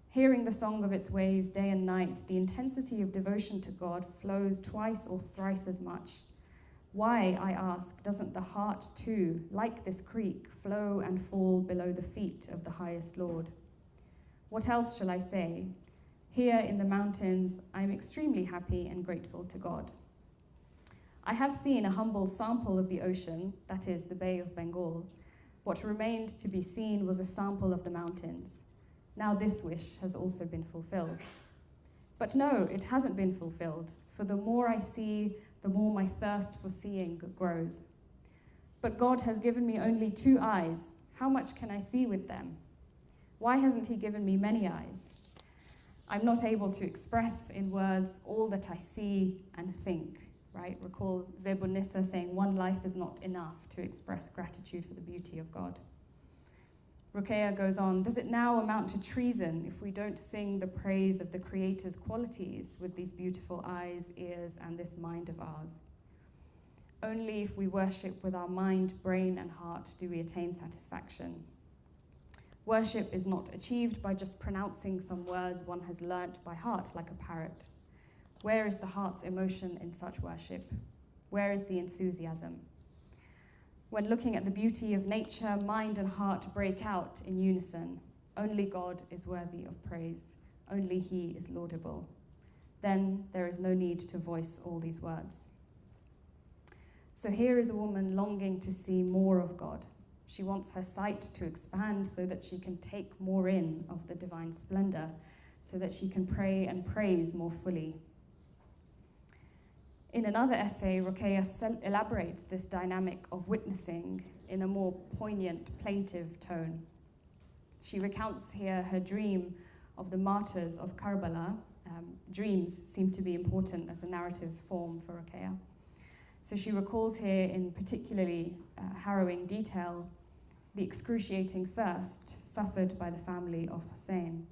Hearing the song of its waves day and night, the intensity of devotion to God flows twice or thrice as much. Why, I ask, doesn't the heart too, like this creek, flow and fall below the feet of the highest Lord? What else shall I say? Here in the mountains, I'm extremely happy and grateful to God. I have seen a humble sample of the ocean, that is, the Bay of Bengal. What remained to be seen was a sample of the mountains. Now this wish has also been fulfilled. But no, it hasn't been fulfilled, for the more I see, the more my thirst for seeing grows. But God has given me only 2 eyes. How much can I see with them? Why hasn't He given me many eyes? I'm not able to express in words all that I see and think, right? Recall Zebun Nissa saying, one life is not enough to express gratitude for the beauty of God. Ruqayya goes on, does it now amount to treason if we don't sing the praise of the Creator's qualities with these beautiful eyes, ears, and this mind of ours? Only if we worship with our mind, brain, and heart do we attain satisfaction. Worship is not achieved by just pronouncing some words one has learnt by heart like a parrot. Where is the heart's emotion in such worship? Where is the enthusiasm? When looking at the beauty of nature, mind and heart break out in unison. Only God is worthy of praise. Only He is laudable. Then there is no need to voice all these words. So here is a woman longing to see more of God. She wants her sight to expand so that she can take more in of the divine splendor, so that she can pray and praise more fully. In another essay, Ruqayya elaborates this dynamic of witnessing in a more poignant, plaintive tone. She recounts here her dream of the martyrs of Karbala. Dreams seem to be important as a narrative form for Ruqayya. So she recalls here in particularly harrowing detail the excruciating thirst suffered by the family of Hussein,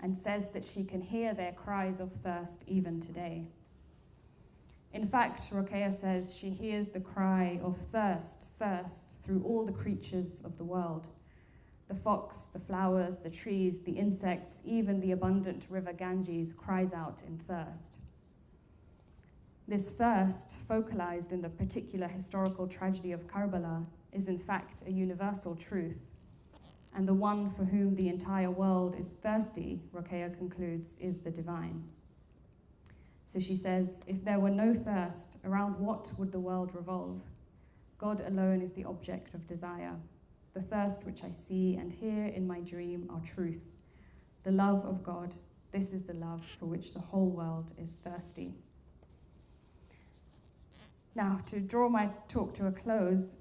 and says that she can hear their cries of thirst even today. In fact, Ruqayya says she hears the cry of thirst, thirst through all the creatures of the world. The fox, the flowers, the trees, the insects, even the abundant river Ganges cries out in thirst. This thirst, focalized in the particular historical tragedy of Karbala, is in fact a universal truth, and the one for whom the entire world is thirsty, Ruqayya concludes, is the divine. So she says, if there were no thirst, around what would the world revolve? God alone is the object of desire. The thirst which I see and hear in my dream are truth. The love of God, this is the love for which the whole world is thirsty. Now, to draw my talk to a close,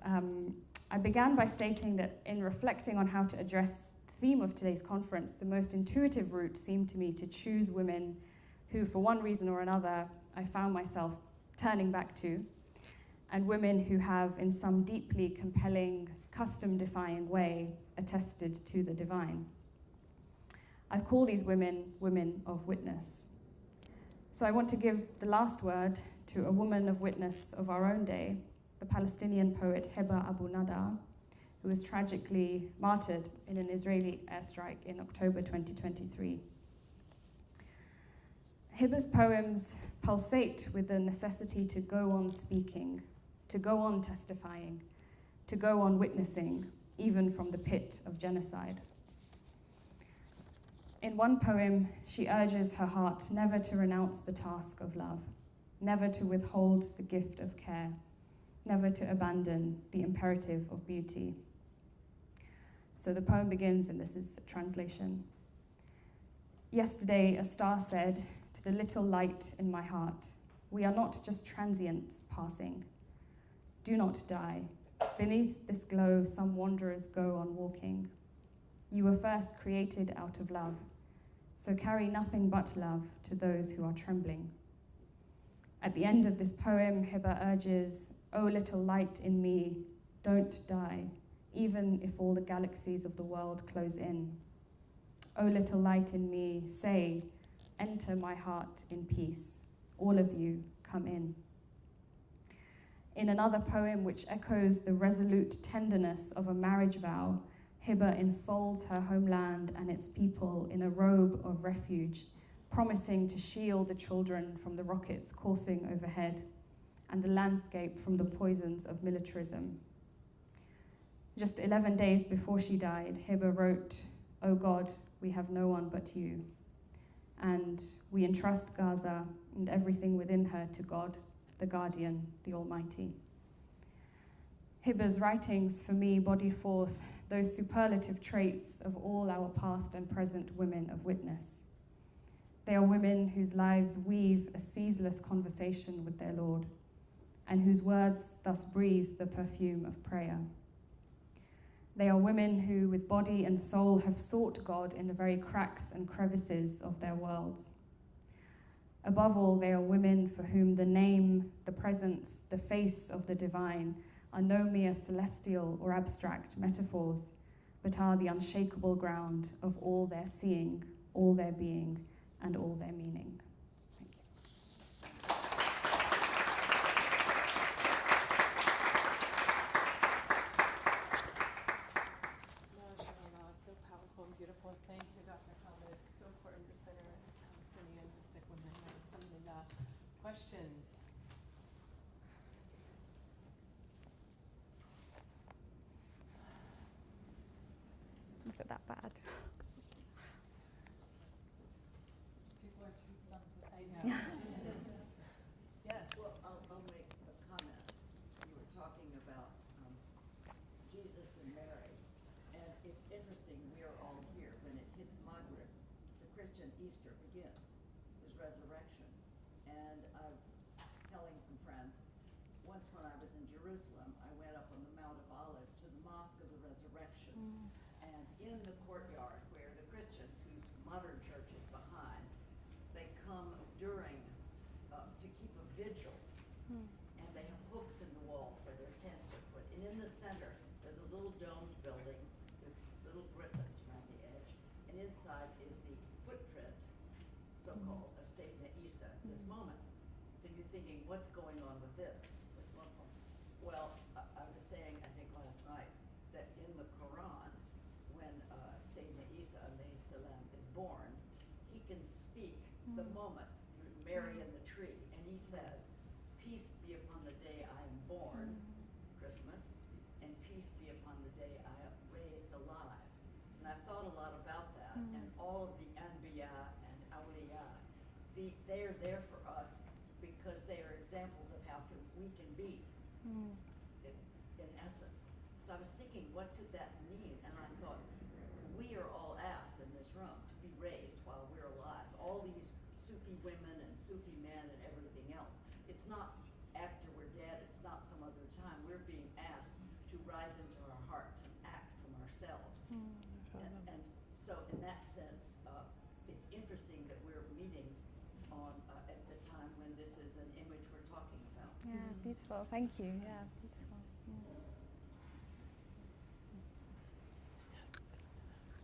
I began by stating that in reflecting on how to address the theme of today's conference, the most intuitive route seemed to me to choose women who, for one reason or another, I found myself turning back to, and women who have, in some deeply compelling, custom-defying way, attested to the divine. I've called these women women of witness. So I want to give the last word to a woman of witness of our own day, the Palestinian poet Heba Abu Nada, who was tragically martyred in an Israeli airstrike in October 2023. Hiba's poems pulsate with the necessity to go on speaking, to go on testifying, to go on witnessing, even from the pit of genocide. In one poem, she urges her heart never to renounce the task of love, never to withhold the gift of care, never to abandon the imperative of beauty. So the poem begins, and this is a translation. Yesterday, a star said, to the little light in my heart, we are not just transients passing. Do not die. Beneath this glow, some wanderers go on walking. You were first created out of love, so carry nothing but love to those who are trembling. At the end of this poem, Hiba urges, "O little light in me, don't die, even if all the galaxies of the world close in. O little light in me, say, enter my heart in peace. All of you, come in." In another poem which echoes the resolute tenderness of a marriage vow, Hiba enfolds her homeland and its people in a robe of refuge, promising to shield the children from the rockets coursing overhead and the landscape from the poisons of militarism. Just 11 days before she died, Hiba wrote, "O God, we have no one but you. And we entrust Gaza and everything within her to God, the Guardian, the Almighty." Hiba's writings, for me, body forth those superlative traits of all our past and present women of witness. They are women whose lives weave a ceaseless conversation with their Lord, and whose words thus breathe the perfume of prayer. They are women who, with body and soul, have sought God in the very cracks and crevices of their worlds. Above all, they are women for whom the name, the presence, the face of the divine are no mere celestial or abstract metaphors, but are the unshakable ground of all their seeing, all their being, and all their meaning. Thank you. MashaAllah, so powerful and beautiful. Thank you, Dr. Khalid. So important to center Palestinian Muslim women. Alhamdulillah. Questions? Was it that bad? People are too stumped to say no. Yes. Well, I'll make a comment. You were talking about Jesus and Mary, and it's interesting, we are all here. When it hits Maghrib, the Christian Easter begins, is resurrection. And I was telling some friends, once when I was in Jerusalem, I went up on the Mount of Olives to the Mosque of the Resurrection. And in the courtyard where the Christians, whose modern church is behind, they come during, to keep a vigil. And they have hooks in the walls where their tents are put. And in the center, there's a little domed building with little griffins around the edge. And inside is the footprint, so-called, of Sayyidina Isa at this moment. So you're thinking, what's going on with this, with Muslim? Well, I was saying, I think last night, that in the Quran, when Sayyidina Isa alayhi salam is born, he can speak the moment through Mary and the tree, and he says, "Peace be upon the day I am born," Christmas, and peace be upon the day I am raised alive. And I've thought a lot about that, and all of the Anbiya and Awliya, they're there for us because they are examples of how we can be, in essence. So I was thinking, what could that mean? And I thought, we are all asked in this room to be raised while we're alive. All these Sufi women and Sufi men and everything else. It's not after we're dead, it's not some other time. We're being asked to rise into our hearts and act from ourselves. And so in that sense, it's interesting that we're meeting on at the time when this is an image we're talking about. Yeah, beautiful. Thank you. Yeah, beautiful.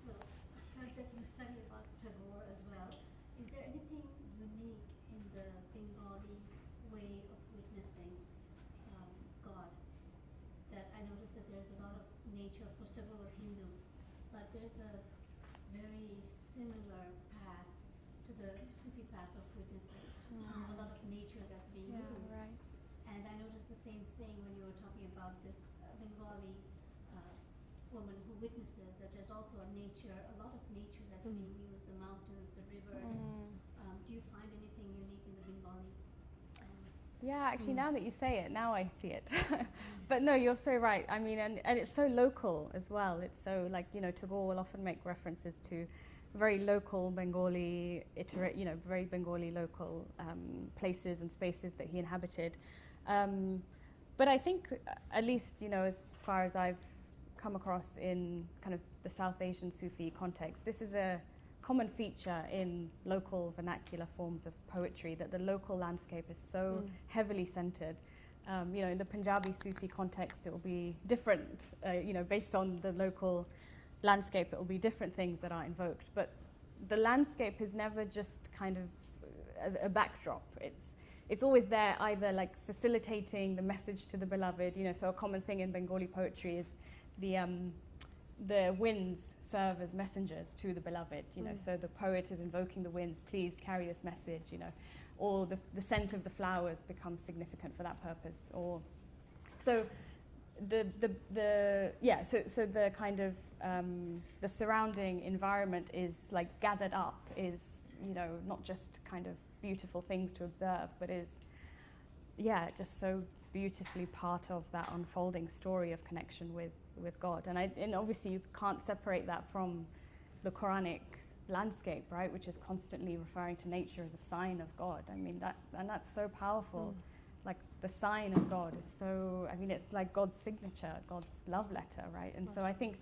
So I heard that you study about Tagore as well. Is there anything unique in the Bengali way of witnessing God? That I noticed that there's a lot of nature. Of course, Tagore was Hindu, but there's a very similar path to the Sufi path of witnessing. There's a lot of nature that's being used. Right. And I noticed the same thing when you were talking about this Bengali woman who witnesses, that there's also a lot of nature that's being used, the mountains, the rivers. Do you find anything unique in the Bengali? Yeah, actually, now that you say it, now I see it. But no, you're so right. I mean, and it's so local as well. It's so, like, Tagore will often make references to very local Bengali, very Bengali local places and spaces that he inhabited. But I think, at least, as far as I've come across in kind of the South Asian Sufi context, this is a common feature in local vernacular forms of poetry, that the local landscape is so heavily centered. You know, in the Punjabi Sufi context, it will be different, you know, based on the local landscape, it will be different things that are invoked. But the landscape is never just kind of a backdrop. It's always there, either like facilitating the message to the beloved. You know, so a common thing in Bengali poetry is the winds serve as messengers to the beloved. You know, so the poet is invoking the winds, please carry this message. You know, or the scent of the flowers becomes significant for that purpose. Or so so the kind of the surrounding environment is like gathered up, is, you know, not just kind of beautiful things to observe, but is, just so beautifully part of that unfolding story of connection with God. And obviously you can't separate that from the Quranic landscape, right, which is constantly referring to nature as a sign of God. I mean, that's so powerful. Like the sign of God is so, I mean, it's like God's signature, God's love letter, right? And so I think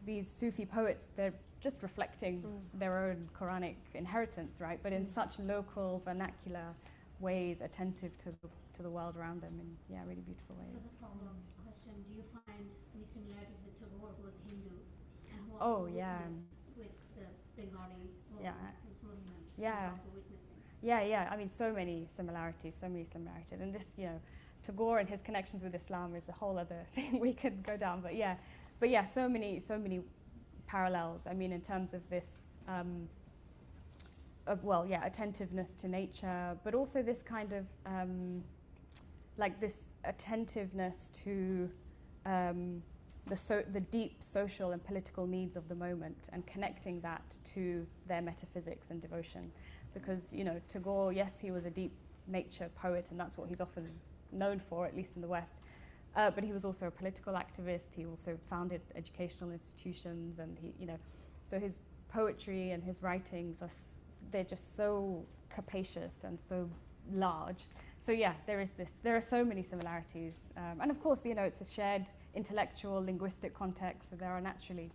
these Sufi poets, they're just reflecting their own Quranic inheritance, right? But in such local, vernacular ways, attentive to the world around them in, really beautiful ways. So the follow-up question, do you find any similarities with Tagore, who was Hindu, and who Oh, also yeah. witnessed with the Bengali woman Yeah. who's Muslim, Yeah. who's also witnessing? Yeah. I mean, so many similarities. And this, you know, Tagore and his connections with Islam is a whole other thing we could go down. But so many parallels. I mean, in terms of this, attentiveness to nature, but also this kind of like this attentiveness to the deep social and political needs of the moment, and connecting that to their metaphysics and devotion. Because, you know, Tagore, yes, he was a deep nature poet, and that's what he's often known for, at least in the West. But he was also a political activist. He also founded educational institutions, and he, you know, so his poetry and his writings they're just so capacious and so large. So there are so many similarities, and of course, you know, it's a shared intellectual, linguistic context. So there are naturally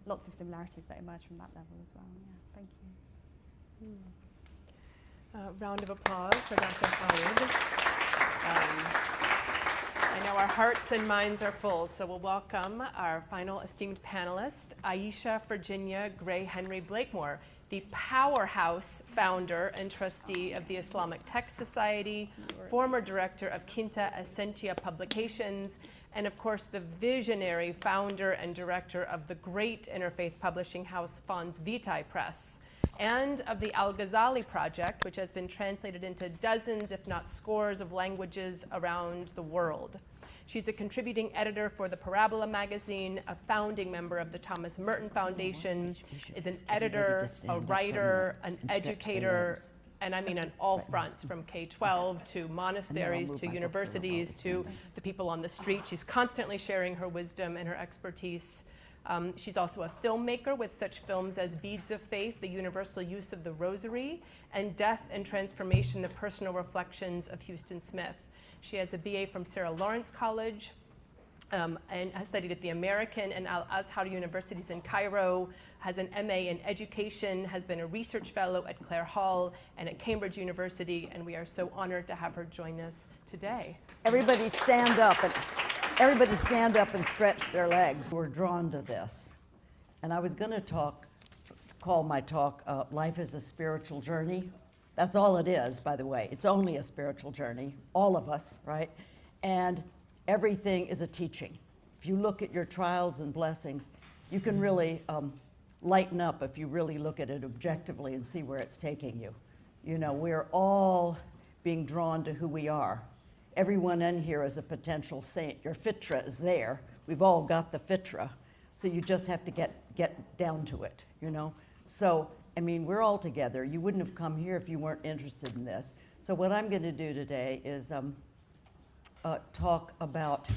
lots of similarities that emerge from that level as well. Yeah, thank you. Round of applause for Dr. Khalid. I know our hearts and minds are full, so we'll welcome our final esteemed panelist, Aisha Virginia Gray Henry Blakemore, the powerhouse founder and trustee of the Islamic Text Society, former director of Quinta Essentia Publications, and of course the visionary founder and director of the great interfaith publishing house Fons Vitae Press, and of the Al-Ghazali Project, which has been translated into dozens, if not scores, of languages around the world. She's a contributing editor for the Parabola magazine, a founding member of the Thomas Merton Foundation, is an editor, a writer, an educator, and I mean on all fronts, from K-12 to monasteries to universities to the people on the street. She's constantly sharing her wisdom and her expertise. She's also a filmmaker with such films as Beads of Faith, The Universal Use of the Rosary, and Death and Transformation, The Personal Reflections of Houston Smith. She has a BA from Sarah Lawrence College and has studied at the American and Al-Azhar universities in Cairo, has an MA in education, has been a research fellow at Clare Hall and at Cambridge University, and we are so honored to have her join us today. Everybody stand up and stretch their legs. We're drawn to this. And I was going to call my talk, Life is a Spiritual Journey. That's all it is, by the way. It's only a spiritual journey, all of us, right? And everything is a teaching. If you look at your trials and blessings, you can really lighten up if you really look at it objectively and see where it's taking you. You know, we're all being drawn to who we are. Everyone in here is a potential saint. Your fitra is there. We've all got the fitra. So you just have to get down to it, you know? So, I mean, we're all together. You wouldn't have come here if you weren't interested in this. So what I'm going to do today is talk about,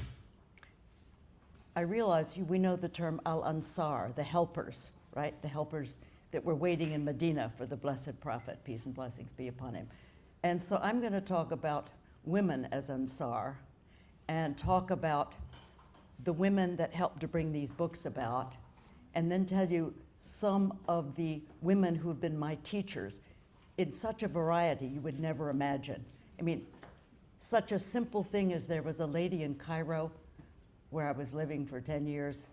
I realize we know the term Al-Ansar, the helpers, right? The helpers that were waiting in Medina for the blessed prophet, peace and blessings be upon him. And so I'm going to talk about women as Ansar, and talk about the women that helped to bring these books about, and then tell you some of the women who have been my teachers in such a variety you would never imagine. I mean, such a simple thing as there was a lady in Cairo where I was living for 10 years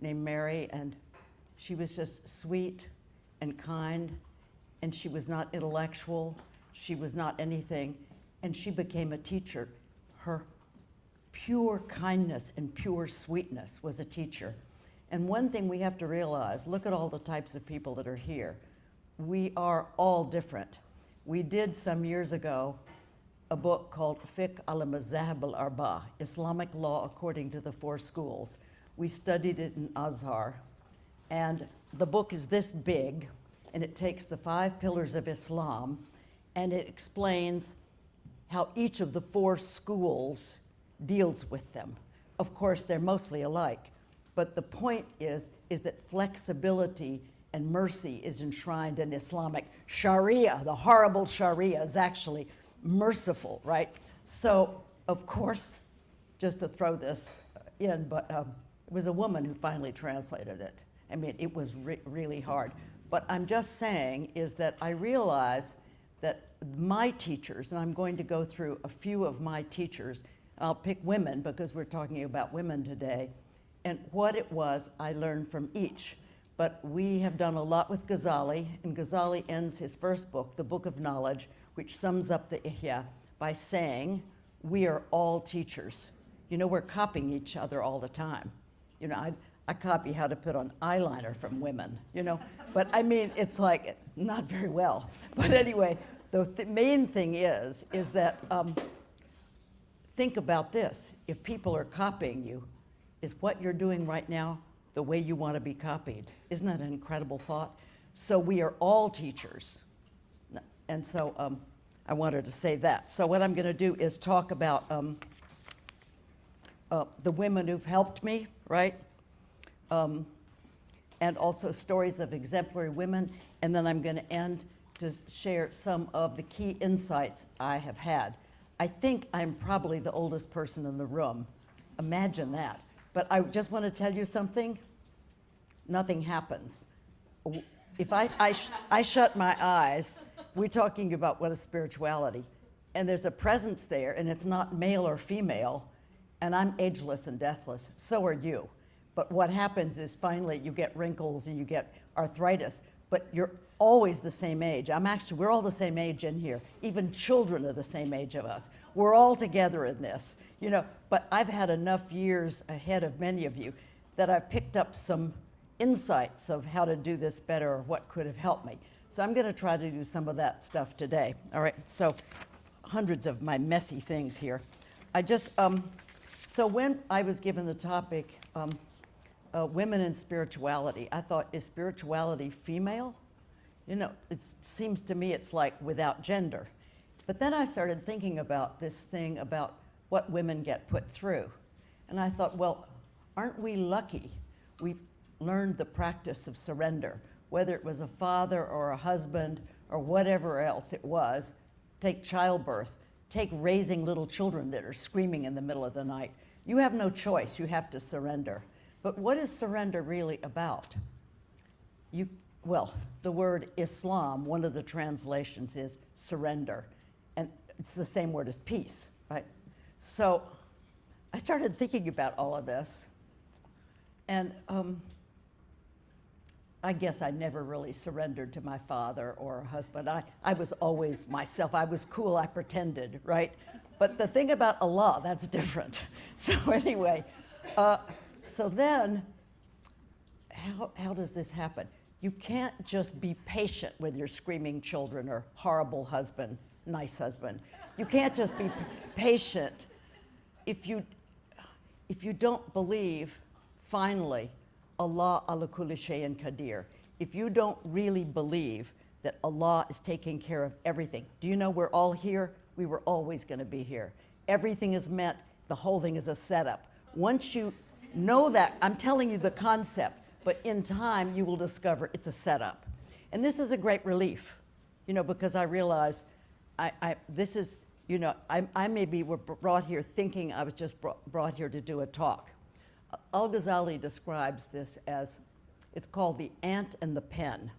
named Mary, and she was just sweet and kind, and she was not intellectual, she was not anything, and she became a teacher. Her pure kindness and pure sweetness was a teacher. And one thing we have to realize, look at all the types of people that are here. We are all different. We did some years ago a book called Fiqh al-Mazahib al-Arba, Islamic Law According to the Four Schools. We studied it in Azhar, and the book is this big, and it takes the 5 pillars of Islam, and it explains how each of the 4 schools deals with them. Of course, they're mostly alike, but the point is that flexibility and mercy is enshrined in Islamic Sharia. The horrible Sharia is actually merciful, right? So, of course, just to throw this in, but it was a woman who finally translated it. I mean, it was really hard. But I'm just saying is that I realize that my teachers, and I'm going to go through a few of my teachers, and I'll pick women because we're talking about women today, and what it was I learned from each. But we have done a lot with Ghazali, and Ghazali ends his first book, the Book of Knowledge, which sums up the Ihya by saying, we are all teachers. You know, we're copying each other all the time. You know, I copy how to put on eyeliner from women, you know, but I mean, it's like, not very well. But anyway, the main thing is that, think about this. If people are copying you, is what you're doing right now the way you want to be copied? Isn't that an incredible thought? So we are all teachers. And so I wanted to say that. So what I'm going to do is talk about the women who've helped me, right? And also stories of exemplary women. And then I'm going to end to share some of the key insights I have had. I think I'm probably the oldest person in the room. Imagine that. But I just want to tell you something. Nothing happens. If I shut my eyes, we're talking about what is spirituality. And there's a presence there, and it's not male or female, and I'm ageless and deathless. So are you. But what happens is finally you get wrinkles and you get arthritis, but you're always the same age. We're all the same age in here. Even children are the same age of us. We're all together in this, you know, but I've had enough years ahead of many of you that I've picked up some insights of how to do this better or what could have helped me. So I'm going to try to do some of that stuff today. All right, so hundreds of my messy things here. I just, so when I was given the topic, women and spirituality, I thought, is spirituality female? You know, it seems to me it's like without gender. But then I started thinking about this thing about what women get put through. And I thought, well, aren't we lucky? We've learned the practice of surrender, whether it was a father or a husband or whatever else it was. Take childbirth, take raising little children that are screaming in the middle of the night. You have no choice, you have to surrender. But what is surrender really about? Well, the word Islam, one of the translations is surrender. And it's the same word as peace, right? So I started thinking about all of this. And I guess I never really surrendered to my father or husband. I was always myself. I was cool, I pretended, right? But the thing about Allah, that's different. So anyway, so then, how does this happen? You can't just be patient with your screaming children or horrible husband, nice husband. You can't just be patient if you don't believe, finally, Allah ala kulli shay'in qadir. If you don't really believe that Allah is taking care of everything. Do you know we're all here? We were always going to be here. Everything is meant, the whole thing is a setup. Once you know that, I'm telling you the concept, but in time you will discover it's a setup. And this is a great relief, you know, because I realize this is, you know, I maybe were brought here thinking I was just brought here to do a talk. Al-Ghazali describes this as, It's called The Ant and the Pen.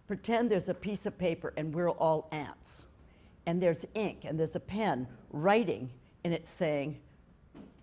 Pretend there's a piece of paper and we're all ants. And there's ink and there's a pen writing, and it's saying,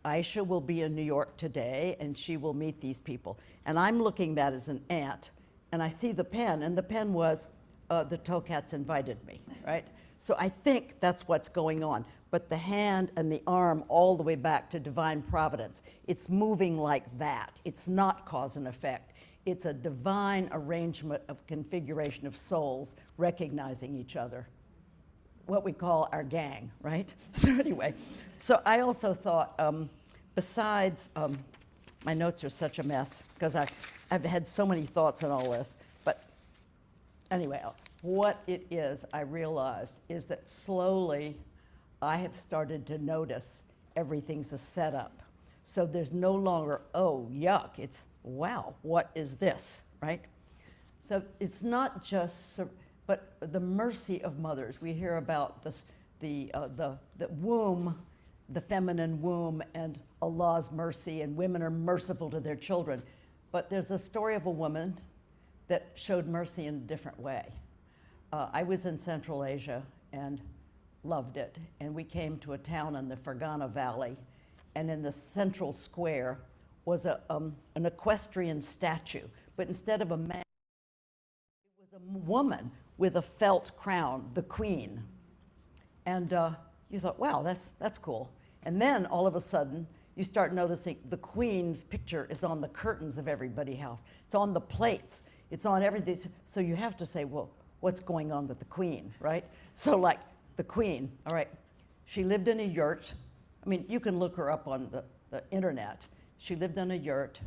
Aisha will be in New York today and she will meet these people. And I'm looking at that as an ant, and I see the pen, and the pen was, the Tokats invited me, right? So I think that's what's going on. But the hand and the arm all the way back to divine providence, it's moving like that. It's not cause and effect. It's a divine arrangement of configuration of souls recognizing each other. What we call our gang, right? So anyway, so I also thought, besides, my notes are such a mess because I've had so many thoughts on all this, but anyway, what it is, I realized, is that slowly I have started to notice everything's a setup. So there's no longer, oh, yuck, it's, wow, what is this, right? So it's not just, but the mercy of mothers. We hear about this, the womb, the feminine womb, and Allah's mercy, and women are merciful to their children. But there's a story of a woman that showed mercy in a different way. I was in Central Asia and loved it. And we came to a town in the Fergana Valley, and in the central square was an equestrian statue. But instead of a man, it was a woman with a felt crown, the queen. And you thought, wow, that's cool. And then all of a sudden, you start noticing the queen's picture is on the curtains of everybody's house. It's on the plates. It's on everything. So you have to say, well, what's going on with the queen, right? So like the queen, all right, she lived in a yurt. I mean, you can look her up on the internet. She lived in a yurt,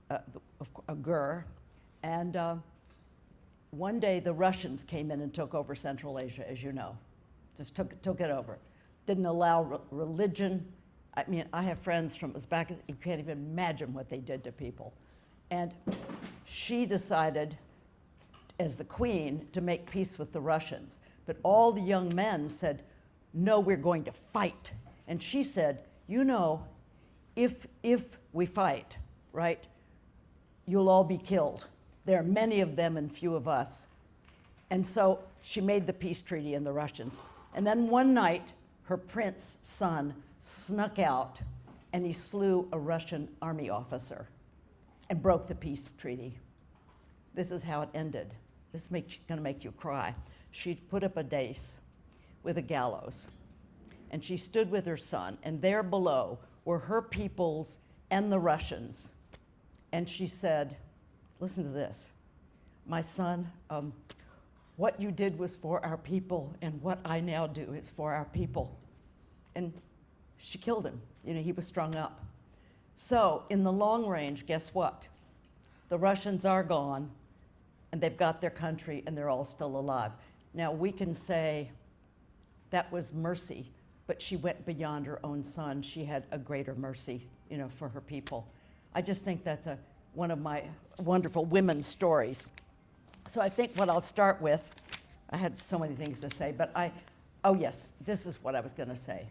a gur, and one day the Russians came in and took over Central Asia, as you know. Just took it over. Didn't allow religion. I mean, I have friends from as back as, you can't even imagine what they did to people. And she decided, as the queen, to make peace with the Russians. But all the young men said, no, we're going to fight. And she said, you know, if we fight, right, you'll all be killed. There are many of them and few of us. And so she made the peace treaty in the Russians. And then one night, her prince's son snuck out and he slew a Russian army officer and broke the peace treaty. This is how it ended. This is gonna make you cry. She put up a dais with a gallows, and she stood with her son, and there below were her peoples and the Russians. And she said, listen to this, my son, what you did was for our people, and what I now do is for our people. And she killed him. You know, he was strung up. So in the long range, guess what? The Russians are gone, and they've got their country, and they're all still alive. Now we can say that was mercy, but she went beyond her own son. She had a greater mercy, you know, for her people. I just think that's one of my wonderful women's stories. So I think what I'll start with, I had so many things to say, but oh yes, this is what I was gonna say,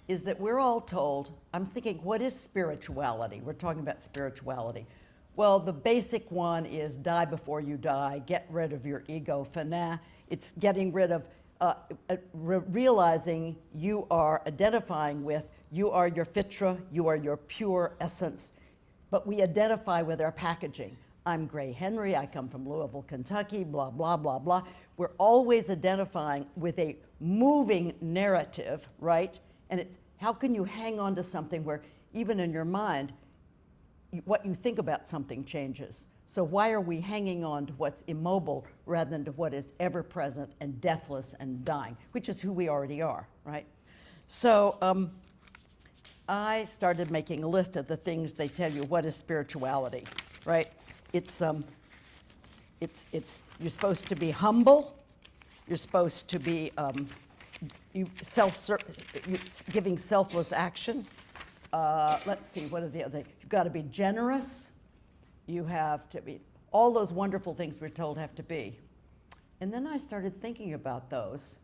is that we're all told, I'm thinking, what is spirituality? We're talking about spirituality. Well, the basic one is die before you die, get rid of your ego, fana. It's getting rid of, realizing you are identifying with, you are your fitra, you are your pure essence, but we identify with our packaging. I'm Gray Henry, I come from Louisville, Kentucky, blah, blah, blah, blah. We're always identifying with a moving narrative, right? And it's, how can you hang on to something where even in your mind, what you think about something changes? So why are we hanging on to what's immobile rather than to what is ever present and deathless and dying, which is who we already are, right? So I started making a list of the things they tell you what is spirituality, right? It's you're supposed to be humble. You're supposed to be giving selfless action. Let's see, what are the other? You've got to be generous. You have to be, all those wonderful things we're told have to be. And then I started thinking about those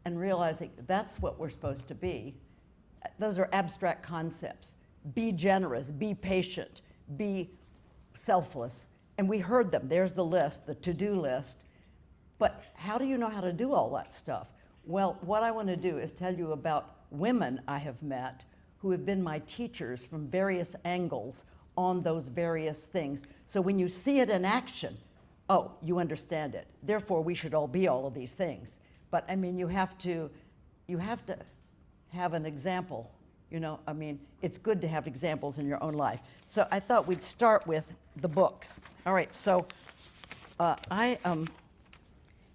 and realizing that's what we're supposed to be. Those are abstract concepts. Be generous, be patient, be selfless. And we heard them. There's the list, the to-do list. But how do you know how to do all that stuff? Well, what I want to do is tell you about women I have met who have been my teachers from various angles on those various things. So when you see it in action, oh, you understand it. Therefore, we should all be all of these things. But I mean, you have to have an example. You know, I mean, it's good to have examples in your own life. So I thought we'd start with the books. All right, so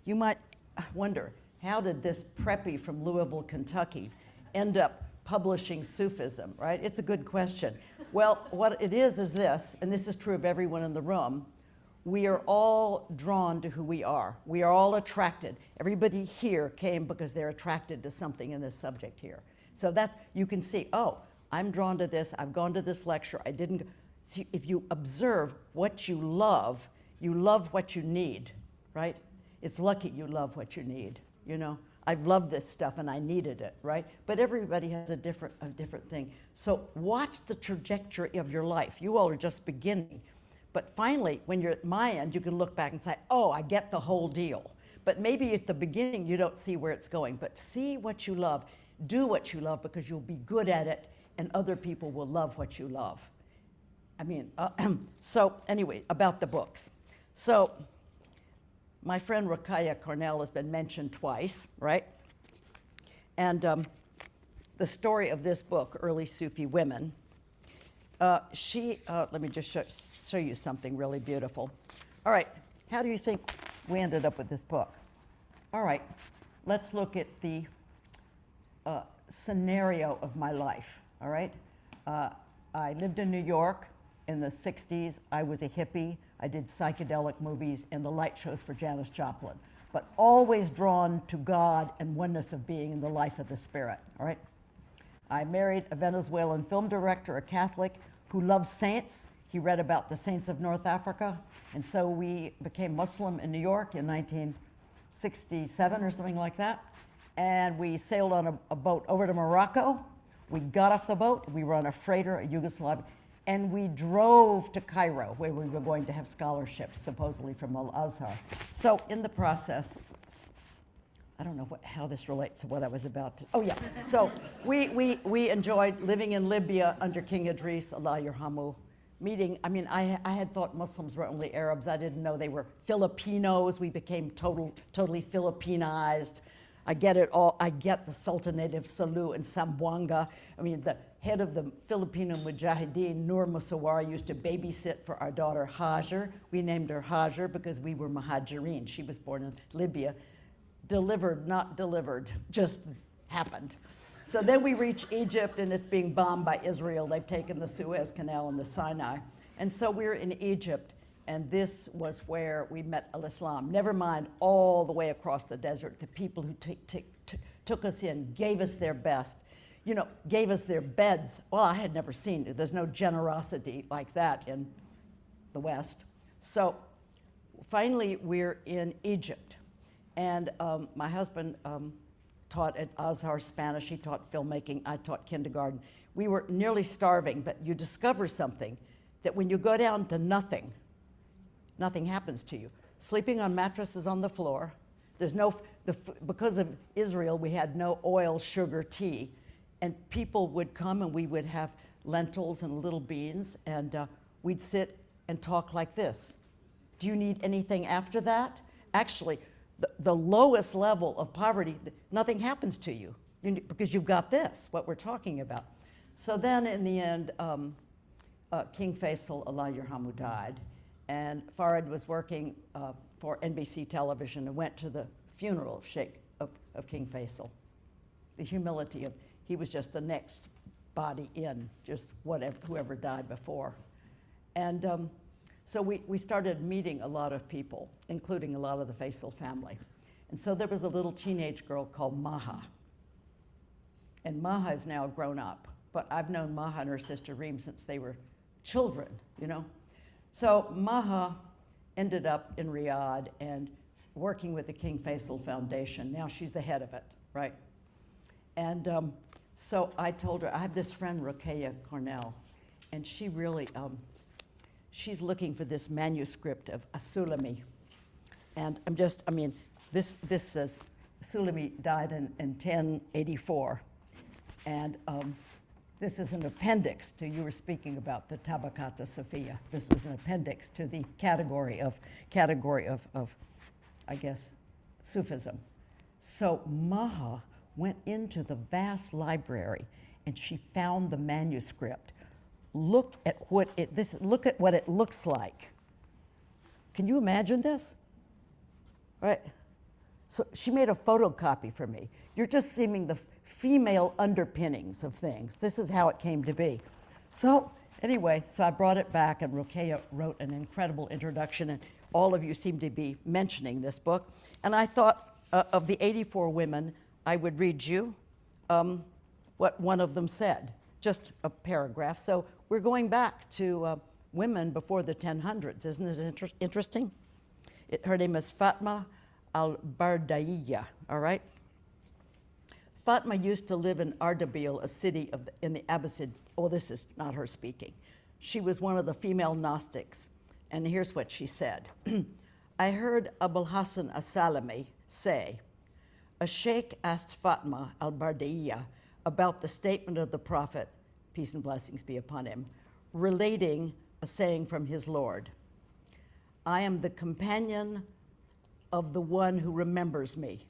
you might wonder, how did this preppy from Louisville, Kentucky end up publishing Sufism, right? It's a good question. Well, what it is this, and this is true of everyone in the room, we are all drawn to who we are. We are all attracted. Everybody here came because they're attracted to something in this subject here. So that you can see, oh, I'm drawn to this, I've gone to this lecture, I didn't. See, if you observe what you love what you need, right? It's lucky you love what you need, you know? I've loved this stuff and I needed it, right? But everybody has a different thing. So watch the trajectory of your life. You all are just beginning. But finally, when you're at my end, you can look back and say, oh, I get the whole deal. But maybe at the beginning, you don't see where it's going. But see what you love. Do what you love because you'll be good at it and other people will love what you love. I mean, so anyway, about the books. So my friend Ruqayya Cornell has been mentioned twice, right? And the story of this book, Early Sufi Women, let me just show you something really beautiful. All right, how do you think we ended up with this book? All right, let's look at the scenario of my life, all right? I lived in New York in the 60s. I was a hippie. I did psychedelic movies and the light shows for Janis Joplin, but always drawn to God and oneness of being in the life of the spirit, all right? I married a Venezuelan film director, a Catholic, who loved saints. He read about the saints of North Africa, and so we became Muslim in New York in 1967 or something like that, and we sailed on a boat over to Morocco. We got off the boat, we were on a freighter, a Yugoslav, and we drove to Cairo, where we were going to have scholarships, supposedly from Al-Azhar. So in the process, I don't know how this relates to what I was about to, oh yeah. So we enjoyed living in Libya under King Idris, Allah yarhamu, meeting, I mean, I had thought Muslims were only Arabs. I didn't know they were Filipinos. We became totally Filipinized. I get it all. I get the Sultanate of Sulu and Zamboanga. I mean, the head of the Filipino Mujahideen, Nur Musawar, used to babysit for our daughter Hajar. We named her Hajar because we were Muhajirin. She was born in Libya. Delivered, not delivered, just happened. So then we reach Egypt and it's being bombed by Israel. They've taken the Suez Canal and the Sinai. And so we're in Egypt, and this was where we met Al-Islam. Never mind all the way across the desert, the people who took us in, gave us their best, you know, gave us their beds. Well, I had never seen it. There's no generosity like that in the West. So finally, we're in Egypt. And my husband taught at Azhar Spanish. He taught filmmaking. I taught kindergarten. We were nearly starving, but you discover something, that when you go down to nothing, nothing happens to you. Sleeping on mattresses on the floor. There's because of Israel, we had no oil, sugar, tea. And people would come and we would have lentils and little beans, and we'd sit and talk like this. Do you need anything after that? Actually, the lowest level of poverty, nothing happens to you because you've got this, what we're talking about. So then in the end, King Faisal, Allah yarhamu, died. And Farah was working for NBC television and went to the funeral of King Faisal. The humility of, he was just the next body in, just whoever died before. And so we started meeting a lot of people, including a lot of the Faisal family. And so there was a little teenage girl called Maha. And Maha is now grown up, but I've known Maha and her sister Reem since they were children, you know? So Maha ended up in Riyadh and working with the King Faisal Foundation. Now she's the head of it, right? And so I told her, I have this friend, Ruqayya Cornell, and she really, she's looking for this manuscript of As-Sulami. And this says Sulami died in 1084. And this is an appendix to, you were speaking about the Tabakata Sophia. This was an appendix to the category of I guess, Sufism. So Maha went into the vast library and she found the manuscript. Look at what it looks like. Can you imagine this? Right? So she made a photocopy for me. You're just seeing the female underpinnings of things. This is how it came to be. So anyway, so I brought it back, and Rokeya wrote an incredible introduction, and all of you seem to be mentioning this book. And I thought of the 84 women, I would read you what one of them said, just a paragraph. So we're going back to women before the 1000s. Isn't this interesting? Her name is Fatma al-Bardaiya, all right? Fatma used to live in Ardabil, a city in the Abbasid. Oh, this is not her speaking. She was one of the female Gnostics. And here's what she said. I heard Abul Hassan as-Salami say, a sheikh asked Fatma al-Bardaiya about the statement of the Prophet, peace and blessings be upon him, relating a saying from his Lord. I am the companion of the one who remembers me.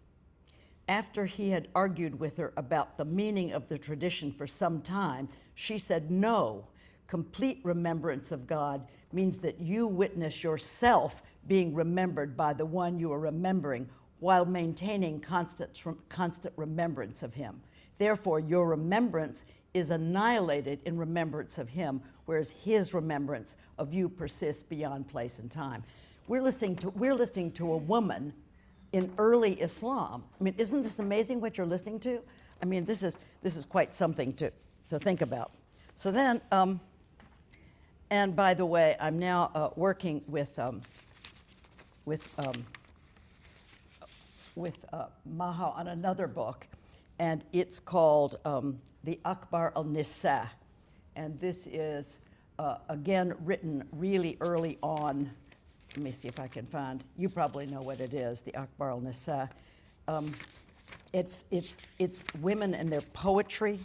After he had argued with her about the meaning of the tradition for some time, she said, no, complete remembrance of God means that you witness yourself being remembered by the one you are remembering while maintaining constant remembrance of him. Therefore, your remembrance is annihilated in remembrance of him, whereas his remembrance of you persists beyond place and time. We're listening to a woman in early Islam. I mean, isn't this amazing what you're listening to? I mean, this is quite something to think about. So then, and by the way, I'm now working with Maha on another book, and it's called The Akbar al-Nisa. And this is, again, written really early on. Let me see if I can find, you probably know what it is, the Akbar al-Nisa. It's women and their poetry.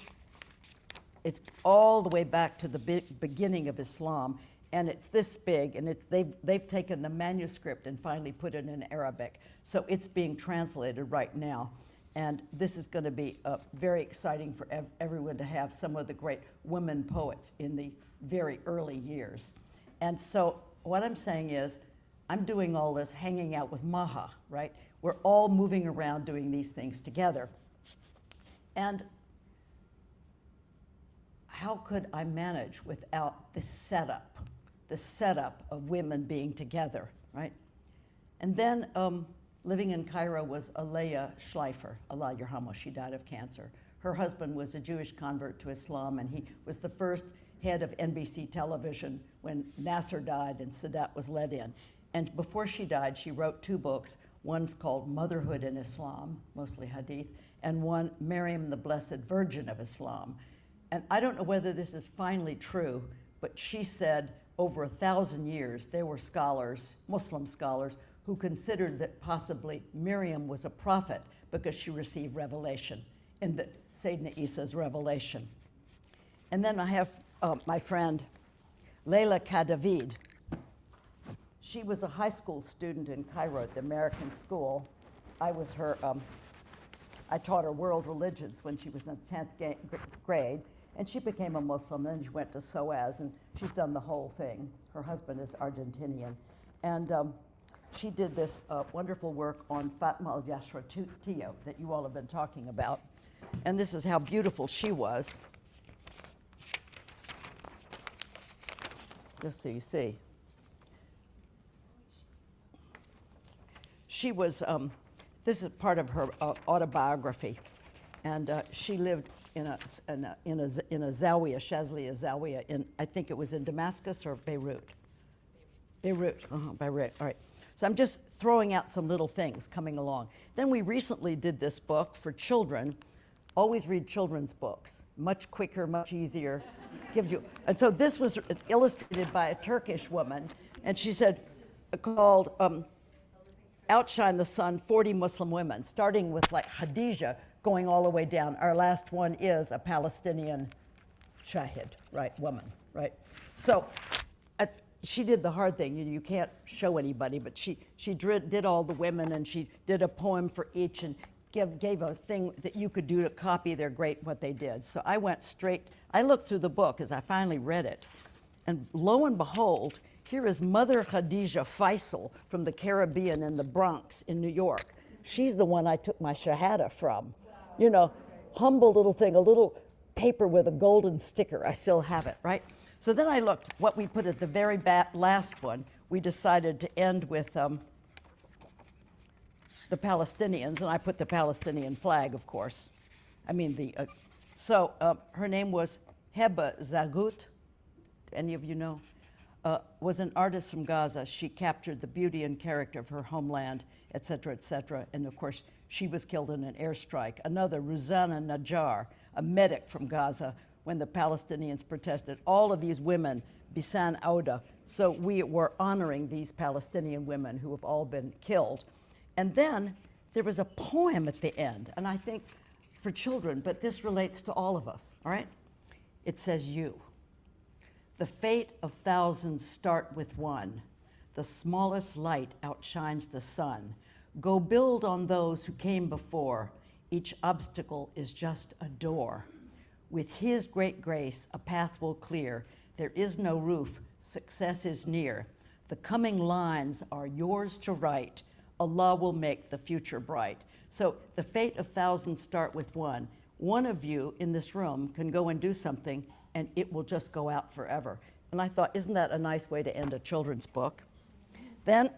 It's all the way back to the beginning of Islam, and it's this big, and they've taken the manuscript and finally put it in Arabic. So it's being translated right now. And this is going to be very exciting for everyone to have some of the great women poets in the very early years. And so what I'm saying is, I'm doing all this hanging out with Maha, right? We're all moving around doing these things together. And how could I manage without the setup of women being together, right? And then living in Cairo was Alea Schleifer, Allah Yerhamah, she died of cancer. Her husband was a Jewish convert to Islam, and he was the first head of NBC television when Nasser died and Sadat was let in. And before she died, she wrote 2 books. One's called Motherhood in Islam, mostly hadith, and one, Maryam, the Blessed Virgin of Islam. And I don't know whether this is finally true, but she said over 1,000 years, there were scholars, Muslim scholars, who considered that possibly Miriam was a prophet because she received revelation, in the Sayyidina Isa's revelation. And then I have my friend, Leila Kadavid. She was a high school student in Cairo at the American School. I was her, I taught her world religions when she was in the 10th grade, and she became a Muslim, and then she went to SOAS, and she's done the whole thing. Her husband is Argentinian. And she did this wonderful work on Fatma al-Yashratiyya that you all have been talking about. And this is how beautiful she was. Just so you see. She was, this is part of her autobiography, and she lived in a zawiya, Shazliya zawiya, in, I think it was in Damascus or Beirut. Beirut, Beirut, all right. So I'm just throwing out some little things coming along. Then we recently did this book for children always read children's books. Much quicker, much easier. Gives you. And so this was illustrated by a Turkish woman, and she said, called Outshine the Sun, 40 Muslim Women, starting with like Khadija, going all the way down. Our last one is a Palestinian shahid, right, woman, right? So she did the hard thing. You can't show anybody, but she did all the women, and she did a poem for each and gave a thing that you could do to copy their what they did. So I went straight, I looked through the book as I finally read it, and lo and behold, here is Mother Khadija Faisal from the Caribbean in the Bronx in New York. She's the one I took my shahada from. You know, humble little thing, a little paper with a golden sticker. I still have it, right? So then I looked, what we put at the very last one, we decided to end with the Palestinians, and I put the Palestinian flag, of course. I mean, her name was Heba Zagut. Any of you know? Was an artist from Gaza. She captured the beauty and character of her homeland, et cetera, and of course, she was killed in an airstrike. Another, Ruzana Najjar, a medic from Gaza, when the Palestinians protested. All of these women, Bisan Auda, so we were honoring these Palestinian women who have all been killed. And then there was a poem at the end, and I think for children, but this relates to all of us, all right? It says, you. The fate of thousands start with one. The smallest light outshines the sun. Go build on those who came before. Each obstacle is just a door. With his great grace, a path will clear. There is no roof, success is near. The coming lines are yours to write. Allah will make the future bright. So the fate of thousands start with one. One of you in this room can go and do something, and it will just go out forever. And I thought, isn't that a nice way to end a children's book? Then,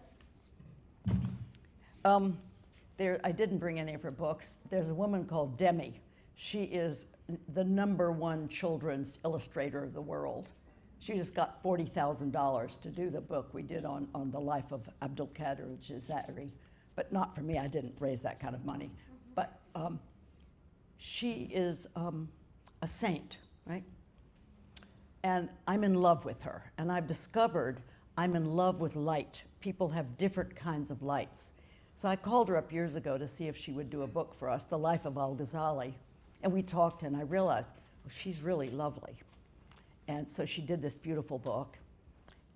I didn't bring any of her books. There's a woman called Demi. She is the #1 children's illustrator of the world. She just got $40,000 to do the book we did on the life of Abdul Qadir al-Jazairi, but not for me. I didn't raise that kind of money. But she is a saint, right? And I'm in love with her. And I've discovered I'm in love with light. People have different kinds of lights. So I called her up years ago to see if she would do a book for us, The Life of Al-Ghazali. And we talked, and I realized, well, she's really lovely. And so she did this beautiful book.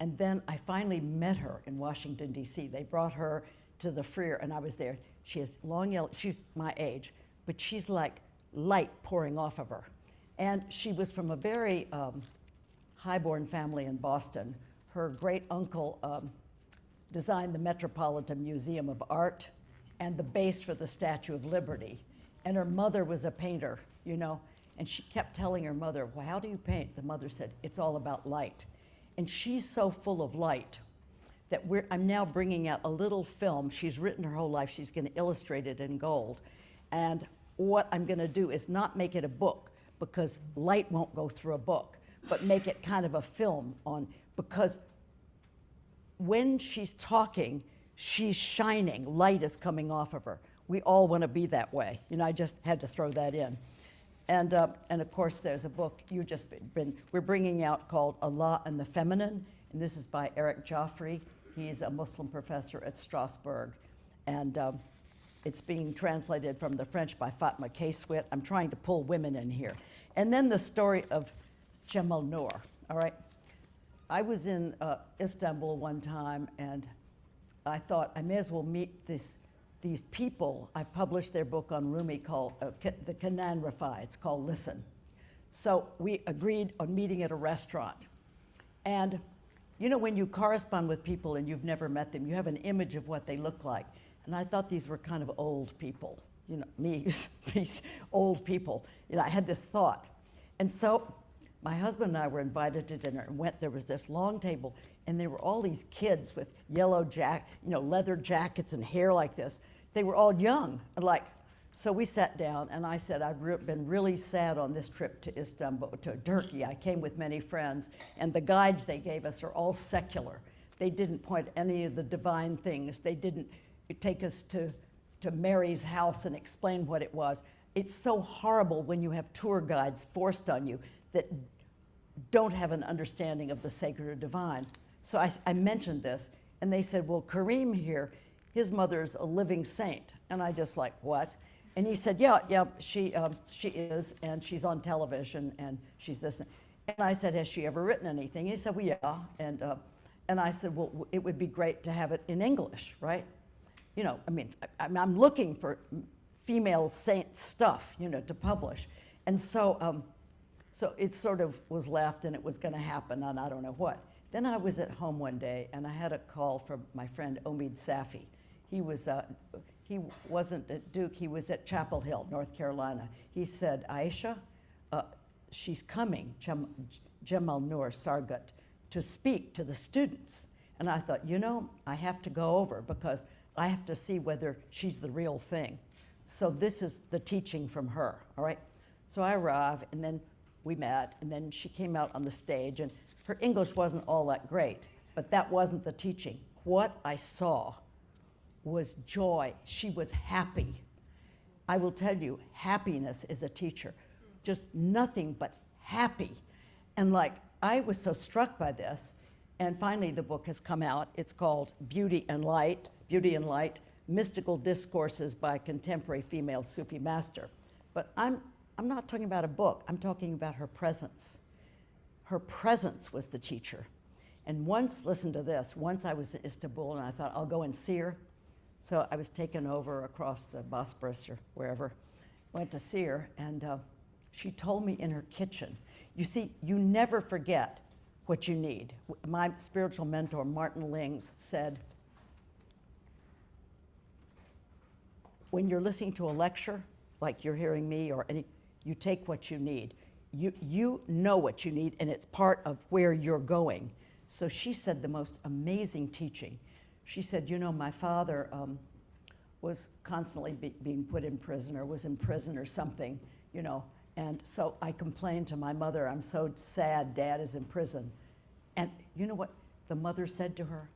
And then I finally met her in Washington, D.C. They brought her to the Freer, and I was there. She has long yellow, she's my age, but she's like light pouring off of her. And she was from a very highborn family in Boston. Her great uncle designed the Metropolitan Museum of Art and the base for the Statue of Liberty. And her mother was a painter, you know, and she kept telling her mother, well, how do you paint? The mother said, it's all about light. And she's so full of light that I'm now bringing out a little film. She's written her whole life. She's gonna illustrate it in gold. And what I'm gonna do is not make it a book, because light won't go through a book, but make it kind of a film because when she's talking, she's shining, light is coming off of her. We all want to be that way. You know, I just had to throw that in. And of course, there's a book we're bringing out called Allah and the Feminine, and this is by Eric Joffrey. He's a Muslim professor at Strasbourg, and it's being translated from the French by Fatma K-Swit. I'm trying to pull women in here. And then the story of Jamal Noor, all right? I was in Istanbul one time, and I thought I may as well meet these people. I published their book on Rumi called The Kanan Rafai. It's called Listen. So we agreed on meeting at a restaurant. And you know, when you correspond with people and you've never met them, you have an image of what they look like. And I thought these were kind of old people, you know, me, these old people. You know, I had this thought. And so my husband and I were invited to dinner and there was this long table, and there were all these kids with yellow leather jackets and hair like this. They were all young, so we sat down, and I said, I've been really sad on this trip to Istanbul, to Turkey. I came with many friends, and the guides they gave us are all secular. They didn't point any of the divine things. They didn't take us to Mary's house and explain what it was. it's so horrible when you have tour guides forced on you that don't have an understanding of the sacred or divine. So I mentioned this, and they said, well, Kareem here, his mother's a living saint. And I just like, what? And he said, yeah, she is, and she's on television, and she's this. And I said, has she ever written anything? He said, well, yeah. And I said, well, it would be great to have it in English, right? You know, I mean, I'm looking for female saint stuff, you know, to publish. And so, so it sort of was left, and it was going to happen, and I don't know what. Then I was at home one day, and I had a call from my friend Omid Safi. He wasn't at Duke, he was at Chapel Hill, North Carolina. He said, Aisha, she's coming, Jamal Noor Sargat, to speak to the students. And I thought, you know, I have to go over because I have to see whether she's the real thing. So this is the teaching from her, all right? So I arrived, and then we met, and then she came out on the stage, and her English wasn't all that great, but that wasn't the teaching. What I saw was joy. She was happy. I will tell you, happiness is a teacher. Just nothing but happy. And like, I was so struck by this, and finally the book has come out. It's called Beauty and Light, Mystical Discourses by a Contemporary Female Sufi Master. But I'm not talking about a book, I'm talking about her presence. Her presence was the teacher. And once, listen to this, once I was in Istanbul and I thought, I'll go and see her. So I was taken over across the Bosporus or wherever, went to see her, and she told me in her kitchen, you see, you never forget what you need. My spiritual mentor, Martin Lings, said, when you're listening to a lecture, like you're hearing me or any, you take what you need. You know what you need, and it's part of where you're going. So she said the most amazing teaching. She said, you know, my father was constantly being put in prison or was in prison or something, you know, and so I complained to my mother, I'm so sad Dad is in prison. And you know what the mother said to her?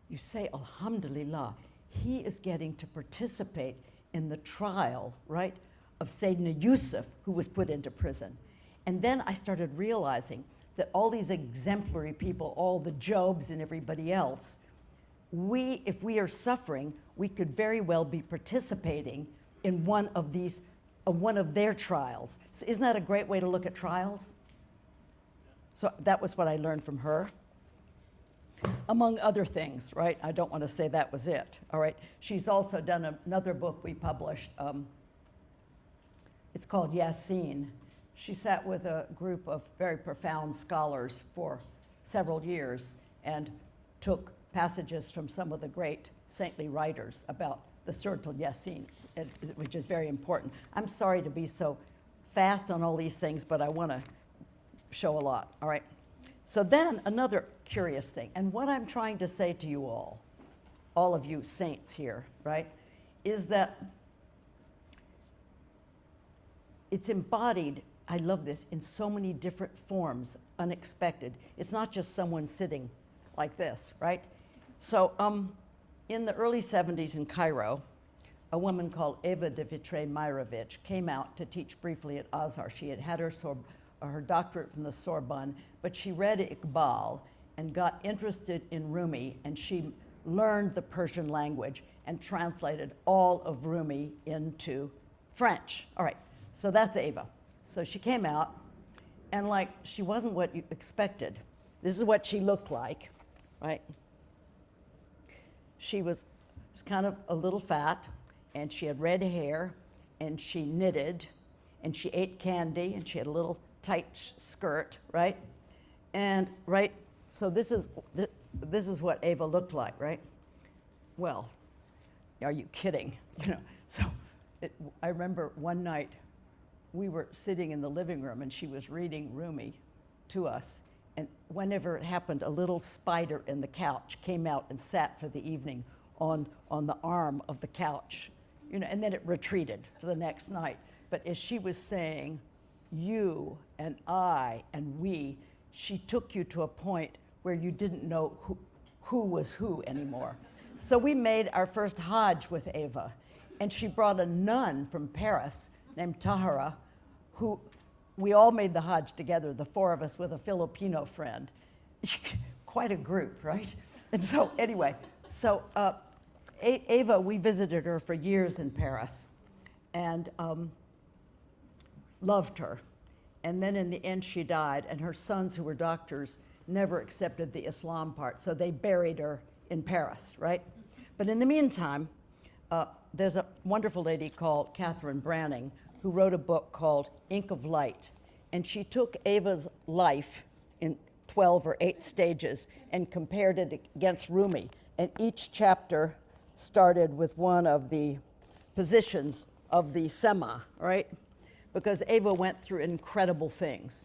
You say, Alhamdulillah, he is getting to participate in the trial, right, of Sayyidina Yusuf, who was put into prison. And then I started realizing that all these exemplary people, all the Jobs and everybody else, if we are suffering, we could very well be participating in one of their trials. So isn't that a great way to look at trials? So that was what I learned from her. Among other things, right? I don't want to say that was it, all right? She's also done another book we published. It's called Yasin. She sat with a group of very profound scholars for several years and took passages from some of the great saintly writers about the Surat al-Yasin, which is very important. I'm sorry to be so fast on all these things, but I want to show a lot, all right? So then another curious thing, and what I'm trying to say to you all of you saints here, right, is that it's embodied, I love this, in so many different forms, unexpected. It's not just someone sitting like this, right? So in the early 70s in Cairo, a woman called Eva de Vitre-Meyrovich came out to teach briefly at Azhar. She had had her doctorate from the Sorbonne, but she read Iqbal and got interested in Rumi, and she learned the Persian language and translated all of Rumi into French. All right, so that's Eva. So she came out, and like, she wasn't what you expected. This is what she looked like, right? She was kind of a little fat, and she had red hair, and she knitted, and she ate candy, and she had a little tight skirt, right? And right, so this is what Eva looked like, right? Well, are you kidding? You know, so I remember one night we were sitting in the living room and she was reading Rumi to us, and whenever it happened, a little spider in the couch came out and sat for the evening on the arm of the couch, you know, and then it retreated for the next night. But as she was saying, you and I and we, she took you to a point where you didn't know who was who anymore. So we made our first Hajj with Eva, and she brought a nun from Paris named Tahara, who we all made the Hajj together, the four of us with a Filipino friend. Quite a group, right? And so anyway, so Ava, we visited her for years in Paris and loved her. And then in the end she died, and her sons, who were doctors, never accepted the Islam part, so they buried her in Paris, right? But in the meantime, there's a wonderful lady called Catherine Branning who wrote a book called Ink of Light, and she took Ava's life in 12 or 8 stages and compared it against Rumi, and each chapter started with one of the positions of the Sema, right? Because Ava went through incredible things,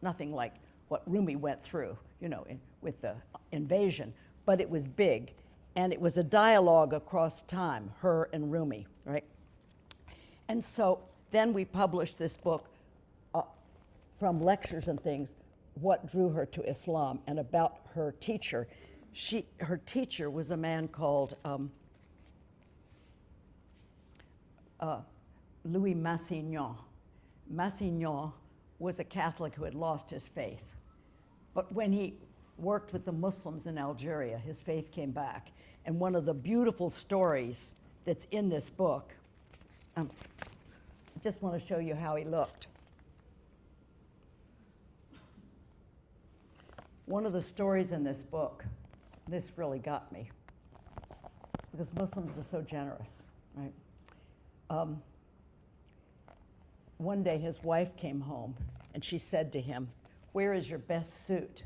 nothing like what Rumi went through, you know, with the invasion, but it was big, and it was a dialogue across time, her and Rumi, right? And so then we published this book from lectures and things, what drew her to Islam, and about her teacher. Her teacher was a man called Louis Massignon. Massignon was a Catholic who had lost his faith. But when he worked with the Muslims in Algeria, his faith came back. And one of the beautiful stories that's in this book, I just want to show you how he looked. One of the stories in this book, this really got me, because Muslims are so generous, right? One day his wife came home and she said to him, "Where is your best suit?"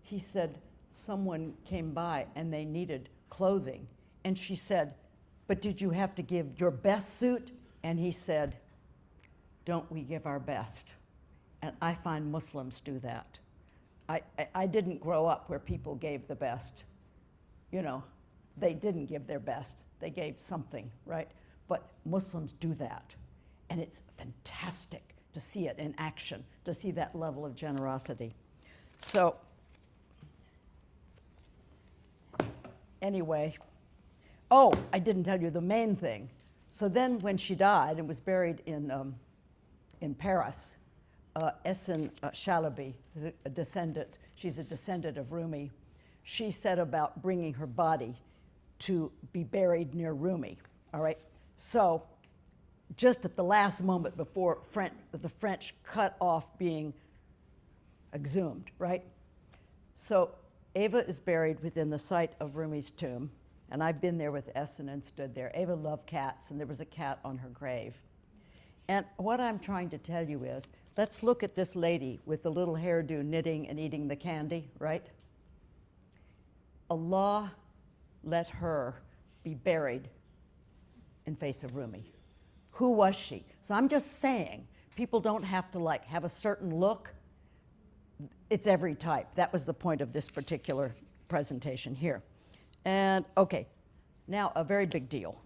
He said, "Someone came by and they needed clothing." And she said, "But did you have to give your best suit?" And he said, "Don't we give our best?" And I find Muslims do that. I didn't grow up where people gave the best. You know, they didn't give their best. They gave something, right? But Muslims do that. And it's fantastic to see it in action, to see that level of generosity. So, anyway, oh, I didn't tell you the main thing. So then when she died and was buried in Paris, Essen Shalaby, who's a descendant, she's a descendant of Rumi, she set about bringing her body to be buried near Rumi, all right? So just at the last moment before the French cut off being exhumed, right? So Ava is buried within the site of Rumi's tomb, and I've been there with Essen and stood there. Ava loved cats, and there was a cat on her grave. And what I'm trying to tell you is, let's look at this lady with the little hairdo knitting and eating the candy, right? Allah let her be buried in face of Rumi. Who was she? So I'm just saying, people don't have to like have a certain look. It's every type. That was the point of this particular presentation here. And okay, now a very big deal.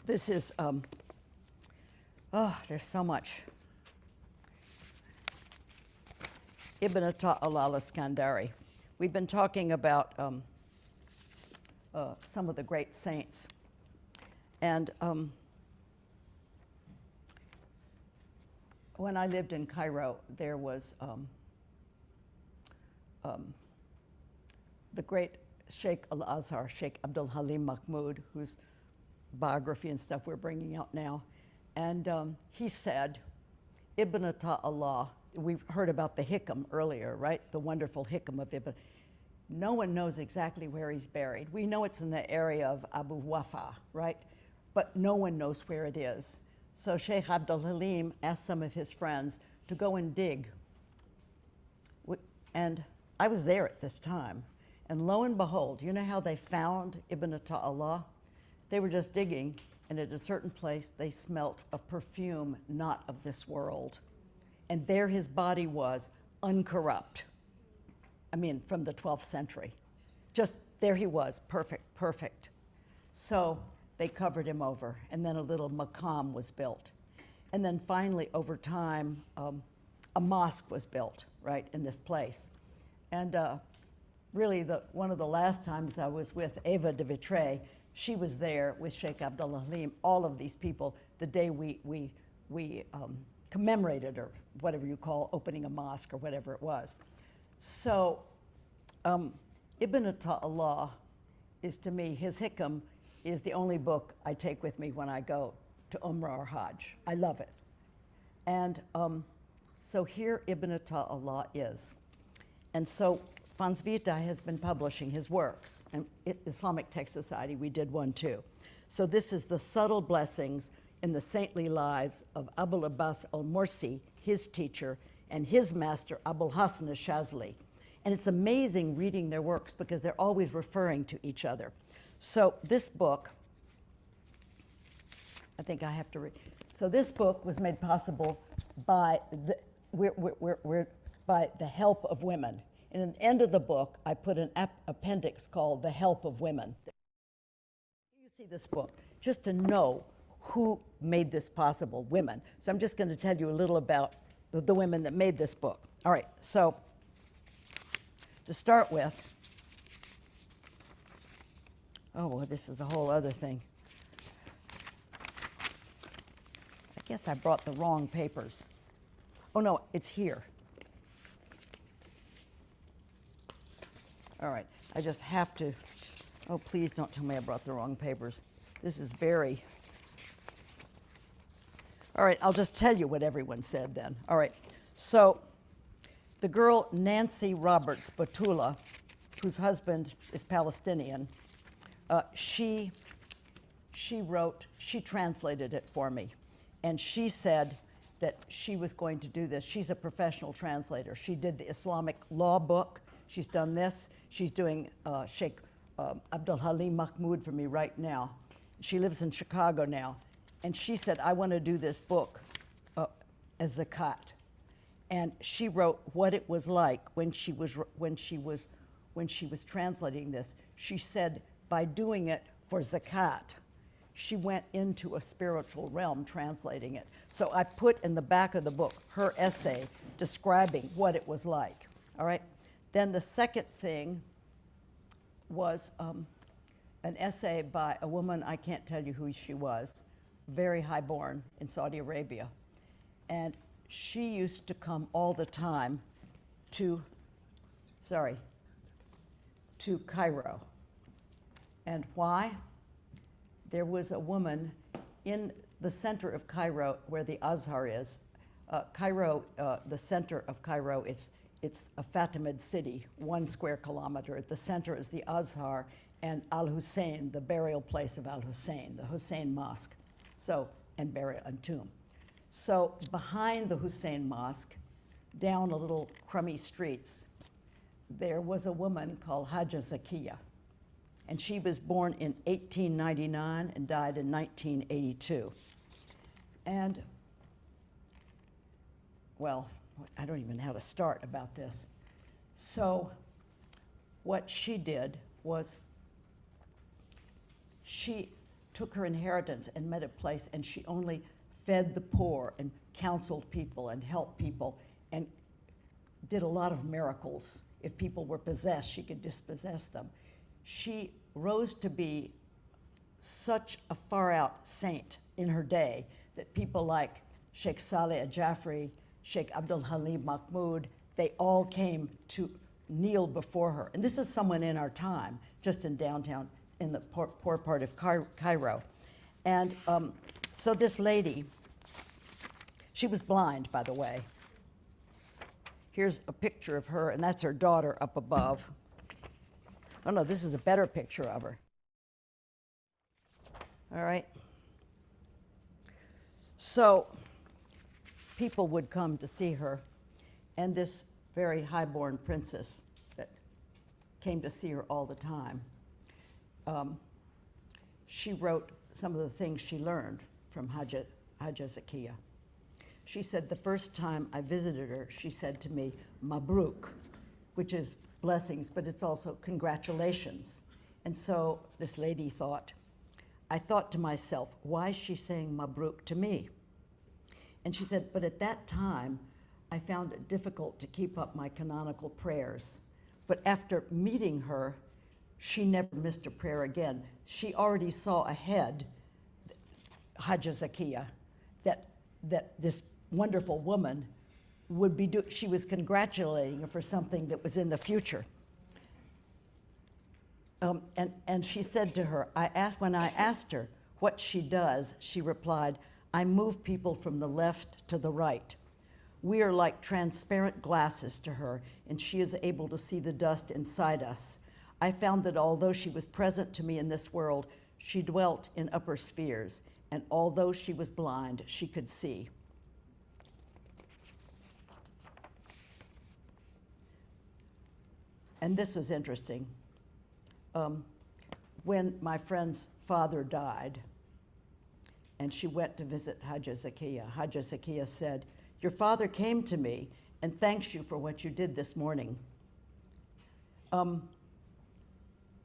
This is, oh, there's so much. Ibn Ata'Allah al-Iskandari. We've been talking about some of the great saints. And when I lived in Cairo, there was the great Sheikh Al-Azhar, Sheikh Abdul Halim Mahmoud, whose biography and stuff we're bringing out now. And he said, Ibn Ata'Allah, we've heard about the Hikam earlier, right? The wonderful Hikam of Ibn. No one knows exactly where he's buried. We know it's in the area of Abu Wafa, right? But no one knows where it is. So Sheikh Abdul Halim asked some of his friends to go and dig. And I was there at this time. And lo and behold, you know how they found Ibn Ata'Allah? They were just digging, and at a certain place, they smelt a perfume not of this world. And there his body was, uncorrupt. I mean, from the 12th century. Just there he was, perfect, perfect. So they covered him over, and then a little maqam was built. And then finally, over time, a mosque was built, right, in this place. And really, one of the last times I was with Ava de Vitré, she was there with Sheikh Abdullah Halim, all of these people, the day we commemorated, or whatever you call opening a mosque or whatever it was. So Ibn Allah is, to me, his Hikam is the only book I take with me when I go to Umrah or Hajj. I love it. And so here Ibn Allah is. And so Fons Vitae has been publishing his works, and Islamic Text Society, we did one too. So this is the subtle blessings in the saintly lives of Abul Abbas al-Mursi, his teacher, and his master, Abul Hasan al-Shazali. And it's amazing reading their works because they're always referring to each other. So this book, I think I have to read. So this book was made possible by by the help of women. And at the end of the book, I put an appendix called The Help of Women. You see this book, just to know who made this possible, women. So I'm just going to tell you a little about the women that made this book. All right, so to start with, oh, well, this is the whole other thing. I guess I brought the wrong papers. Oh, no, it's here. All right, I just have to, oh, please don't tell me I brought the wrong papers. This is very, all right, I'll just tell you what everyone said then. All right, so the girl Nancy Roberts Batula, whose husband is Palestinian, she translated it for me. And she said that she was going to do this. She's a professional translator. She did the Islamic law book. She's done this. She's doing Sheikh Abdul Halim Mahmoud for me right now. She lives in Chicago now. And she said, I want to do this book as zakat. And she wrote what it was like when she was translating this. She said, by doing it for zakat, she went into a spiritual realm translating it. So I put in the back of the book her essay describing what it was like. All right. Then the second thing was an essay by a woman, I can't tell you who she was, very highborn in Saudi Arabia. And she used to come all the time to Cairo. And why? There was a woman in the center of Cairo where the Azhar is. Cairo, the center of Cairo, it's a Fatimid city, 1 square kilometer. At the center is the Azhar and Al-Hussein, the burial place of Al-Hussein, the Hussein Mosque, so, and burial and tomb. So behind the Hussein Mosque, down a little crummy streets, there was a woman called Haja Zakiya. And she was born in 1899 and died in 1982. And, well, I don't even know how to start about this. So what she did was she took her inheritance and made a place, and she only fed the poor and counseled people and helped people and did a lot of miracles. If people were possessed, she could dispossess them. She rose to be such a far-out saint in her day that people like Sheikh Saleh al-Jafri, Sheikh Abdul Halim Mahmoud, they all came to kneel before her. And this is someone in our time, just in downtown, in the poor part of Cairo. And so this lady, she was blind, by the way. Here's a picture of her, and that's her daughter up above. Oh no, this is a better picture of her. All right. So people would come to see her, and this very highborn princess that came to see her all the time, she wrote some of the things she learned from Haja Zakiya. She said, the first time I visited her, she said to me, Mabruk, which is blessings, but it's also congratulations. And so this lady thought, I thought to myself, why is she saying Mabruk to me? And she said, but at that time, I found it difficult to keep up my canonical prayers. But after meeting her, she never missed a prayer again. She already saw ahead, Haja Zakiya, that that this wonderful woman would be she was congratulating her for something that was in the future. And she said to her, when I asked her what she does, she replied, I move people from the left to the right. We are like transparent glasses to her, and she is able to see the dust inside us. I found that although she was present to me in this world, she dwelt in upper spheres, and although she was blind, she could see. And this is interesting. When my friend's father died, and she went to visit Hajja Zakiya said, your father came to me and thanks you for what you did this morning. Hajja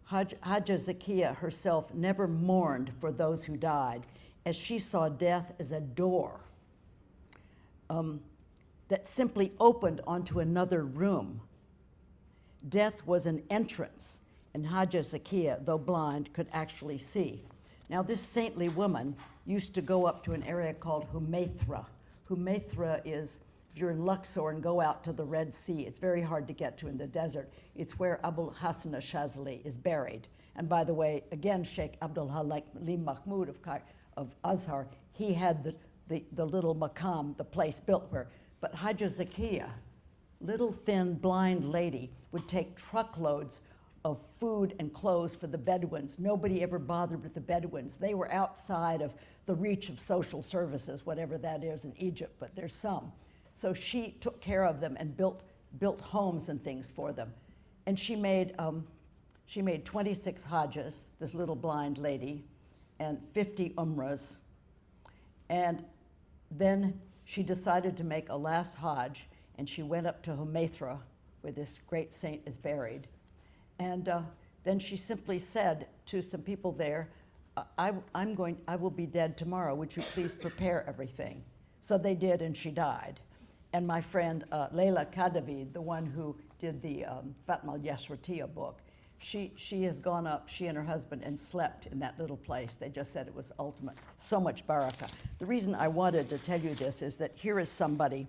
Zakiya herself never mourned for those who died, as she saw death as a door that simply opened onto another room. Death was an entrance, and Hajja Zakiya, though blind, could actually see. Now, this saintly woman used to go up to an area called Humaithra. Humaithra is, if you're in Luxor and go out to the Red Sea, it's very hard to get to in the desert. It's where Abul Hassan al-Shazali is buried. And by the way, again, Sheikh Abdul Halim Mahmud of Azhar, he had the little maqam, the place built where. But Hajja Zakiya, little thin blind lady, would take truckloads of food and clothes for the Bedouins. Nobody ever bothered with the Bedouins. They were outside of the reach of social services, whatever that is in Egypt, but there's some. So she took care of them and built homes and things for them. And she made 26 hajjas, this little blind lady, and 50 umrahs. And then she decided to make a last hajj, and she went up to Humaithra, where this great saint is buried. And then she simply said to some people there, I will be dead tomorrow. Would you please prepare everything? So they did, and she died. And my friend Leila Kadavid, the one who did the Fatma al-Yasratiya book, she has gone up, she and her husband, and slept in that little place. They just said it was ultimate. So much barakah. The reason I wanted to tell you this is that here is somebody.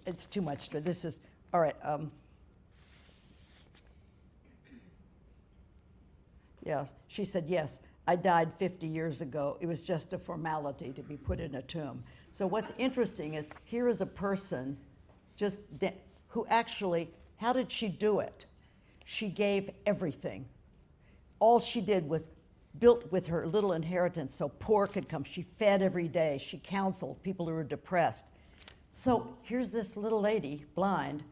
It's too much. This is, all right. Yeah, she said, yes, I died 50 years ago. It was just a formality to be put in a tomb. So what's interesting is here is a person who actually, how did she do it? She gave everything. All she did was built with her little inheritance so poor could come. She fed every day. She counseled people who were depressed. So here's this little lady, blind,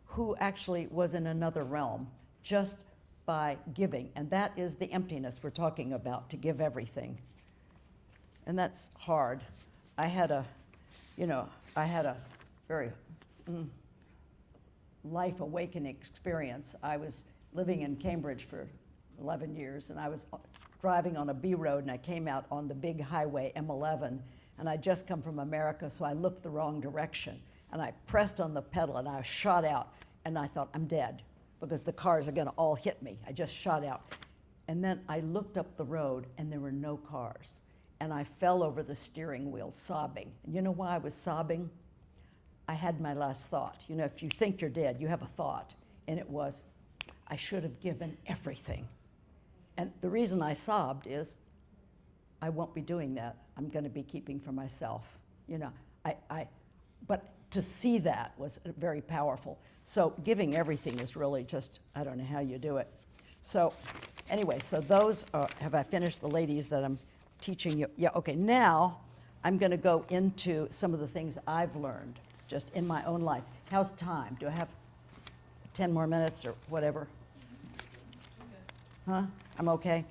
who actually was in another realm just by giving. And that is the emptiness we're talking about, to give everything. And that's hard. I had a very life awakening experience. I was living in Cambridge for 11 years, and I was driving on a B road, and I came out on the big highway, M11, and I'd just come from America, so I looked the wrong direction. And I pressed on the pedal, and I shot out, and I thought, I'm dead, because the cars are gonna all hit me. I just shot out. And then I looked up the road, and there were no cars. And I fell over the steering wheel, sobbing. And you know why I was sobbing? I had my last thought. You know, if you think you're dead, you have a thought. And it was, I should have given everything. And the reason I sobbed is, I won't be doing that. I'm going to be keeping for myself. You know, but to see that was very powerful. So giving everything is really just, I don't know how you do it. So anyway, so those are, have I finished the ladies that I'm teaching you? Yeah, okay, now I'm going to go into some of the things I've learned just in my own life. How's time? Do I have 10 more minutes or whatever? Huh? I'm okay?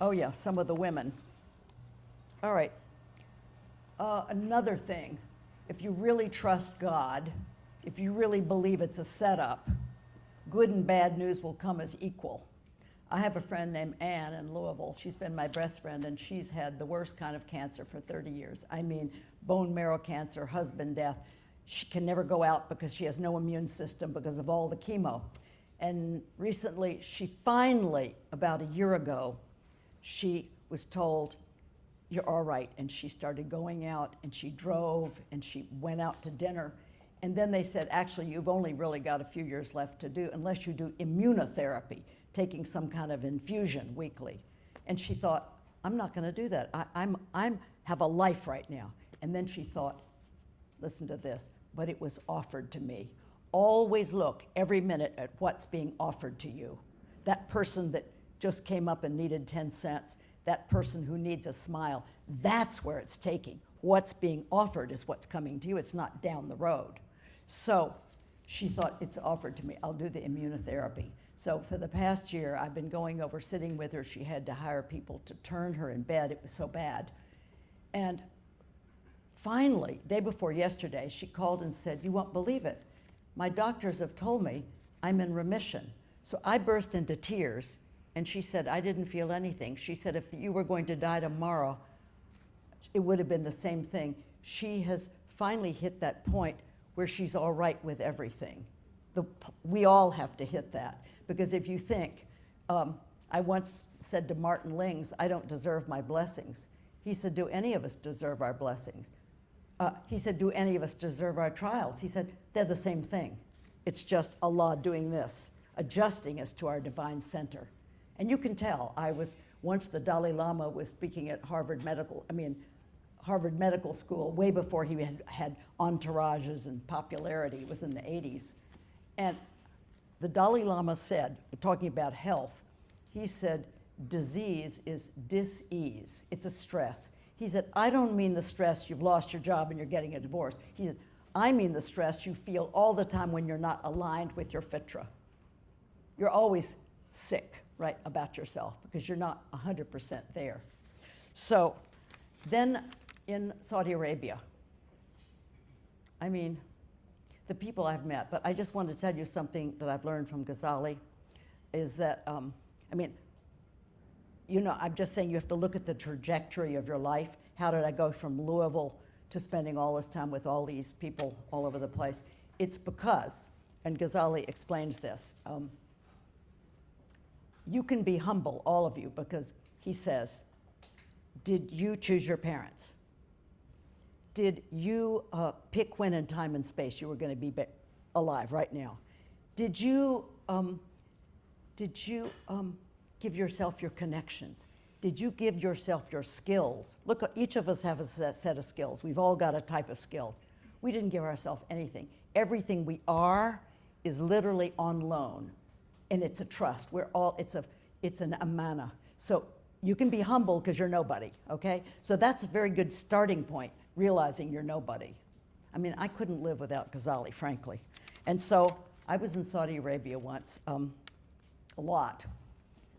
Oh yeah, some of the women. All right. Another thing, if you really trust God, if you really believe it's a setup, good and bad news will come as equal. I have a friend named Ann in Louisville. She's been my best friend, and she's had the worst kind of cancer for 30 years. I mean, bone marrow cancer, husband death. she can never go out because she has no immune system because of all the chemo. And recently, she finally, about a year ago, she was told, you're all right. And she started going out, and she drove, and she went out to dinner. And then they said, actually, you've only really got a few years left to do, unless you do immunotherapy, taking some kind of infusion weekly. And she thought, I'm not going to do that. I have a life right now. And then she thought, listen to this, but it was offered to me. Always look every minute at what's being offered to you. That person that just came up and needed 10 cents, that person who needs a smile, that's where it's taking. What's being offered is what's coming to you. It's not down the road. So she thought, it's offered to me. I'll do the immunotherapy. So for the past year, I've been going over, sitting with her. She had to hire people to turn her in bed. It was so bad. And finally, day before yesterday, she called and said, you won't believe it. My doctors have told me I'm in remission. So I burst into tears, and she said, I didn't feel anything. She said, if you were going to die tomorrow, it would have been the same thing. She has finally hit that point where she's all right with everything. We all have to hit that, because if you think, I once said to Martin Lings, I don't deserve my blessings. He said, do any of us deserve our blessings? He said, do any of us deserve our trials? He said, they're the same thing. It's just Allah doing this, adjusting us to our divine center. And you can tell, once the Dalai Lama was speaking at Harvard Medical School, way before he had entourages and popularity. It was in the 80s. And the Dalai Lama said, talking about health, he said, disease is dis-ease. It's a stress. He said, I don't mean the stress you've lost your job and you're getting a divorce. He said, I mean the stress you feel all the time when you're not aligned with your fitra. You're always sick, right, about yourself because you're not 100% there. So then in Saudi Arabia, I mean, the people I've met, but I just want to tell you something that I've learned from Ghazali is that, you know, I'm just saying you have to look at the trajectory of your life. How did I go from Louisville to spending all this time with all these people all over the place? It's because, and Ghazali explains this, you can be humble, all of you, because he says, did you choose your parents? Did you pick when in time and space you were going to be alive right now? Did you give yourself your connections? Did you give yourself your skills? Look, each of us have a set of skills. We've all got a type of skills. We didn't give ourselves anything. Everything we are is literally on loan, and it's a trust. It's an amana. So you can be humble because you're nobody, okay? So that's a very good starting point, realizing you're nobody. I mean, I couldn't live without Ghazali, frankly. And so I was in Saudi Arabia once, a lot.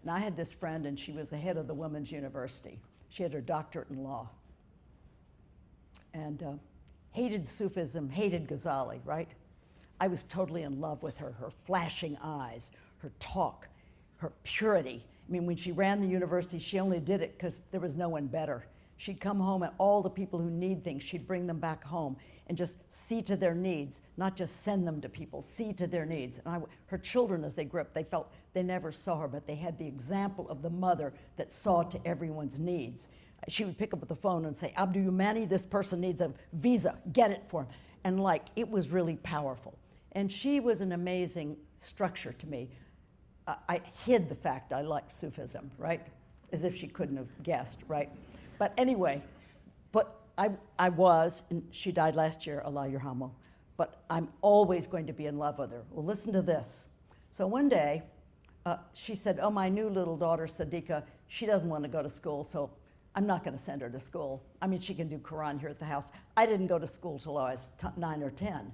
And I had this friend, and she was the head of the women's university. She had her doctorate in law. And hated Sufism, hated Ghazali, right? I was totally in love with her flashing eyes, her talk, her purity. I mean, when she ran the university, she only did it because there was no one better. She'd come home, and all the people who need things, she'd bring them back home and just see to their needs, not just send them to people, see to their needs. And her children, as they grew up, they felt they never saw her, but they had the example of the mother that saw to everyone's needs. She would pick up the phone and say, Abdul Yumani, this person needs a visa, get it for him. And it was really powerful. And she was an amazing structure to me. I hid the fact I liked Sufism, right? As if she couldn't have guessed, right? But anyway, I was, and she died last year, Allah yarhamu, but I'm always going to be in love with her. Well, listen to this. So one day, she said, oh, my new little daughter, Sadiqa, she doesn't want to go to school, so I'm not going to send her to school. I mean, she can do Quran here at the house. I didn't go to school till I was 9 or 10. Well,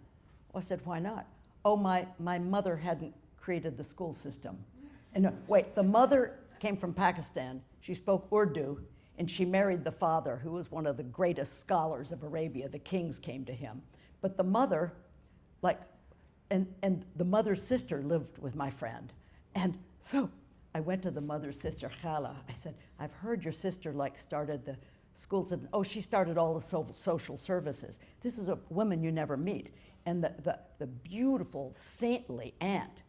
I said, why not? Oh, my mother hadn't created the school system. And wait, the mother came from Pakistan. She spoke Urdu, and she married the father, who was one of the greatest scholars of Arabia. The kings came to him. But the mother, and the mother's sister lived with my friend. And so I went to the mother's sister, Khala. I said, I've heard your sister started the school said, oh, she started all the social services. This is a woman you never meet. And the beautiful, saintly aunt,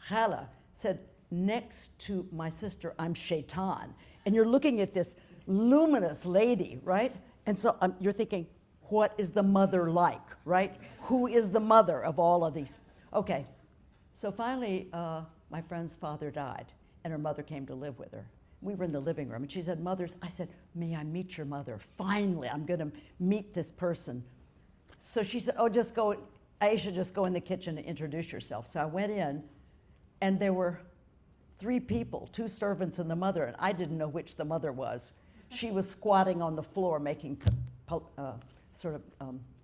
Khala, said, next to my sister, I'm Shaitan. And you're looking at this luminous lady, right? And so you're thinking, what is the mother like, right? Who is the mother of all of these? Okay, so finally, my friend's father died, and her mother came to live with her. We were in the living room, and she said, I said, may I meet your mother? Finally, I'm gonna meet this person. So she said, oh, just go, Aisha, just go in the kitchen and introduce yourself. So I went in, and there were 3 people, 2 servants and the mother, and I didn't know which the mother was. She was squatting on the floor making some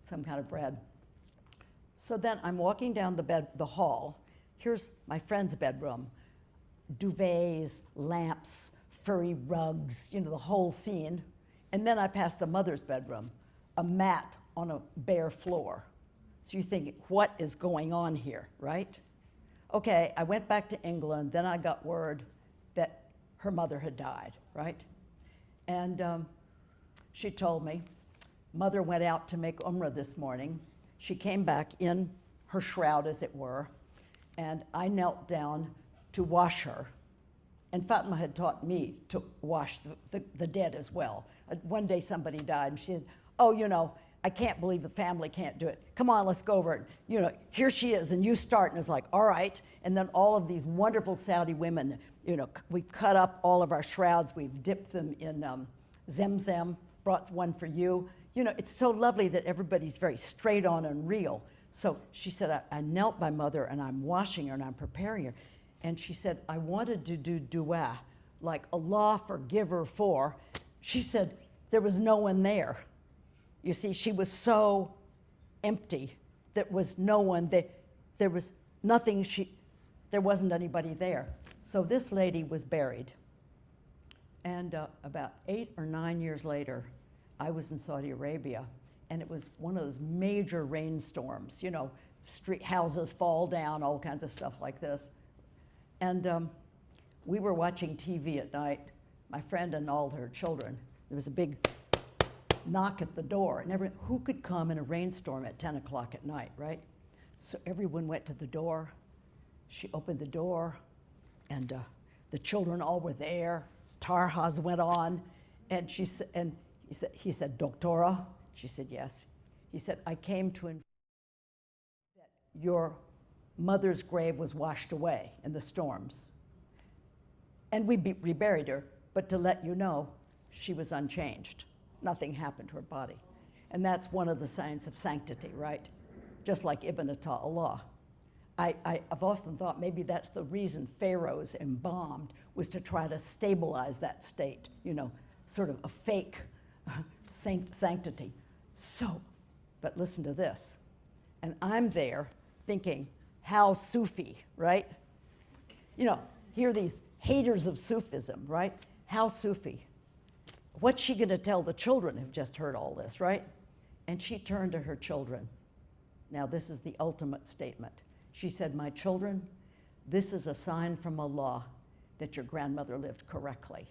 kind of bread. So then I'm walking down the hall. Here's my friend's bedroom. Duvets, lamps, furry rugs, you know, the whole scene. And then I pass the mother's bedroom, a mat on a bare floor. So you think, what is going on here, right? Okay, I went back to England, then I got word that her mother had died, right? And she told me, mother went out to make Umrah this morning. She came back in her shroud, as it were, and I knelt down to wash her. And Fatima had taught me to wash the dead as well. One day somebody died, and she said, oh, you know, I can't believe the family can't do it. Come on, let's go over it. You know, here she is, and you start, and it's like, all right. And then all of these wonderful Saudi women, you know, we've cut up all of our shrouds, we've dipped them in Zemzem, brought one for you. You know, it's so lovely that everybody's very straight on and real. So she said, I knelt by mother, and I'm washing her, and I'm preparing her. And she said, I wanted to do dua, like Allah forgive her for. She said, there was no one there. You see, she was so empty. There was no one there. There was nothing, there wasn't anybody there. So this lady was buried. And about 8 or 9 years later, I was in Saudi Arabia, and it was one of those major rainstorms, you know, street houses fall down, all kinds of stuff like this. And we were watching TV at night, my friend and all her children. There was a big knock at the door, and who could come in a rainstorm at 10 o'clock at night, right? So everyone went to the door. She opened the door, and the children all were there. Tarhas went on, and he said, Doctora? She said, yes. He said, I came to inform that your mother's grave was washed away in the storms. And we reburied her, but to let you know, she was unchanged. Nothing happened to her body. And that's one of the signs of sanctity, right? Just like Ibn Ata'Allah. I've often thought maybe that's the reason pharaohs embalmed, was to try to stabilize that state, you know, sort of a fake sanctity. So, but listen to this. And I'm there thinking, how Sufi, right? You know, hear these haters of Sufism, right? How Sufi. What's she gonna tell the children who've just heard all this, right? And she turned to her children. Now this is the ultimate statement. She said, my children, this is a sign from Allah that your grandmother lived correctly.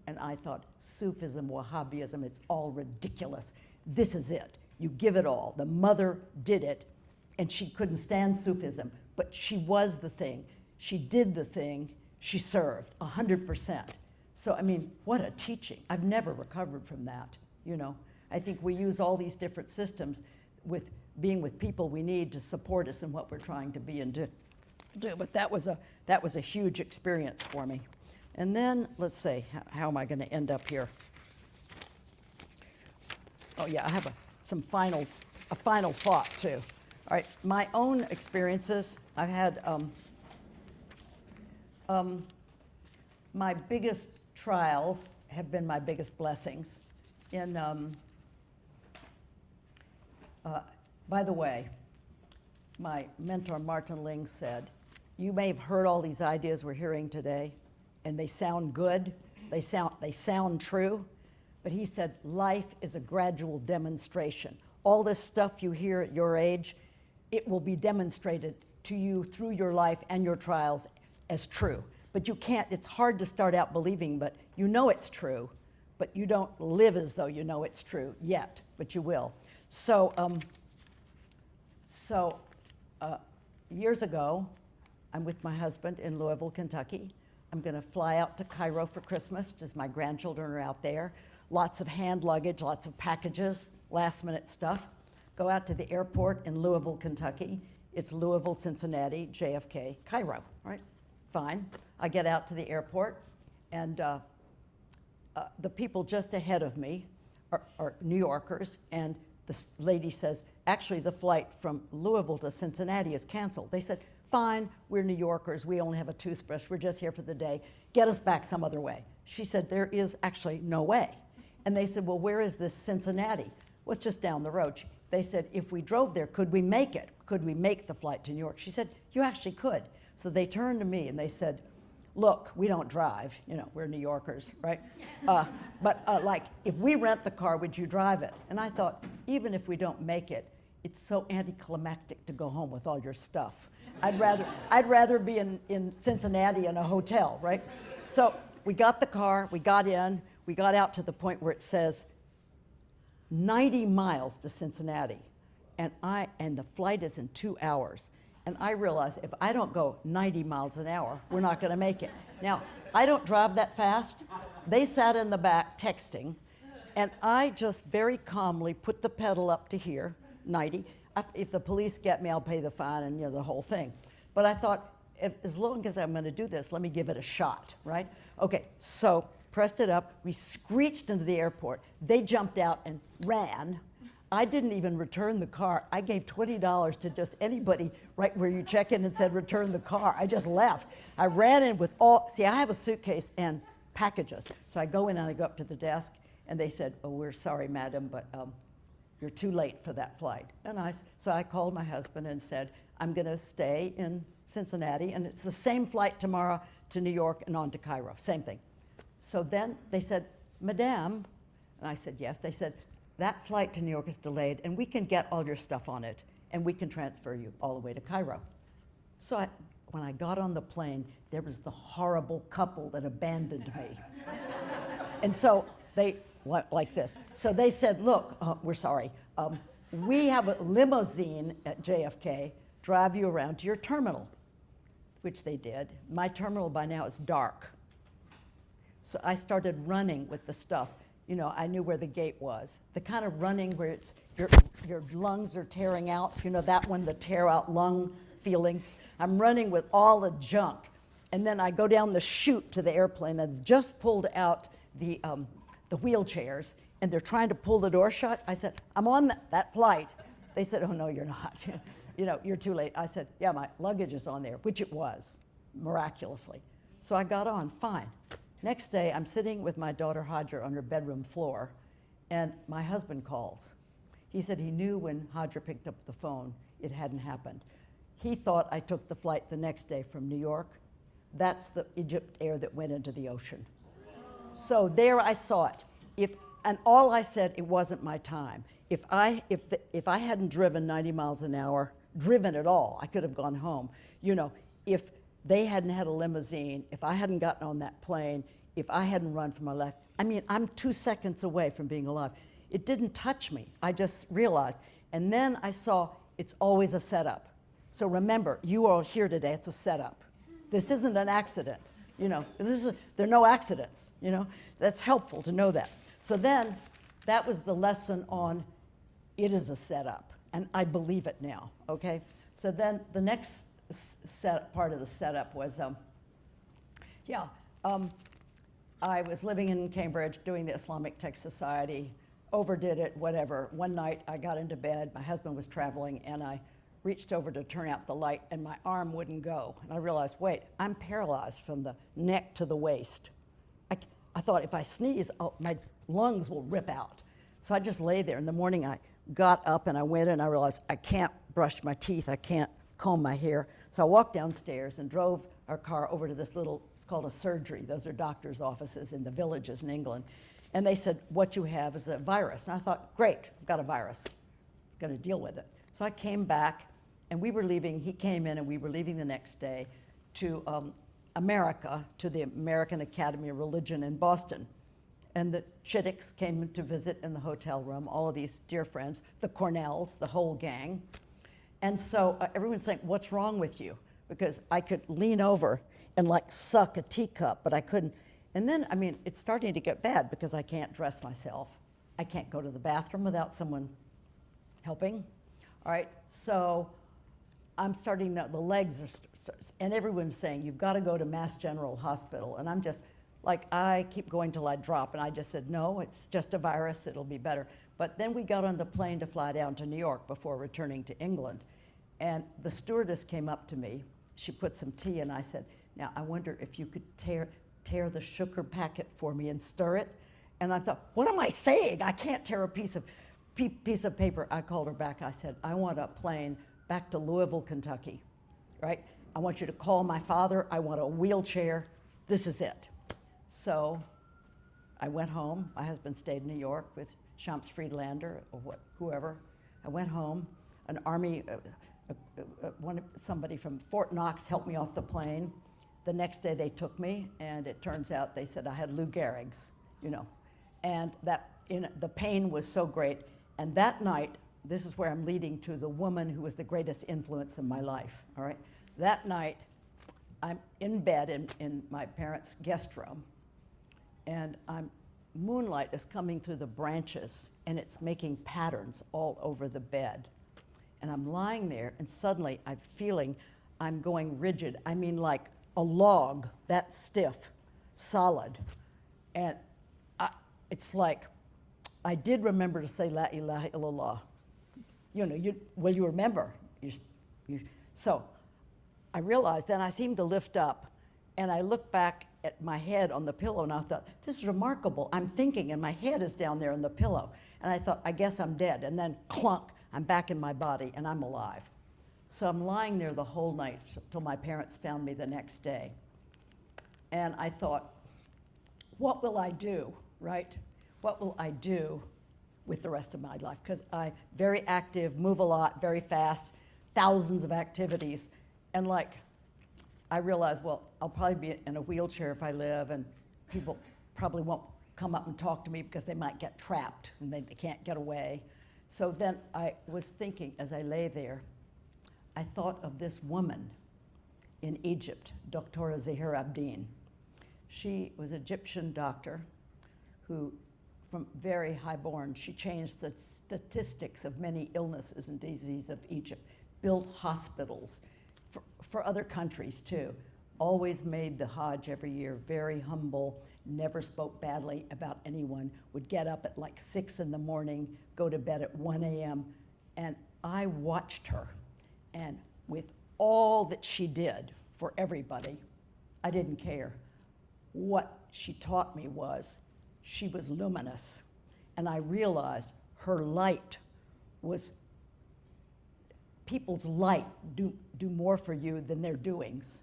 And I thought, Sufism, Wahhabism, it's all ridiculous. This is it. You give it all. The mother did it, and she couldn't stand Sufism, but she was the thing. She did the thing. She served 100%. So, I mean, what a teaching. I've never recovered from that, you know. I think we use all these different systems with being with people we need to support us in what we're trying to be and do. But that was a huge experience for me. And then, let's see, how am I going to end up here? Oh yeah, I have a final thought too. All right, my own experiences, I've had my biggest trials have been my biggest blessings. By the way, my mentor Martin Ling said, you may have heard all these ideas we're hearing today, and they sound good, they sound true, but he said, life is a gradual demonstration. All this stuff you hear at your age, it will be demonstrated to you through your life and your trials as true. But you can't, it's hard to start out believing, but you know it's true. but you don't live as though you know it's true yet, but you will. So, years ago, I'm with my husband in Louisville, Kentucky. I'm going to fly out to Cairo for Christmas, as my grandchildren are out there. Lots of hand luggage, lots of packages, last-minute stuff. Go out to the airport in Louisville, Kentucky. It's Louisville, Cincinnati, JFK, Cairo, right? Fine. I get out to the airport, and the people just ahead of me are New Yorkers, and the lady says, actually, the flight from Louisville to Cincinnati is canceled. They said, fine, we're New Yorkers, we only have a toothbrush, we're just here for the day, get us back some other way. She said, there is actually no way. And they said, well, where is this Cincinnati? Well, it's just down the road. They said, if we drove there, could we make it? Could we make the flight to New York? She said, you actually could. So they turned to me and they said, look, we don't drive, you know, we're New Yorkers, right? But like, if we rent the car, would you drive it? And I thought, even if we don't make it, it's so anticlimactic to go home with all your stuff. I'd rather be in Cincinnati in a hotel, right? So we got the car, we got in, we got out to the point where it says 90 miles to Cincinnati, and the flight is in 2 hours. And I realized if I don't go 90 miles an hour, we're not going to make it. Now, I don't drive that fast. They sat in the back texting, and I just very calmly put the pedal up to here, 90. If the police get me, I'll pay the fine and, you know, the whole thing. But I thought, as long as I'm going to do this, let me give it a shot, right? Okay, so pressed it up. We screeched into the airport. They jumped out and ran. I didn't even return the car. I gave $20 to just anybody right where you check in and said, return the car. I just left. I ran in with I have a suitcase and packages. So I go in and I go up to the desk, and they said, oh, we're sorry, madam, but you're too late for that flight. And so I called my husband and said, I'm going to stay in Cincinnati, and it's the same flight tomorrow to New York and on to Cairo, same thing. So then they said, madame, and I said, yes. They said, that flight to New York is delayed, and we can get all your stuff on it, and we can transfer you all the way to Cairo. So when I got on the plane, there was the horrible couple that abandoned me. And so they went like this. So they said, look, we're sorry. We have a limousine at JFK, drive you around to your terminal, which they did. My terminal by now is dark. So I started running with the stuff. You know, I knew where the gate was. The kind of running where your lungs are tearing out, you know, that one, the tear out lung feeling. I'm running with all the junk. And then I go down the chute to the airplane. I've just pulled out the wheelchairs, and they're trying to pull the door shut. I said, I'm on that flight. They said, oh, no, you're not. You know, you're too late. I said, yeah, my luggage is on there, which it was, miraculously. So I got on, fine. Next day, I'm sitting with my daughter Hadra on her bedroom floor, and my husband calls. He said he knew when Hadra picked up the phone, it hadn't happened. He thought I took the flight the next day from New York. That's the Egypt Air that went into the ocean. So there I saw it. And all I said, it wasn't my time. If I hadn't driven 90 miles an hour, driven at all, I could have gone home. You know, if they hadn't had a limousine, if I hadn't gotten on that plane, if I hadn't run for my life, I mean, I'm 2 seconds away from being alive. It didn't touch me. I just realized. And then I saw it's always a setup. So remember, you are here today, it's a setup. This isn't an accident. You know, there are no accidents, you know. That's helpful to know that. So then, that was the lesson on it is a setup, and I believe it now, okay? So then the next part of the setup was, I was living in Cambridge doing the Islamic Tech Society, overdid it, whatever. One night I got into bed, my husband was traveling, and I reached over to turn out the light, and my arm wouldn't go. And I realized, wait, I'm paralyzed from the neck to the waist. I thought if I sneeze, my lungs will rip out. So I just lay there. In the morning, I got up and I went and I realized I can't brush my teeth, I can't comb my hair. So I walked downstairs and drove our car over to this little, it's called a surgery. Those are doctors' offices in the villages in England. And they said, what you have is a virus. And I thought, great, I've got a virus. I'm going to deal with it. So I came back, and we were leaving, he came in, and we were leaving the next day to America, to the American Academy of Religion in Boston. And the Chitticks came to visit in the hotel room, all of these dear friends, the Cornells, the whole gang. And so everyone's saying, what's wrong with you? Because I could lean over and like suck a teacup, but I couldn't. And then, I mean, it's starting to get bad because I can't dress myself. I can't go to the bathroom without someone helping. All right, so I'm starting to, the legs are, and everyone's saying, you've got to go to Mass General Hospital. And I'm just, like, I keep going till I drop. And I just said, no, it's just a virus, it'll be better. But then we got on the plane to fly down to New York before returning to England. And the stewardess came up to me. She put some tea, and I said, now, I wonder if you could tear the sugar packet for me and stir it. And I thought, what am I saying? I can't tear a piece of paper. I called her back. I said, I want a plane back to Louisville, Kentucky, right? I want you to call my father. I want a wheelchair. This is it. So I went home. My husband stayed in New York with Shams Friedlander or whoever. I went home. An army, somebody from Fort Knox helped me off the plane. The next day they took me, and it turns out they said I had Lou Gehrig's, you know. And the pain was so great. And that night, this is where I'm leading to the woman who was the greatest influence in my life, all right? That night, I'm in bed in my parents' guest room, and moonlight is coming through the branches, and it's making patterns all over the bed. And I'm lying there, and suddenly I'm feeling I'm going rigid. I mean, like a log, that stiff, solid. And it's like, I did remember to say La ilaha illallah. You know, you remember. So I realized then I seemed to lift up, and I looked back at my head on the pillow, and I thought, this is remarkable. I'm thinking, and my head is down there on the pillow. And I thought, I guess I'm dead. And then clunk, I'm back in my body, and I'm alive. So I'm lying there the whole night till my parents found me the next day. And I thought, what will I do, right? What will I do with the rest of my life? Because I'm very active, move a lot, very fast, thousands of activities. And like, I realized, well, I'll probably be in a wheelchair if I live, and people probably won't come up and talk to me because they might get trapped and they can't get away. So then I was thinking, as I lay there, I thought of this woman in Egypt, Dr. Zahir Abdin. She was an Egyptian doctor who, from very highborn, she changed the statistics of many illnesses and diseases of Egypt, built hospitals for other countries too, always made the Hajj every year, very humble, never spoke badly about anyone, would get up at like 6 in the morning, go to bed at 1 a.m. And I watched her, and with all that she did for everybody, I didn't care. What she taught me was she was luminous, and I realized her light was, people's light do more for you than their doings,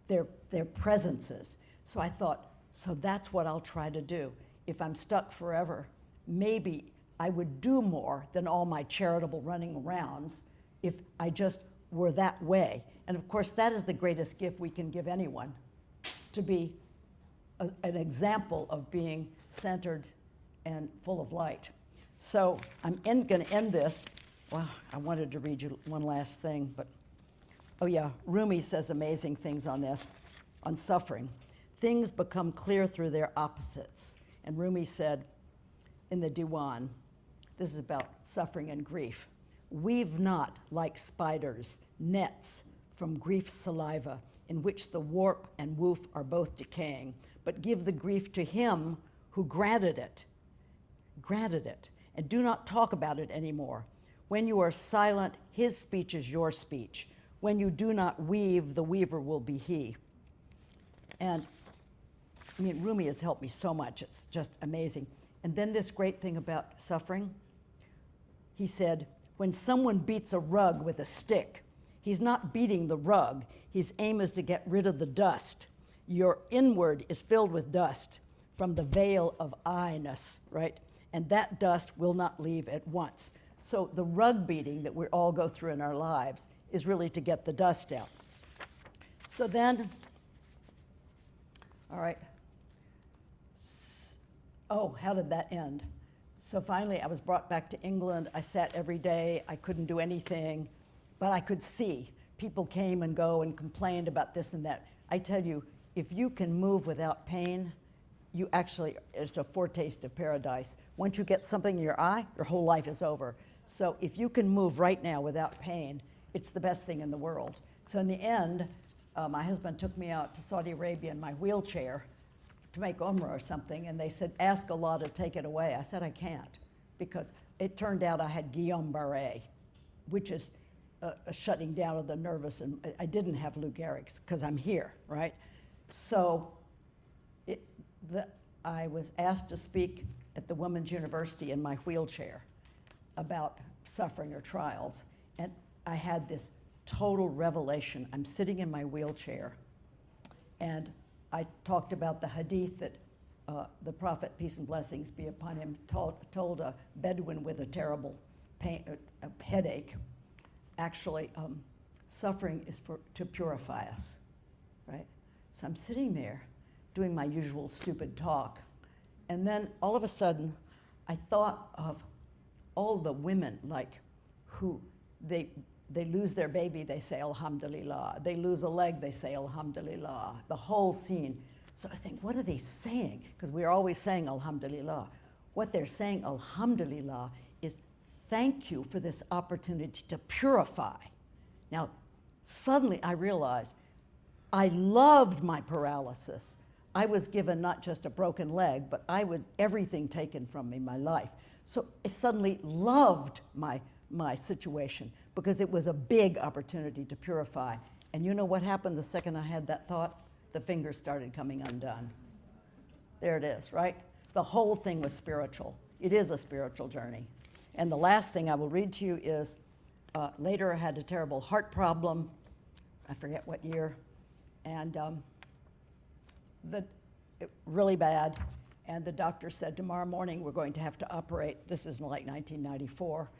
their presences. So I thought, so that's what I'll try to do. If I'm stuck forever, maybe I would do more than all my charitable running arounds if I just were that way. And of course, that is the greatest gift we can give anyone, to be an example of being centered and full of light. So I'm going to end this. Well, I wanted to read you one last thing, but oh yeah, Rumi says amazing things on this, on suffering. Things become clear through their opposites. And Rumi said in the Diwan, this is about suffering and grief, weave not like spiders nets from grief's saliva, in which the warp and woof are both decaying, but give the grief to him who granted it, and do not talk about it anymore. When you are silent, his speech is your speech. When you do not weave, the weaver will be he. And I mean, Rumi has helped me so much. It's just amazing. And then this great thing about suffering, he said, when someone beats a rug with a stick, he's not beating the rug. His aim is to get rid of the dust. Your inward is filled with dust from the veil of I-ness, right? And that dust will not leave at once. So the rug beating that we all go through in our lives is really to get the dust out. So then, all right. oh, how did that end? So finally, I was brought back to England. I sat every day. I couldn't do anything, but I could see. People came and go and complained about this and that. I tell you, if you can move without pain, you actually, it's a foretaste of paradise. Once you get something in your eye, your whole life is over. So if you can move right now without pain, it's the best thing in the world. So in the end, my husband took me out to Saudi Arabia in my wheelchair to make Umrah or something, and they said, ask Allah to take it away. I said, I can't, because it turned out I had Guillain-Barré, which is a shutting down of the nervous, and I didn't have Lou Gehrig's, because I'm here, right? So I was asked to speak at the Women's University in my wheelchair about suffering or trials, and I had this total revelation. I'm sitting in my wheelchair, and I talked about the hadith that the Prophet, peace and blessings be upon him, told a Bedouin with a terrible pain, a headache, actually, suffering is to purify us, right? So I'm sitting there doing my usual stupid talk, and then all of a sudden, I thought of all the women, like, who they lose their baby, they say Alhamdulillah. They lose a leg, they say Alhamdulillah. The whole scene. So I think, what are they saying? Because we're always saying Alhamdulillah. What they're saying, Alhamdulillah, is thank you for this opportunity to purify. Now, suddenly I realized I loved my paralysis. I was given not just a broken leg, but everything taken from me, my life. So I suddenly loved my situation, because it was a big opportunity to purify. And you know what happened the second I had that thought? The fingers started coming undone. There it is, right? The whole thing was spiritual. It is a spiritual journey. And the last thing I will read to you is, later I had a terrible heart problem. I forget what year. And really bad. And the doctor said, tomorrow morning we're going to have to operate. This is like 1994.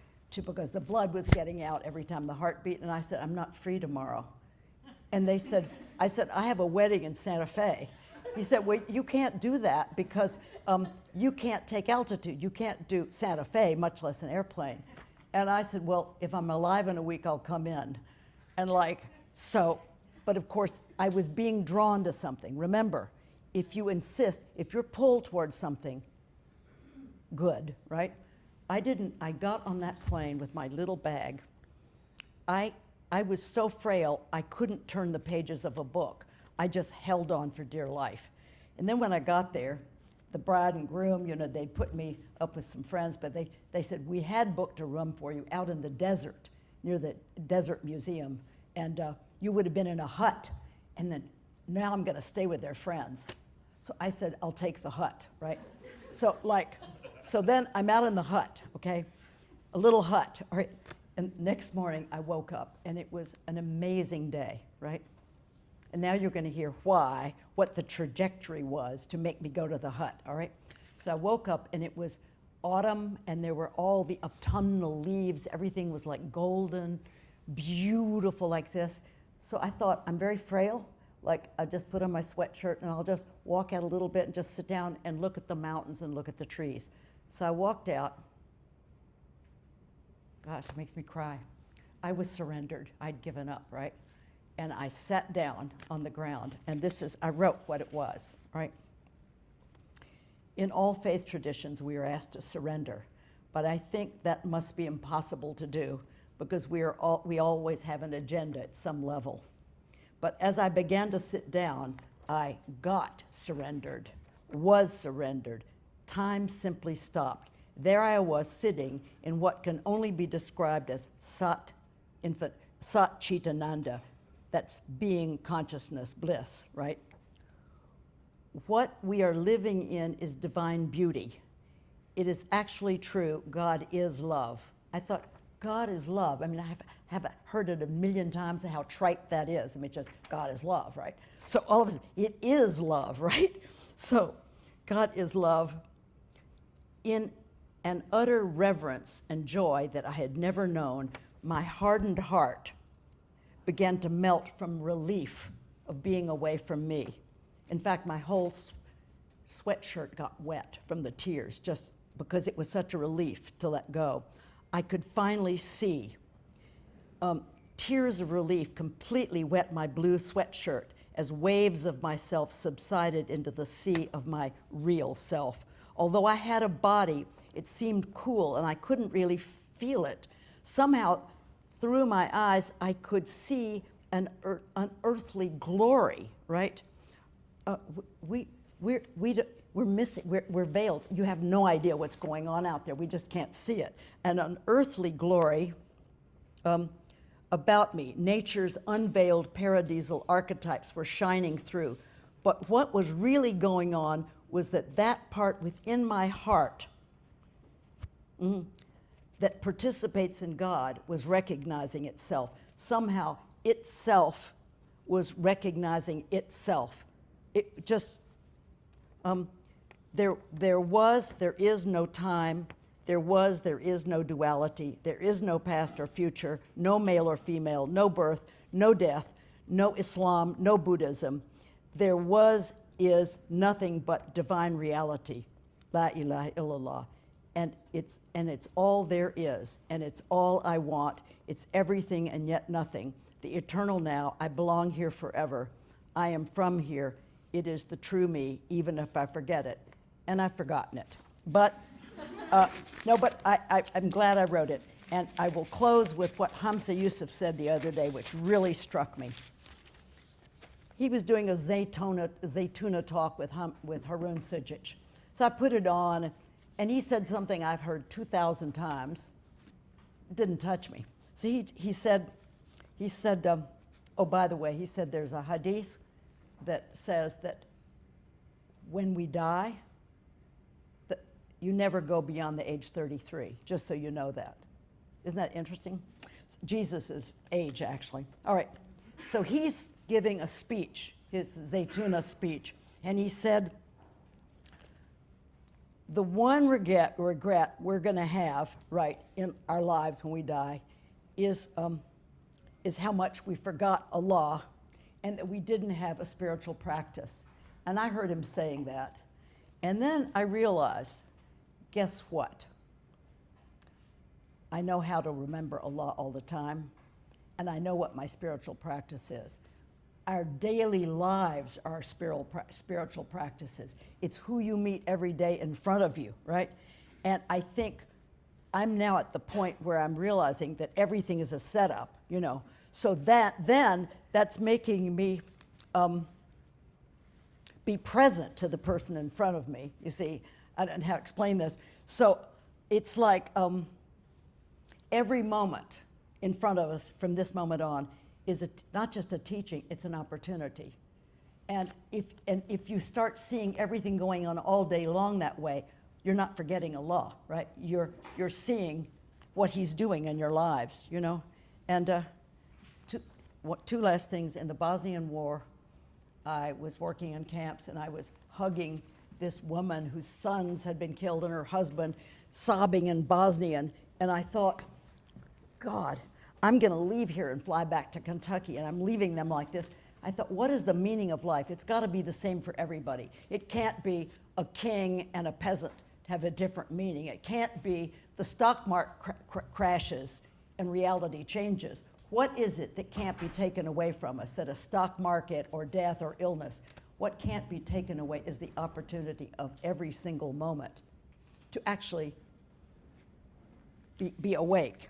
Because the blood was getting out every time the heart beat, and I said, I'm not free tomorrow. And I said, I have a wedding in Santa Fe. He said, well, you can't do that because you can't take altitude. You can't do Santa Fe, much less an airplane. And I said, well, if I'm alive in a week, I'll come in. And but of course, I was being drawn to something. Remember, if you insist, if you're pulled towards something good, right? I got on that plane with my little bag. I was so frail, I couldn't turn the pages of a book. I just held on for dear life. And then when I got there, the bride and groom, they'd put me up with some friends, but they said, we had booked a room for you out in the desert, near the Desert Museum, and you would have been in a hut. And then now I'm gonna stay with their friends. So I said, I'll take the hut, right? So then I'm out in the hut, okay? A little hut, all right? And next morning I woke up, and it was an amazing day, right? And now you're gonna hear what the trajectory was to make me go to the hut, all right? So I woke up, and it was autumn, and there were all the autumnal leaves. Everything was like golden, beautiful like this. So I thought, I'm very frail. Like, I just put on my sweatshirt, and I'll just walk out a little bit and just sit down and look at the mountains and look at the trees. So I walked out. Gosh, it makes me cry. I was surrendered. I'd given up, right? And I sat down on the ground, and I wrote what it was, right? In all faith traditions, we are asked to surrender, but I think that must be impossible to do, because we always have an agenda at some level. But as I began to sit down, I got surrendered, was surrendered. Time simply stopped. There I was sitting in what can only be described as Sat Chitananda. That's being, consciousness, bliss, right? What we are living in is divine beauty. It is actually true. God is love. I thought, God is love. I mean, I have heard it a million times how trite that is. I mean, just God is love, right? So all of a sudden, it is love, right? So God is love. In an utter reverence and joy that I had never known, my hardened heart began to melt from relief of being away from me. In fact, my whole sweatshirt got wet from the tears, just because it was such a relief to let go. I could finally see tears of relief completely wet my blue sweatshirt as waves of myself subsided into the sea of my real self. Although I had a body, it seemed cool and I couldn't really feel it. Somehow, through my eyes, I could see an earthly glory, right? We're missing, we're veiled. You have no idea what's going on out there. We just can't see it. And an earthly glory about me. Nature's unveiled paradisal archetypes were shining through. But what was really going on was that part within my heart that participates in God was recognizing itself. Somehow itself was recognizing itself. It just, there is no time. There is no duality. There is no past or future, no male or female, no birth, no death, no Islam, no Buddhism. There is nothing but divine reality, La ilaha illallah. And it's all there is, and it's all I want. It's everything and yet nothing. The eternal now, I belong here forever. I am from here. It is the true me, even if I forget it. And I've forgotten it. But, no, but I'm glad I wrote it. And I will close with what Hamza Yusuf said the other day, which really struck me. He was doing a Zaytuna talk with Harun Sujic. So I put it on, and he said something I've heard 2,000 times. It didn't touch me. So he said, oh, by the way, he said there's a hadith that says that when we die, that you never go beyond the age 33, just so you know that. Isn't that interesting? Jesus' age, actually. All right, so he's giving a speech, his Zaytuna speech, and he said, the one regret we're going to have, right, in our lives when we die is how much we forgot Allah and that we didn't have a spiritual practice. And I heard him saying that. And then I realized, guess what? I know how to remember Allah all the time, and I know what my spiritual practice is. Our daily lives are spiritual practices. It's who you meet every day in front of you, right? And I think I'm now at the point where I'm realizing that everything is a setup, you know. So that's making me be present to the person in front of me, you see. I don't know how to explain this. So it's like every moment in front of us from this moment on is not just a teaching, it's an opportunity. And if you start seeing everything going on all day long that way, you're not forgetting Allah, right? You're seeing what He's doing in your lives, you know? And two last things. In the Bosnian War, I was working in camps and I was hugging this woman whose sons had been killed and her husband, sobbing in Bosnian, and I thought, God, I'm going to leave here and fly back to Kentucky, and I'm leaving them like this. I thought, what is the meaning of life? It's got to be the same for everybody. It can't be a king and a peasant have a different meaning. It can't be the stock market crashes and reality changes. What is it that can't be taken away from us, that a stock market or death or illness, what can't be taken away is the opportunity of every single moment to actually be awake.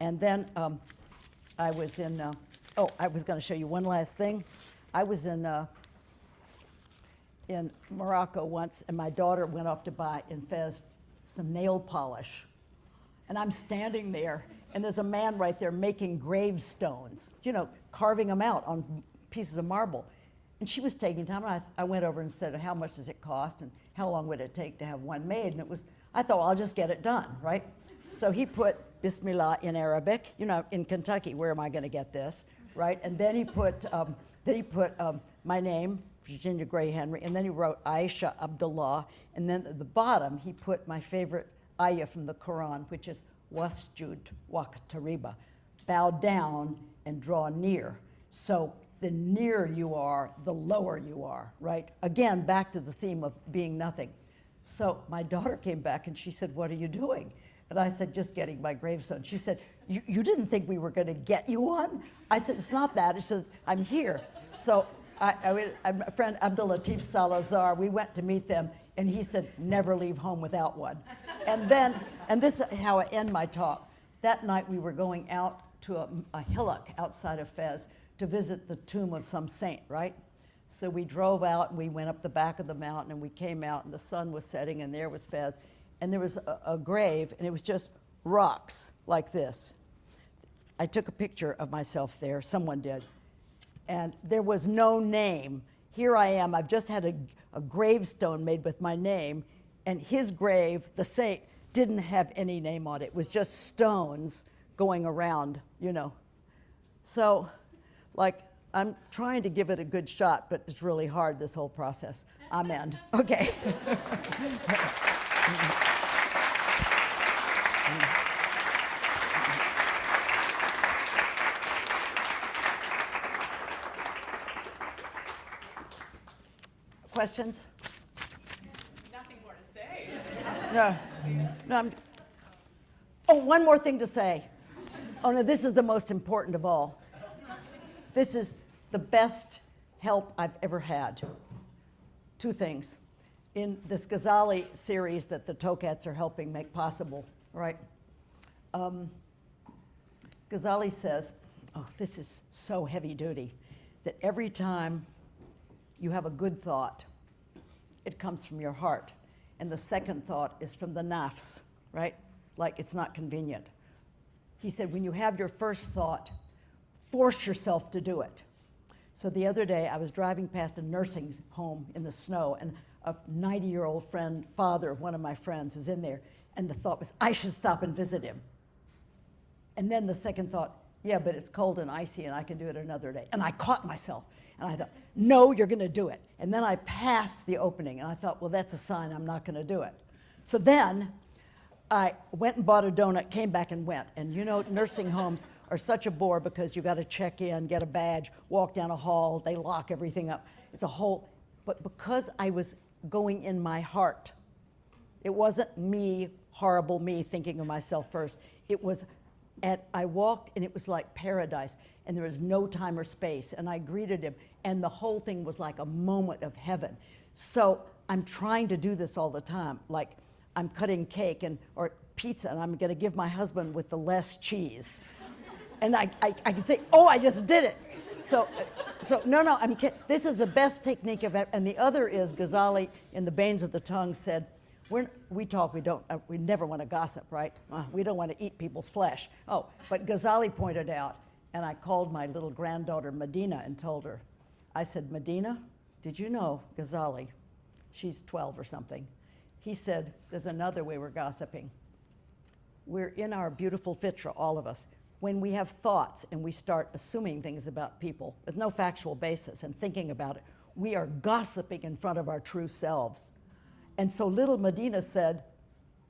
And then I was in, I was going to show you one last thing. I was in Morocco once, and my daughter went off to buy in Fez some nail polish. And I'm standing there, and there's a man right there making gravestones, you know, carving them out on pieces of marble. And she was taking time, and I went over and said, how much does it cost, and how long would it take to have one made? And I thought, well, I'll just get it done, right? So he put Bismillah in Arabic, you know, in Kentucky, where am I going to get this, right? And then he put, my name, Virginia Gray Henry, and then he wrote Aisha Abdullah, and then at the bottom he put my favorite ayah from the Quran, which is Wasjud Waqtariba, bow down and draw near. So the nearer you are, the lower you are, right? Again, back to the theme of being nothing. So my daughter came back and she said, "What are you doing?" And I said, "Just getting my gravestone." She said, you didn't think we were going to get you one?" I said, "It's not that. It's just I'm here." So my friend Abdul Latif Salazar, we went to meet them, and he said, "Never leave home without one." And then, and this is how I end my talk. That night we were going out to a hillock outside of Fez to visit the tomb of some saint, right? So we drove out and we went up the back of the mountain and we came out and the sun was setting and there was Fez. And there was a grave and it was just rocks like this. I took a picture of myself there, someone did. And there was no name. Here I am, I've just had a gravestone made with my name, and his grave, the saint, didn't have any name on it. It was just stones going around, you know. So, like, I'm trying to give it a good shot, but it's really hard, this whole process. Amen. Okay. Questions? Nothing more to say. No. Oh, one more thing to say. Oh no, this is the most important of all. This is the best help I've ever had. Two things. In this Ghazali series that the Tokats are helping make possible, right? Ghazali says, oh, this is so heavy duty, that every time you have a good thought, it comes from your heart. And the second thought is from the nafs, right? Like it's not convenient. He said, when you have your first thought, force yourself to do it. So the other day, I was driving past a nursing home in the snow, and a 90-year-old friend, father of one of my friends, is in there, and the thought was, I should stop and visit him. And then the second thought, yeah, but it's cold and icy, and I can do it another day. And I caught myself, and I thought, no, you're going to do it. And then I passed the opening, and I thought, well, that's a sign I'm not going to do it. So then I went and bought a donut, came back and went. And you know, nursing homes are such a bore because you got to check in, get a badge, walk down a hall, they lock everything up. It's a whole, but because I was going in my heart, it wasn't me, horrible me, thinking of myself first. It was, I walked and it was like paradise, and there was no time or space, and I greeted him, and the whole thing was like a moment of heaven. So I'm trying to do this all the time, like I'm cutting cake or pizza, and I'm going to give my husband with the less cheese. And I can say, oh, I just did it. So no, this is the best technique of it. And the other is Ghazali in The Banes of the Tongue said, we never want to gossip, right? We don't want to eat people's flesh. Oh, but Ghazali pointed out, and I called my little granddaughter Medina and told her, I said, Medina, did you know Ghazali? She's 12 or something. He said, there's another way we're gossiping. We're in our beautiful fitra, all of us. When we have thoughts and we start assuming things about people with no factual basis and thinking about it, we are gossiping in front of our true selves. And so little Medina said,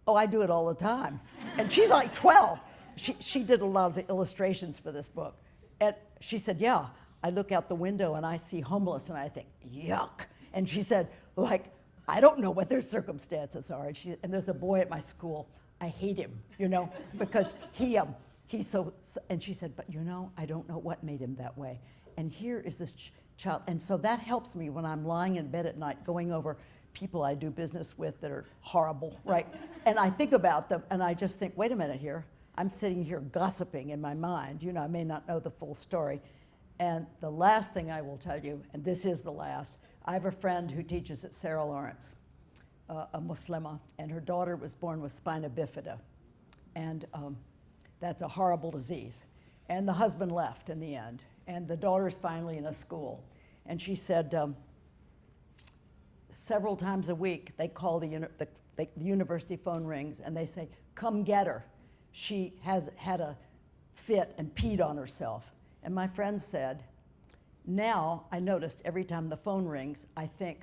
oh, I do it all the time. And she's like 12. She did a lot of the illustrations for this book. And she said, yeah, I look out the window and I see homeless and I think, yuck. And she said, like, I don't know what their circumstances are. And there's a boy at my school, I hate him, you know, because he's so, and she said, but you know, I don't know what made him that way. And here is this child. And so that helps me when I'm lying in bed at night going over people I do business with that are horrible, right? And I think about them and I just think, wait a minute here. I'm sitting here gossiping in my mind. You know, I may not know the full story. And the last thing I will tell you, and this is the last, I have a friend who teaches at Sarah Lawrence, a Muslima, and her daughter was born with spina bifida. And that's a horrible disease. And the husband left in the end. And the daughter's finally in a school. And she said several times a week, they call the university phone rings and they say, come get her. She has had a fit and peed on herself. And my friend said, now I noticed every time the phone rings, I think,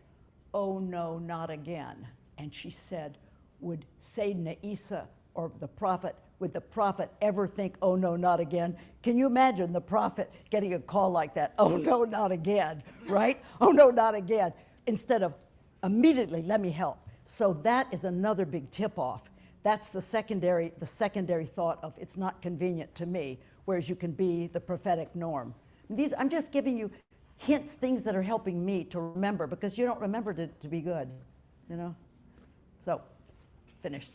oh no, not again. And she said, would Sayyidina Isa or the prophet would the prophet ever think, oh no, not again? Can you imagine the prophet getting a call like that? Oh no, not again, right? Oh no, not again. Instead of immediately, let me help. So that is another big tip-off. That's the secondary thought of it's not convenient to me, whereas you can be the prophetic norm. I'm just giving you hints, things that are helping me to remember, because you don't remember to be good, you know? So, finished.